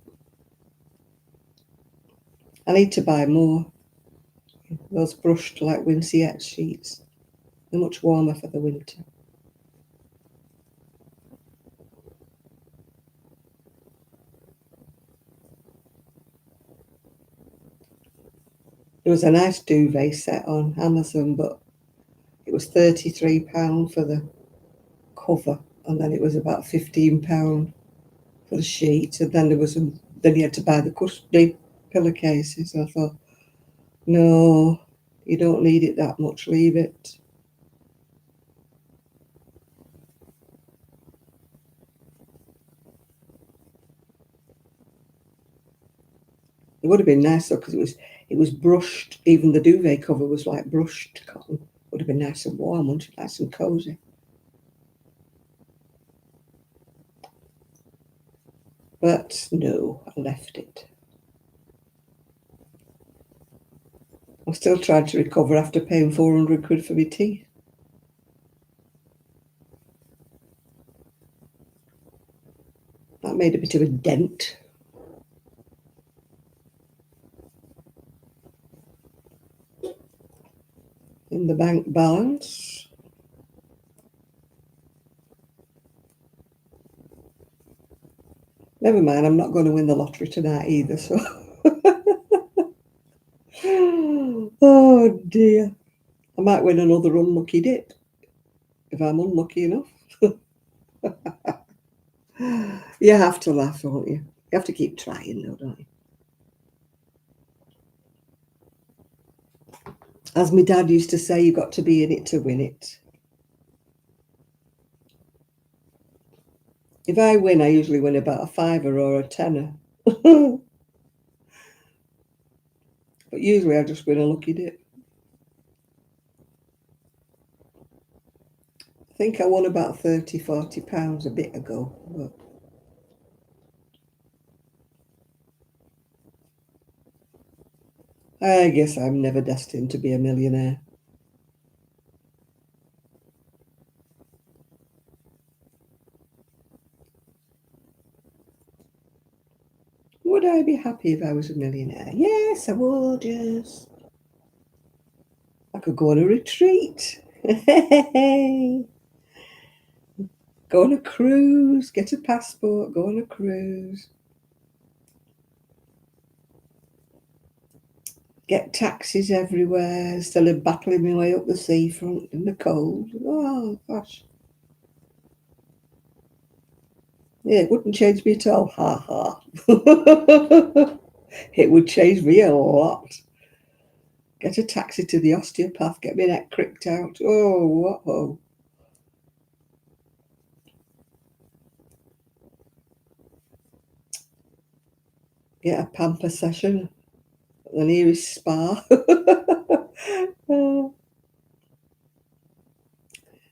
I need to buy more. Those brushed like Winceyette sheets. They're much warmer for the winter. There was a nice duvet set on Amazon, but it was £33 for the cover, and then it was about £15 for the sheet, and then then you had to buy the pillowcases. And I thought, no, you don't need it that much. Leave it. It would have been nice though, because it was brushed. Even the duvet cover was like brushed cotton. Would have been nice and warm, wouldn't it? Nice and cozy. But no, I left it. I'm still trying to recover after paying 400 quid for my teeth. That made a bit of a dent. In the bank balance. Never mind, I'm not going to win the lottery tonight either, so. Oh dear. I might win another unlucky dip if I'm unlucky enough. You have to laugh, don't you? You have to keep trying though, don't you? As my dad used to say, you've got to be in it to win it. If I win, I usually win about a fiver or a tenner. But usually I just win a lucky dip. I think I won about £30–40 a bit ago. But I guess I'm never destined to be a millionaire. Would I be happy if I was a millionaire? Yes, I would, yes. I could go on a retreat. Go on a cruise, get a passport, go on a cruise. Get taxis everywhere instead of battling my way up the seafront in the cold. Oh, gosh. Yeah, it wouldn't change me at all. Ha ha. It would change me a lot. Get a taxi to the osteopath, get my neck cricked out. Oh, whoa. Get a pamper session at the nearest spa.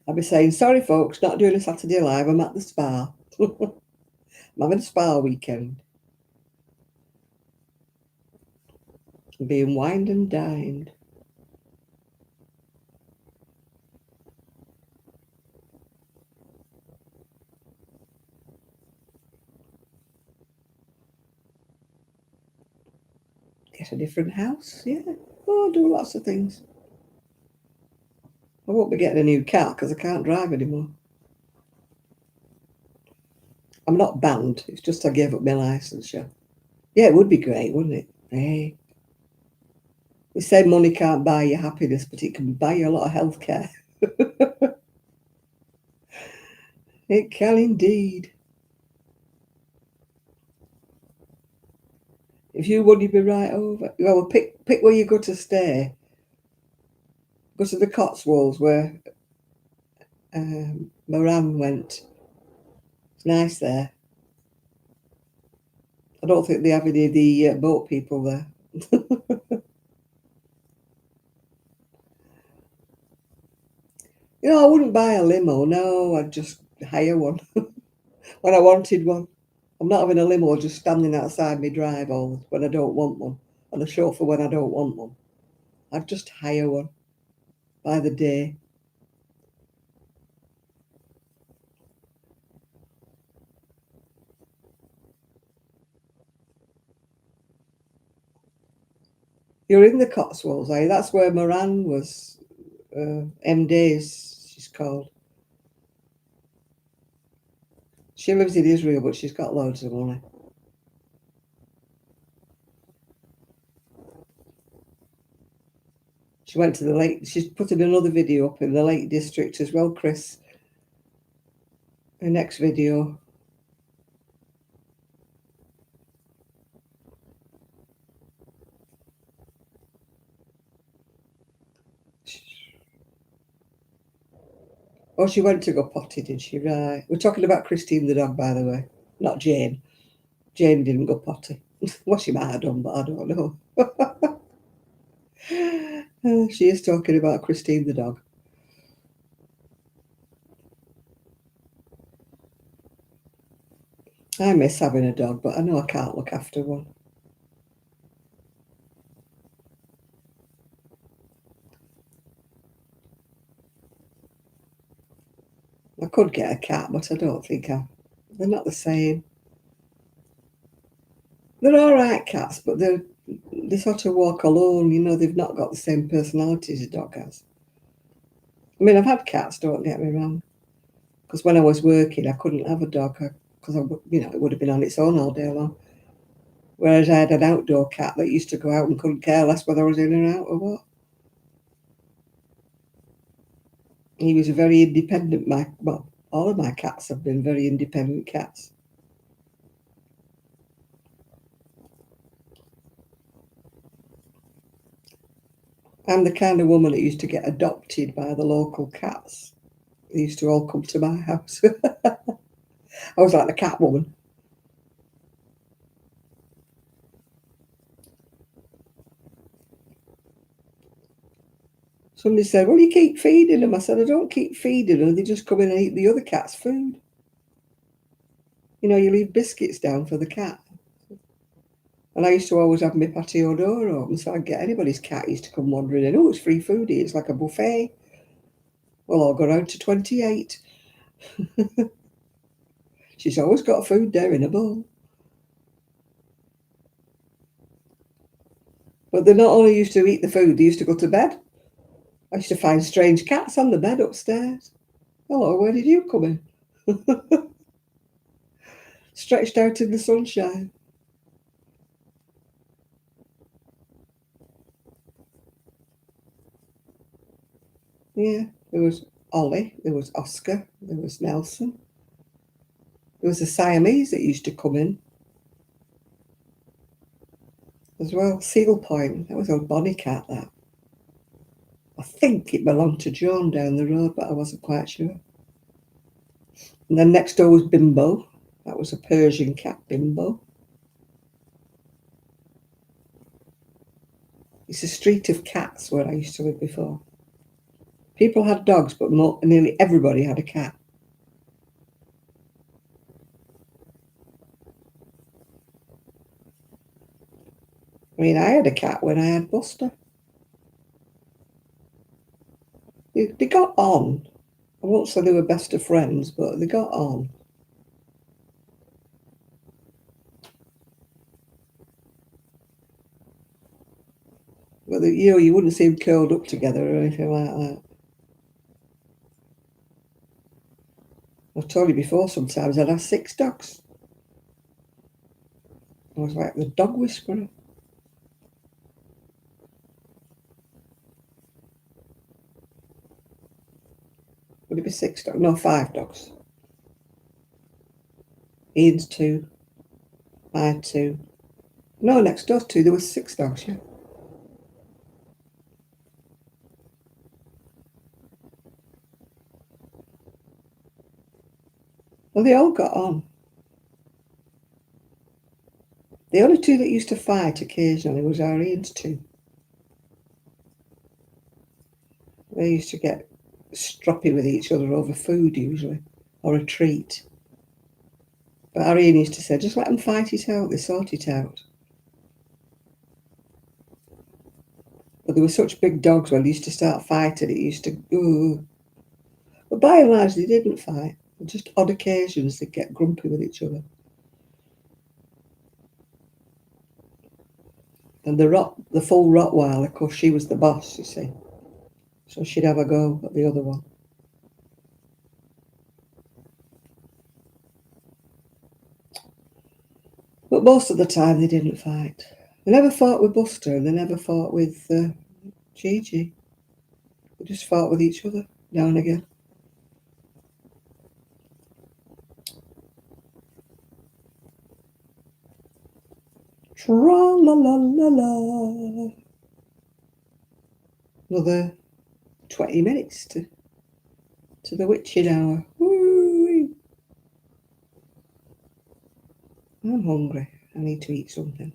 I'll be saying, sorry folks, not doing a Saturday live, I'm at the spa. I'm having a spa weekend. I'm being wined and dined. Get a different house, yeah. Oh, do lots of things. I won't be getting a new car because I can't drive anymore. I'm not banned, it's just I gave up my licensure. Yeah, it would be great, wouldn't it? Hey. They say money can't buy you happiness, but it can buy you a lot of healthcare. It can indeed. If you would, you'd be right over. Well, pick where you go to stay. Go to the Cotswolds where Moran went. It's nice there. I don't think they have any of the boat people there. I wouldn't buy a limo. No, I'd just hire one when I wanted one. I'm not having a limo just standing outside my drive all when I don't want one, and a chauffeur when I don't want one. I'd just hire one by the day. You're in the Cotswolds, eh? That's where Moran was. MD's, she's called. She lives in Israel, but she's got loads of money. She went to the Lake. She's putting another video up in the Lake District as well, Chris. Her next video. Oh, she went to go potty, did she? Right. We're talking about Christine the dog, by the way, not Jane. Jane didn't go potty. Well, she might have done, but I don't know. She is talking about Christine the dog. I miss having a dog, but I know I can't look after one. I could get a cat, but I don't think they're not the same. They're all right cats, but they sort of walk alone. You know, they've not got the same personality as a dog has. I mean, I've had cats, don't get me wrong, because when I was working, I couldn't have a dog because it would have been on its own all day long. Whereas I had an outdoor cat that used to go out and couldn't care less whether I was in or out or what. He was a very independent. Well, all of my cats have been very independent cats. I'm the kind of woman that used to get adopted by the local cats. They used to all come to my house. I was like the cat woman. Somebody said, well, you keep feeding them. I said, I don't keep feeding them. They just come in and eat the other cat's food. You know, you leave biscuits down for the cat. And I used to always have my patio door open, so I'd get anybody's cat used to come wandering in. Oh, it's free food here. It's like a buffet. Well, I'll go round to 28. She's always got food there in a bowl. But they not only used to eat the food, they used to go to bed. I used to find strange cats on the bed upstairs. Hello, where did you come in? Stretched out in the sunshine. Yeah, there was Ollie, there was Oscar, there was Nelson. There was a Siamese that used to come in as well. Seal Point, that was a bonny cat, that. I think it belonged to Joan down the road, but I wasn't quite sure. And then next door was Bimbo. That was a Persian cat, Bimbo. It's a street of cats where I used to live before. People had dogs, but nearly everybody had a cat. I mean, I had a cat when I had Buster. They got on. I won't say they were best of friends, but they got on. But you wouldn't see them curled up together or anything like that. I've told you before, sometimes I'd have 6 dogs. I was like the dog whisperer. Would it be 6 dogs? No, 5 dogs. Ian's 2. I had 2. No, next door's 2. There was 6 dogs, yeah. Well, they all got on. The only 2 that used to fight occasionally was our Ian's 2. They used to get stroppy with each other over food usually, or a treat. But our Ian used to say, just let them fight it out, they sort it out. But they were such big dogs when they used to start fighting, it used to, ooh. But by and large, they didn't fight. Just odd occasions they'd get grumpy with each other. And the full Rottweiler, of course, she was the boss, you see. So she'd have a go at the other one. But most of the time they didn't fight. They never fought with Buster, and they never fought with Gigi. They just fought with each other now and again. Tra-la-la-la-la. Another 20 minutes to the witching hour. Woo-wee. I'm hungry. I need to eat something.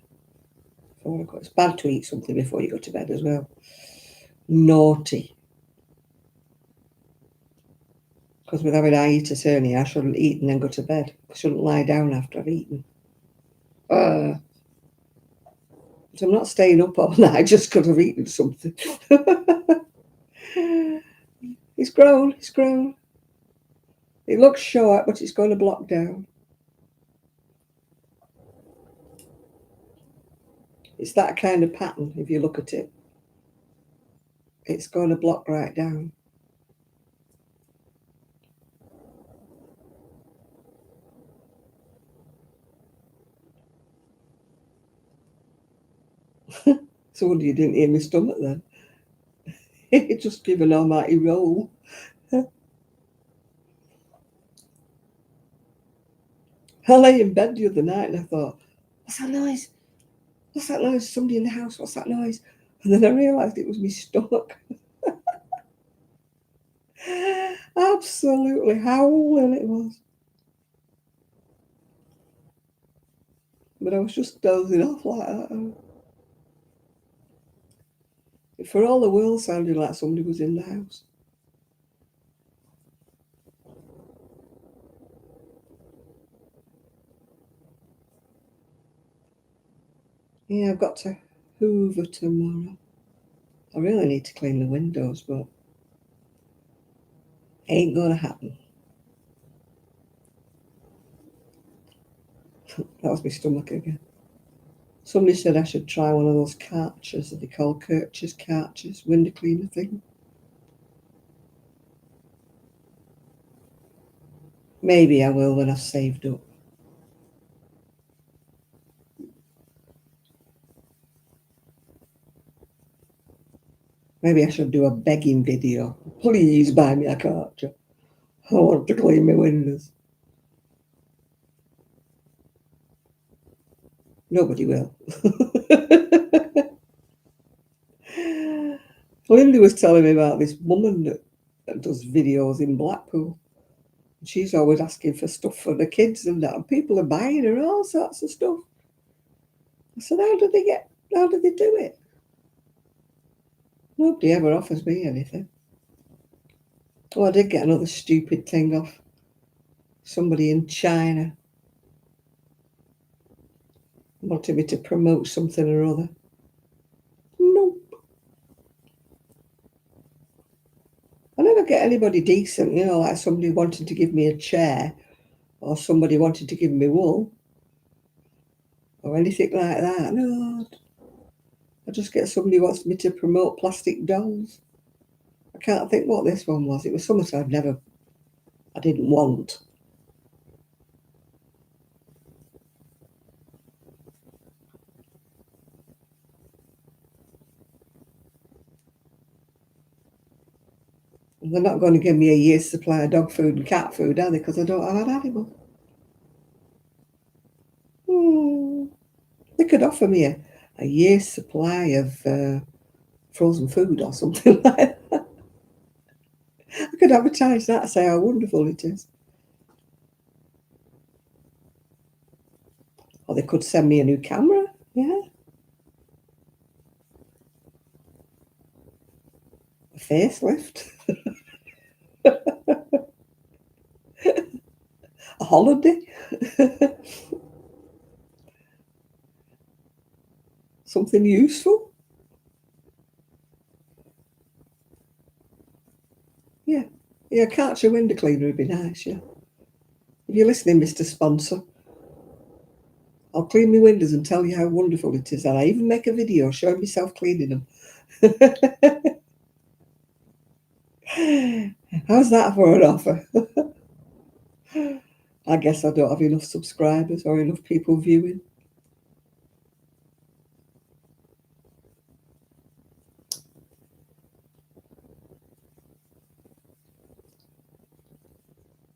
It's bad to eat something before you go to bed as well. Naughty. Because with having hiatus hernia, I shouldn't eat and then go to bed. I shouldn't lie down after I've eaten. But I'm not staying up all night just because I've eaten something. It's grown. It looks short, but it's going to block down. It's that kind of pattern, if you look at it. It's going to block right down. So wonder you didn't hear my stomach then. It just gave an almighty roll. I lay in bed the other night and I thought, what's that noise? What's that noise? Somebody in the house, what's that noise? And then I realised it was my stomach. Absolutely howling it was. But I was just dozing off like that. For all the world sounded like somebody was in the house. Yeah, I've got to hoover tomorrow. I really need to clean the windows, but ain't gonna happen. That was my stomach again. Somebody said I should try one of those Karchers that they call Karchers, window cleaner thing. Maybe I will when I've saved up. Maybe I should do a begging video. Please buy me a Karcher. I want to clean my windows. Nobody will. Linda was telling me about this woman that does videos in Blackpool. She's always asking for stuff for the kids and that, and people are buying her all sorts of stuff. I said, how do they do it? Nobody ever offers me anything. Oh, I did get another stupid thing off somebody in China. Wanted me to promote something or other. Nope. I never get anybody decent, like somebody wanting to give me a chair or somebody wanting to give me wool or anything like that. No. I just get somebody who wants me to promote plastic dolls. I can't think what this one was. It was something I didn't want. They're not going to give me a year's supply of dog food and cat food, are they? Because I don't have an animal. They could offer me a year's supply of frozen food or something like that. I could advertise that and say how wonderful it is. Or they could send me a new camera. Yeah. A facelift. A holiday. Something useful. Yeah. Yeah, a Karcher window cleaner would be nice, yeah. If you're listening, Mr. Sponsor, I'll clean my windows and tell you how wonderful it is. And I even make a video showing myself cleaning them. How's that for an offer? I guess I don't have enough subscribers or enough people viewing.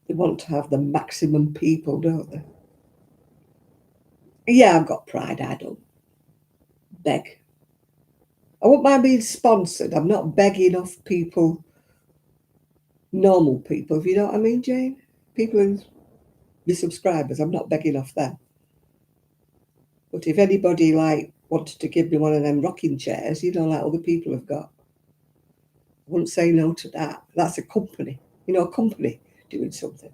They want to have the maximum people, don't they? Yeah, I've got pride. I don't beg. I wouldn't mind being sponsored. I'm not begging off people, normal people, if you know what I mean, Jane. People who be subscribers, I'm not begging off them. But if anybody like wanted to give me one of them rocking chairs, like other people have got, I wouldn't say no to that. That's a company, a company doing something.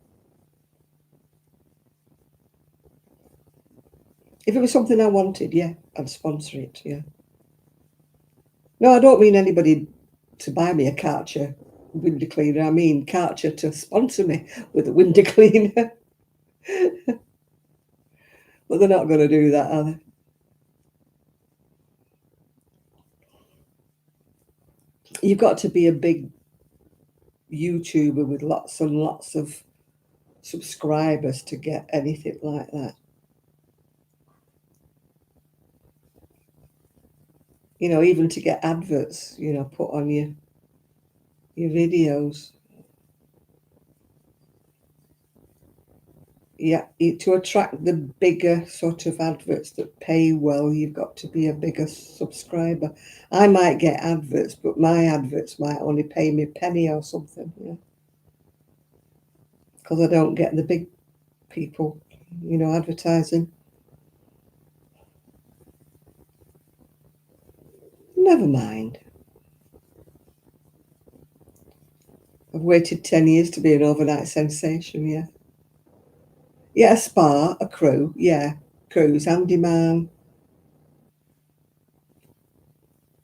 If it was something I wanted, yeah, I'd sponsor it, yeah. No, I don't mean anybody to buy me a Karcher window cleaner. I mean Karcher to sponsor me with a window cleaner. But they're not going to do that, are they? You've got to be a big YouTuber with lots and lots of subscribers to get anything like that. Even to get adverts, put on your videos. Yeah, to attract the bigger sort of adverts that pay well, you've got to be a bigger subscriber. I might get adverts, but my adverts might only pay me a penny or something, because I don't get the big people, advertising. Never mind. I've waited 10 years to be an overnight sensation, yeah. Yeah, a spa, a crew, yeah. Cruise, handyman.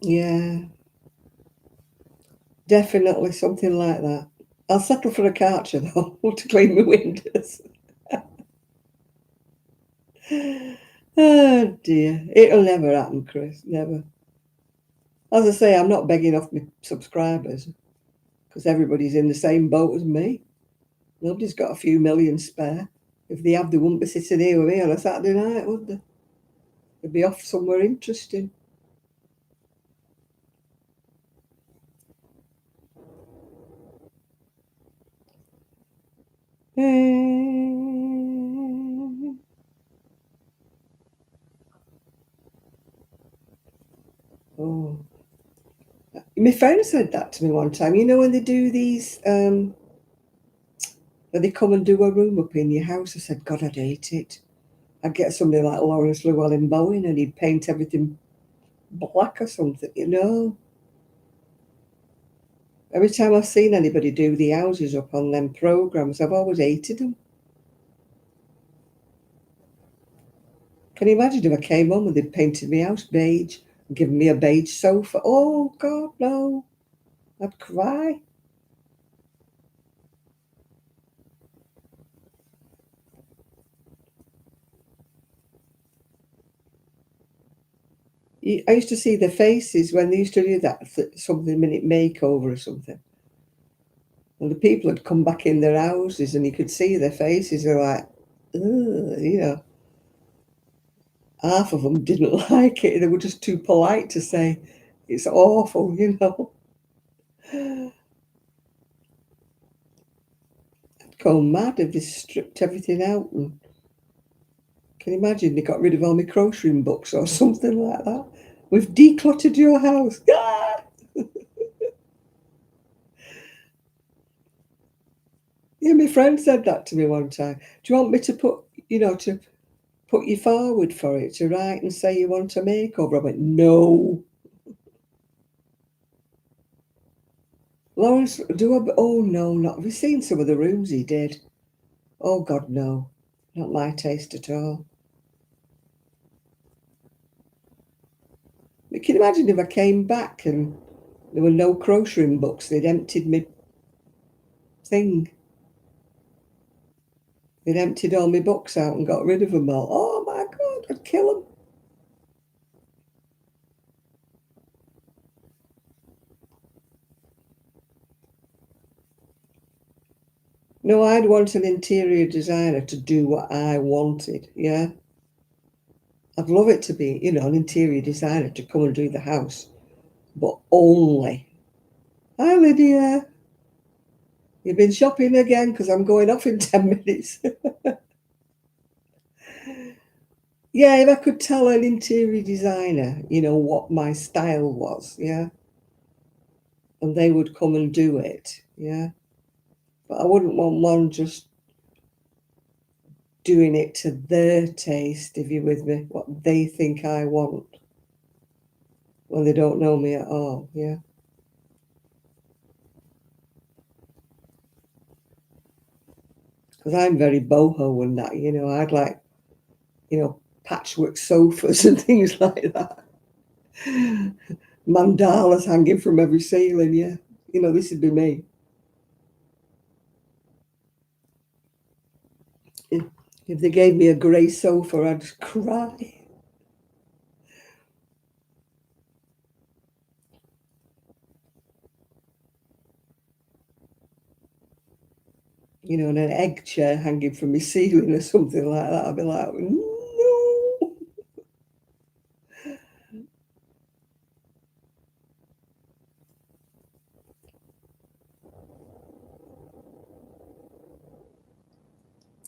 Yeah. Definitely something like that. I'll settle for a Karcher, though, to clean my windows. Oh, dear. It'll never happen, Chris. Never. As I say, I'm not begging off my subscribers, because everybody's in the same boat as me. Nobody's got a few million spare. If they have, they wouldn't be sitting here with me on a Saturday night, would they? They'd be off somewhere interesting. Oh. My friend said that to me one time. When they do these, when they come and do a room up in your house, I said, God, I'd hate it. I'd get somebody like Lawrence Llewellyn Bowen and he'd paint everything black or something, Every time I've seen anybody do the houses up on them programs, I've always hated them. Can you imagine if I came home and they'd painted my house beige and given me a beige sofa? Oh, God, no. I'd cry. I used to see their faces when they used to do that something minute makeover or something. And the people had come back in their houses and you could see their faces. They're like, ugh, Half of them didn't like it. They were just too polite to say it's awful. I'd go mad if they stripped everything out. And can you imagine they got rid of all my crocheting books or something like that? We've decluttered your house. Ah! Yeah, my friend said that to me one time. Do you want me to put you forward for it, to write and say you want a makeover? I went, no. Lawrence, oh no, not. Have you seen some of the rooms he did? Oh God, no. Not my taste at all. But can you imagine if I came back and there were no crocheting books, they'd emptied me thing. They'd emptied all my books out and got rid of them all. Oh my God. I'd kill them. No, I'd want an interior designer to do what I wanted, yeah? I'd love it to be, an interior designer to come and do the house, but only. Hi, Lydia. You've been shopping again because I'm going off in 10 minutes. Yeah, if I could tell an interior designer, what my style was, yeah, and they would come and do it, yeah. But I wouldn't want one just doing it to their taste, if you're with me, what they think I want when they don't know me at all, yeah. Because I'm very boho and that, I'd like, patchwork sofas and things like that. Mandalas hanging from every ceiling, yeah. This would be me. If they gave me a grey sofa, I'd cry. And an egg chair hanging from my ceiling or something like that. I'd be like, no.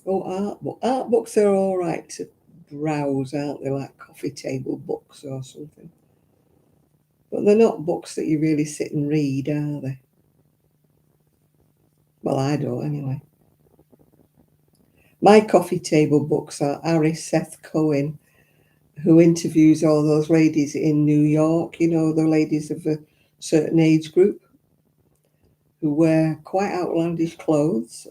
Oh, art books are all right to browse, aren't they? Like coffee table books or something. But they're not books that you really sit and read, are they? Well, I don't anyway. My coffee table books are Ari Seth Cohen, who interviews all those ladies in New York, the ladies of a certain age group who wear quite outlandish clothes,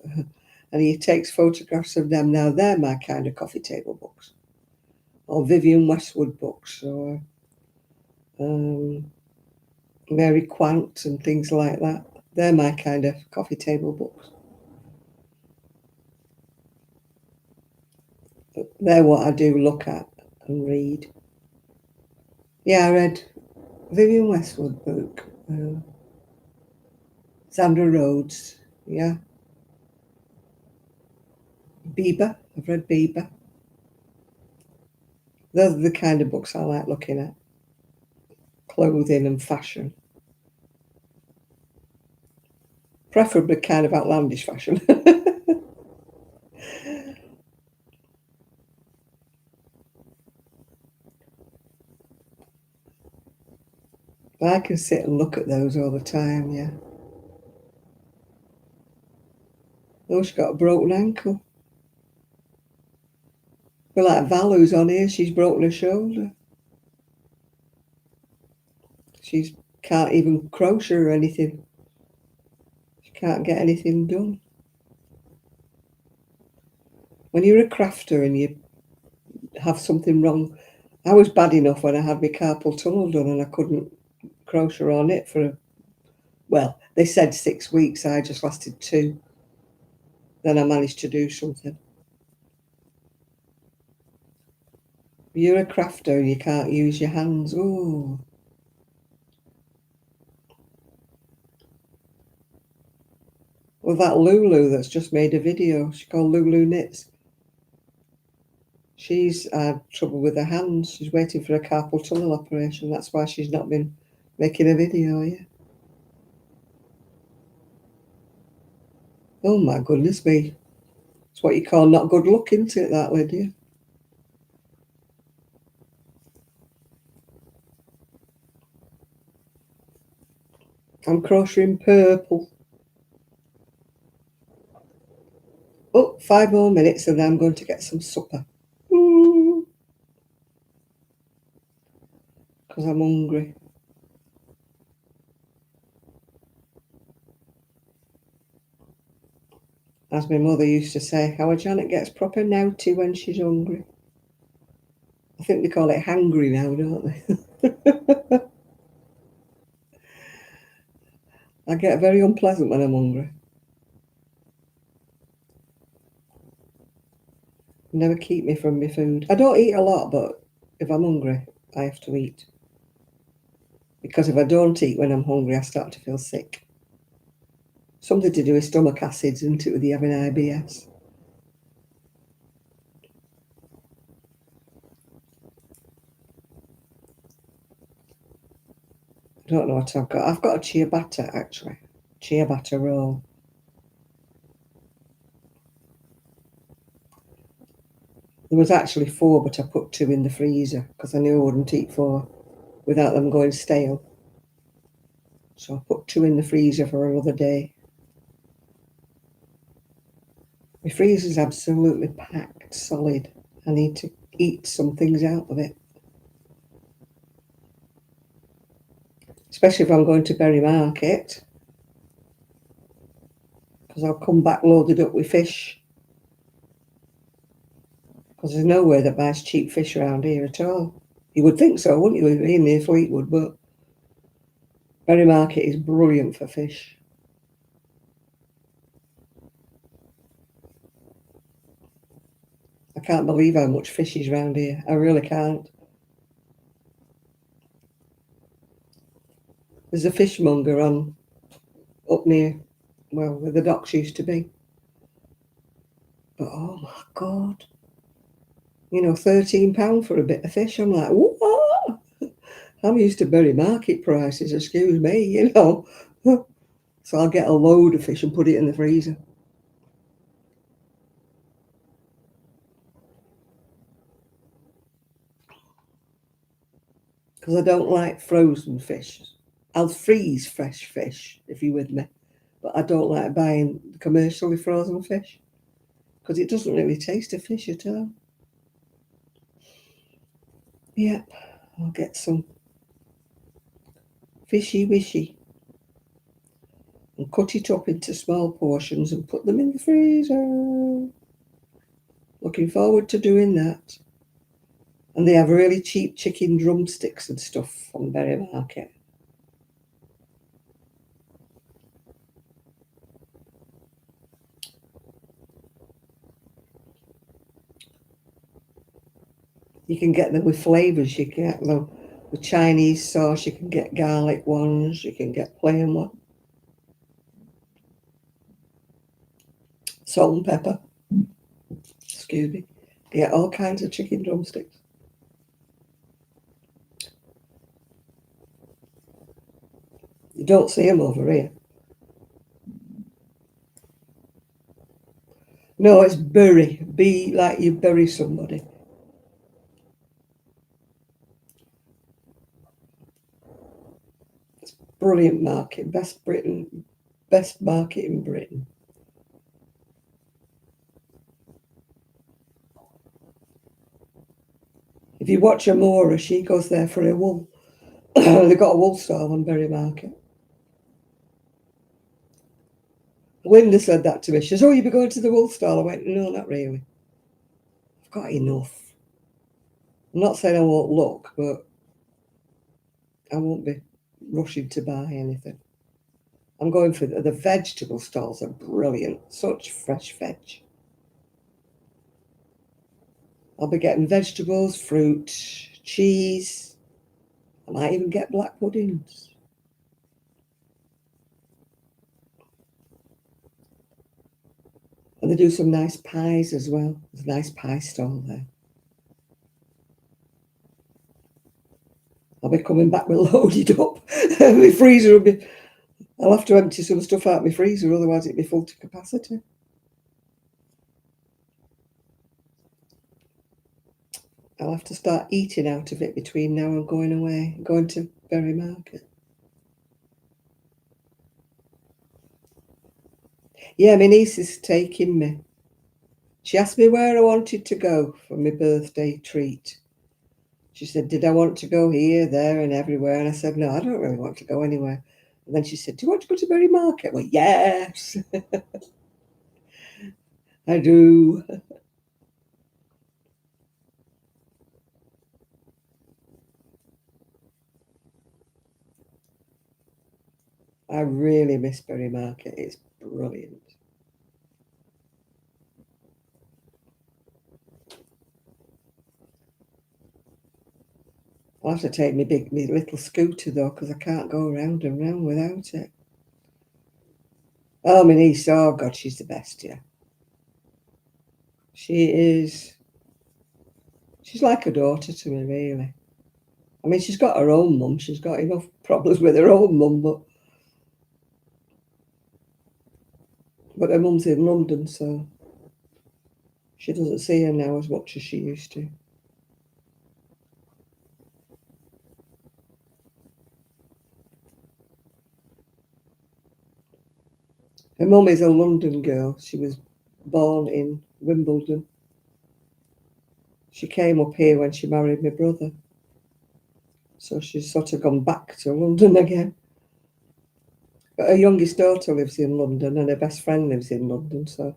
and he takes photographs of them. Now, they're my kind of coffee table books, or Vivian Westwood books, or um, Mary Quant and things like that. They're my kind of coffee table books. They're what I do look at and read. Yeah, I read Vivian Westwood book, Sandra Rhodes, yeah. Bieber, I've read Bieber. Those are the kind of books I like looking at. Clothing and fashion. Preferably kind of outlandish fashion. I can sit and look at those all the time, yeah. Oh, she's got a broken ankle. Well, like Valu's on here, she's broken her shoulder. She can't even crochet or anything. She can't get anything done. When you're a crafter and you have something wrong, I was bad enough when I had my carpal tunnel done and I couldn't crochet or knit for, well, they said 6 weeks, I just lasted 2. Then I managed to do something. You're a crafter and you can't use your hands. Oh, well, that Lulu that's just made a video, she's called Lulu Knits. She's had trouble with her hands. She's waiting for a carpal tunnel operation. That's why she's not been making a video yet. Oh my goodness me. It's what you call not good luck, isn't it, that Lydia? I'm crocheting purple. Oh, 5 more minutes and then I'm going to get some supper. Because I'm hungry. As my mother used to say, how a Janet gets proper naughty when she's hungry. I think they call it hangry now, don't they? I get very unpleasant when I'm hungry. Never keep me from my food. I don't eat a lot, but if I'm hungry, I have to eat. Because if I don't eat when I'm hungry, I start to feel sick. Something to do with stomach acids, isn't it, with you having IBS? I don't know what I've got. I've got a ciabatta, actually. Ciabatta roll. There was actually 4, but I put 2 in the freezer because I knew I wouldn't eat 4 without them going stale. So I put 2 in the freezer for another day. My freezer's absolutely packed, solid. I need to eat some things out of it. Especially if I'm going to Berry Market, because I'll come back loaded up with fish. Because there's nowhere that buys cheap fish around here at all. You would think so, wouldn't you, being near Fleetwood? But Berry Market is brilliant for fish. I can't believe how much fish is around here. I really can't. There's a fishmonger on up near, well, where the docks used to be. But oh my God, you know, £13 for a bit of fish. I'm like, what? I'm used to Berry Market prices, excuse me, you know. So I'll get a load of fish and put it in the freezer. Because I don't like frozen fish. I'll freeze fresh fish, if you're with me. But I don't like buying commercially frozen fish because it doesn't really taste of fish at all. Yep, I'll get some fishy wishy and cut it up into small portions and put them in the freezer. Looking forward to doing that. And they have really cheap chicken drumsticks and stuff on Berry Market. You can get them with flavours. You can get them with Chinese sauce. You can get garlic ones. You can get plain one. Salt and pepper. Excuse me. You get all kinds of chicken drumsticks. You don't see them over here. No, it's bury. Be like you bury somebody. Brilliant market. Best market in Britain. If you watch Amora, she goes there for her wool. They've got a wool stall on Berry Market. Linda said that to me. She says, "Oh, you be going to the wool stall?" I went, "No, not really. I've got enough. I'm not saying I won't look, but I won't be rushing to buy anything. I'm going for the vegetable stalls are brilliant. Such fresh veg. I'll be getting vegetables, fruit, cheese. I might even get black puddings. And they do some nice pies as well. There's a nice pie stall there. I'll be coming back with loaded up. My freezer will be... I'll have to empty some stuff out of my freezer, otherwise it'll be full to capacity. I'll have to start eating out of it between now and going away, going to Berry Market. Yeah, my niece is taking me. She asked me where I wanted to go for my birthday treat. She said, did I want to go here, there, and everywhere? And I said, no, I don't really want to go anywhere. And then she said, do you want to go to Berry Market? Well, yes, I do. I really miss Berry Market. It's brilliant. I'll have to take my little scooter though, because I can't go round and round without it. Oh, my niece, oh God, she's the best, yeah. She is. She's like a daughter to me, really. I mean, she's got her own mum. She's got enough problems with her own mum, but her mum's in London, so she doesn't see her now as much as she used to. Her mum is a London girl. She was born in Wimbledon. She came up here when she married my brother. So she's sort of gone back to London again. But her youngest daughter lives in London and her best friend lives in London, so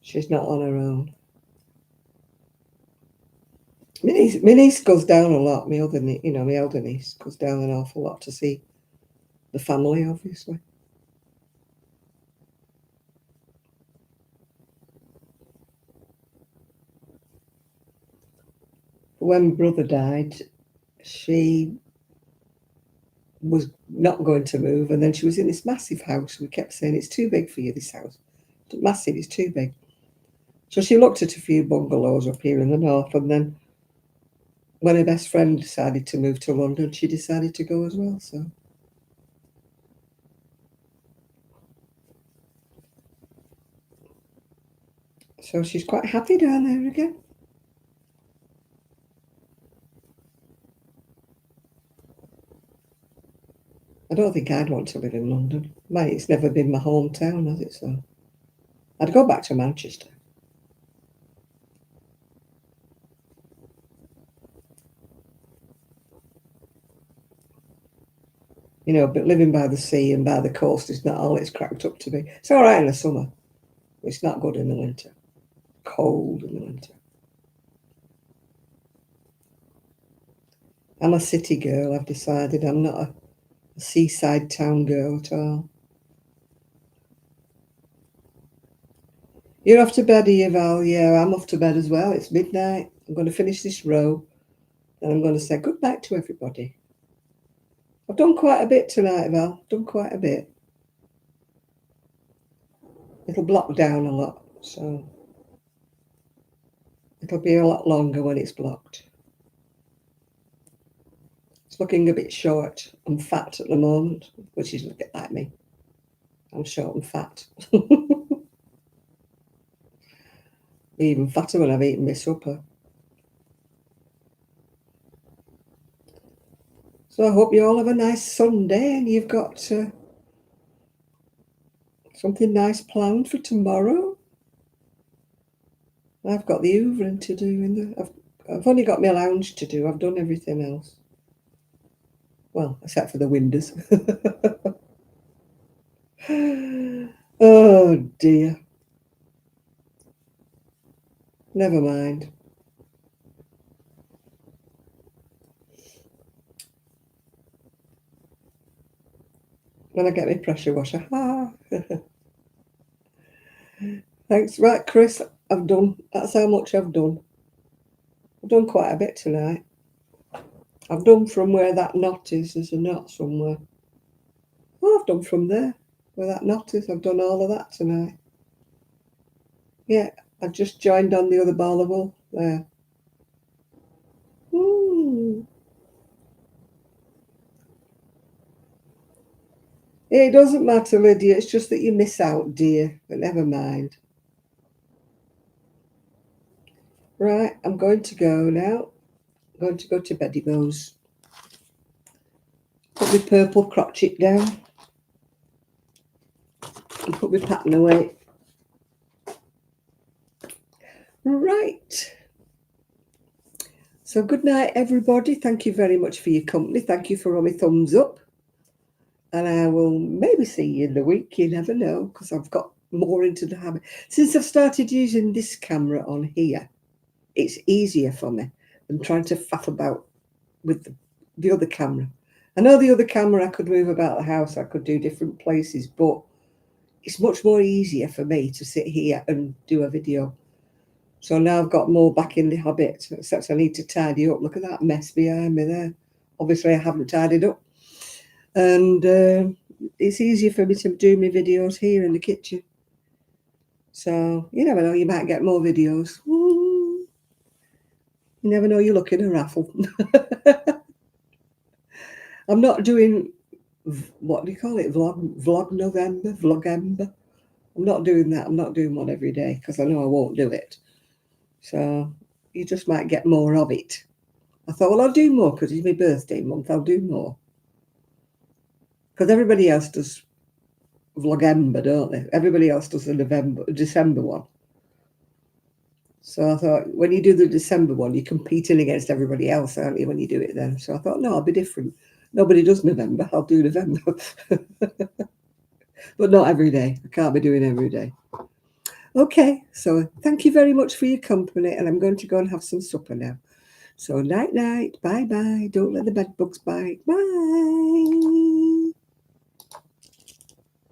she's not on her own. My niece goes down a lot. My other, my elder niece goes down an awful lot to see the family, obviously. But when my brother died, she was not going to move, and then she was in this massive house. We kept saying, it's too big for you, this house. Massive, it's too big. So she looked at a few bungalows up here in the north, and then when her best friend decided to move to London, she decided to go as well. So she's quite happy down there again. I don't think I'd want to live in London. Mate, it's never been my hometown, has it? So I'd go back to Manchester. But living by the sea and by the coast is not all it's cracked up to be. It's all right in the summer. It's not good in the winter. Cold in the winter. I'm a city girl, I've decided. I'm not a seaside town girl at all. You're off to bed, are you, Val? Yeah, I'm off to bed as well. It's midnight. I'm going to finish this row and I'm going to say good night to everybody. I've done quite a bit tonight, Val. Done quite a bit. It'll block down a lot, so it'll be a lot longer when it's blocked. It's looking a bit short and fat at the moment, which is a bit like me. I'm short and fat. Even fatter when I've eaten my supper. So I hope you all have a nice Sunday and you've got something nice planned for tomorrow. I've got the hoovering to do. I've only got my lounge to do. I've done everything else. Well, except for the windows. Oh dear. Never mind. When I get my pressure washer. Thanks. Right, Chris, I've done. That's how much I've done. I've done quite a bit tonight. I've done from where that knot is. There's a knot somewhere. Oh, I've done from there. Where that knot is. I've done all of that tonight. Yeah, I just joined on the other ball of wool there. It doesn't matter, Lydia. It's just that you miss out, dear. But never mind. Right, I'm going to go now. I'm going to go to beddy bows. Put my purple crochet down. And put my pattern away. Right. So good night, everybody. Thank you very much for your company. Thank you for all my thumbs up. And I will maybe see you in the week. You never know, because I've got more into the habit. Since I've started using this camera on here, it's easier for me than trying to faff about with the other camera. I know the other camera I could move about the house, I could do different places, but it's much more easier for me to sit here and do a video. So now I've got more back in the habit, except I need to tidy up. Look at that mess behind me there. Obviously, I haven't tidied up. And it's easier for me to do my videos here in the kitchen. So you never know, you might get more videos. You never know, you're looking a raffle. I'm not doing, what do you call it, vlog November, vlogember. I'm not doing that. I'm not doing one every day because I know I won't do it. So you just might get more of it. I thought, well, I'll do more because it's my birthday month. I'll do more. Because everybody else does vlogember, don't they? Everybody else does the December one. So I thought, when you do the December one, you're competing against everybody else, aren't you, when you do it then? So I thought, no, I'll be different. Nobody does November. I'll do November. But not every day. I can't be doing every day. Okay, so thank you very much for your company, and I'm going to go and have some supper now. So night, night, bye-bye. Don't let the bed bugs bite. Bye.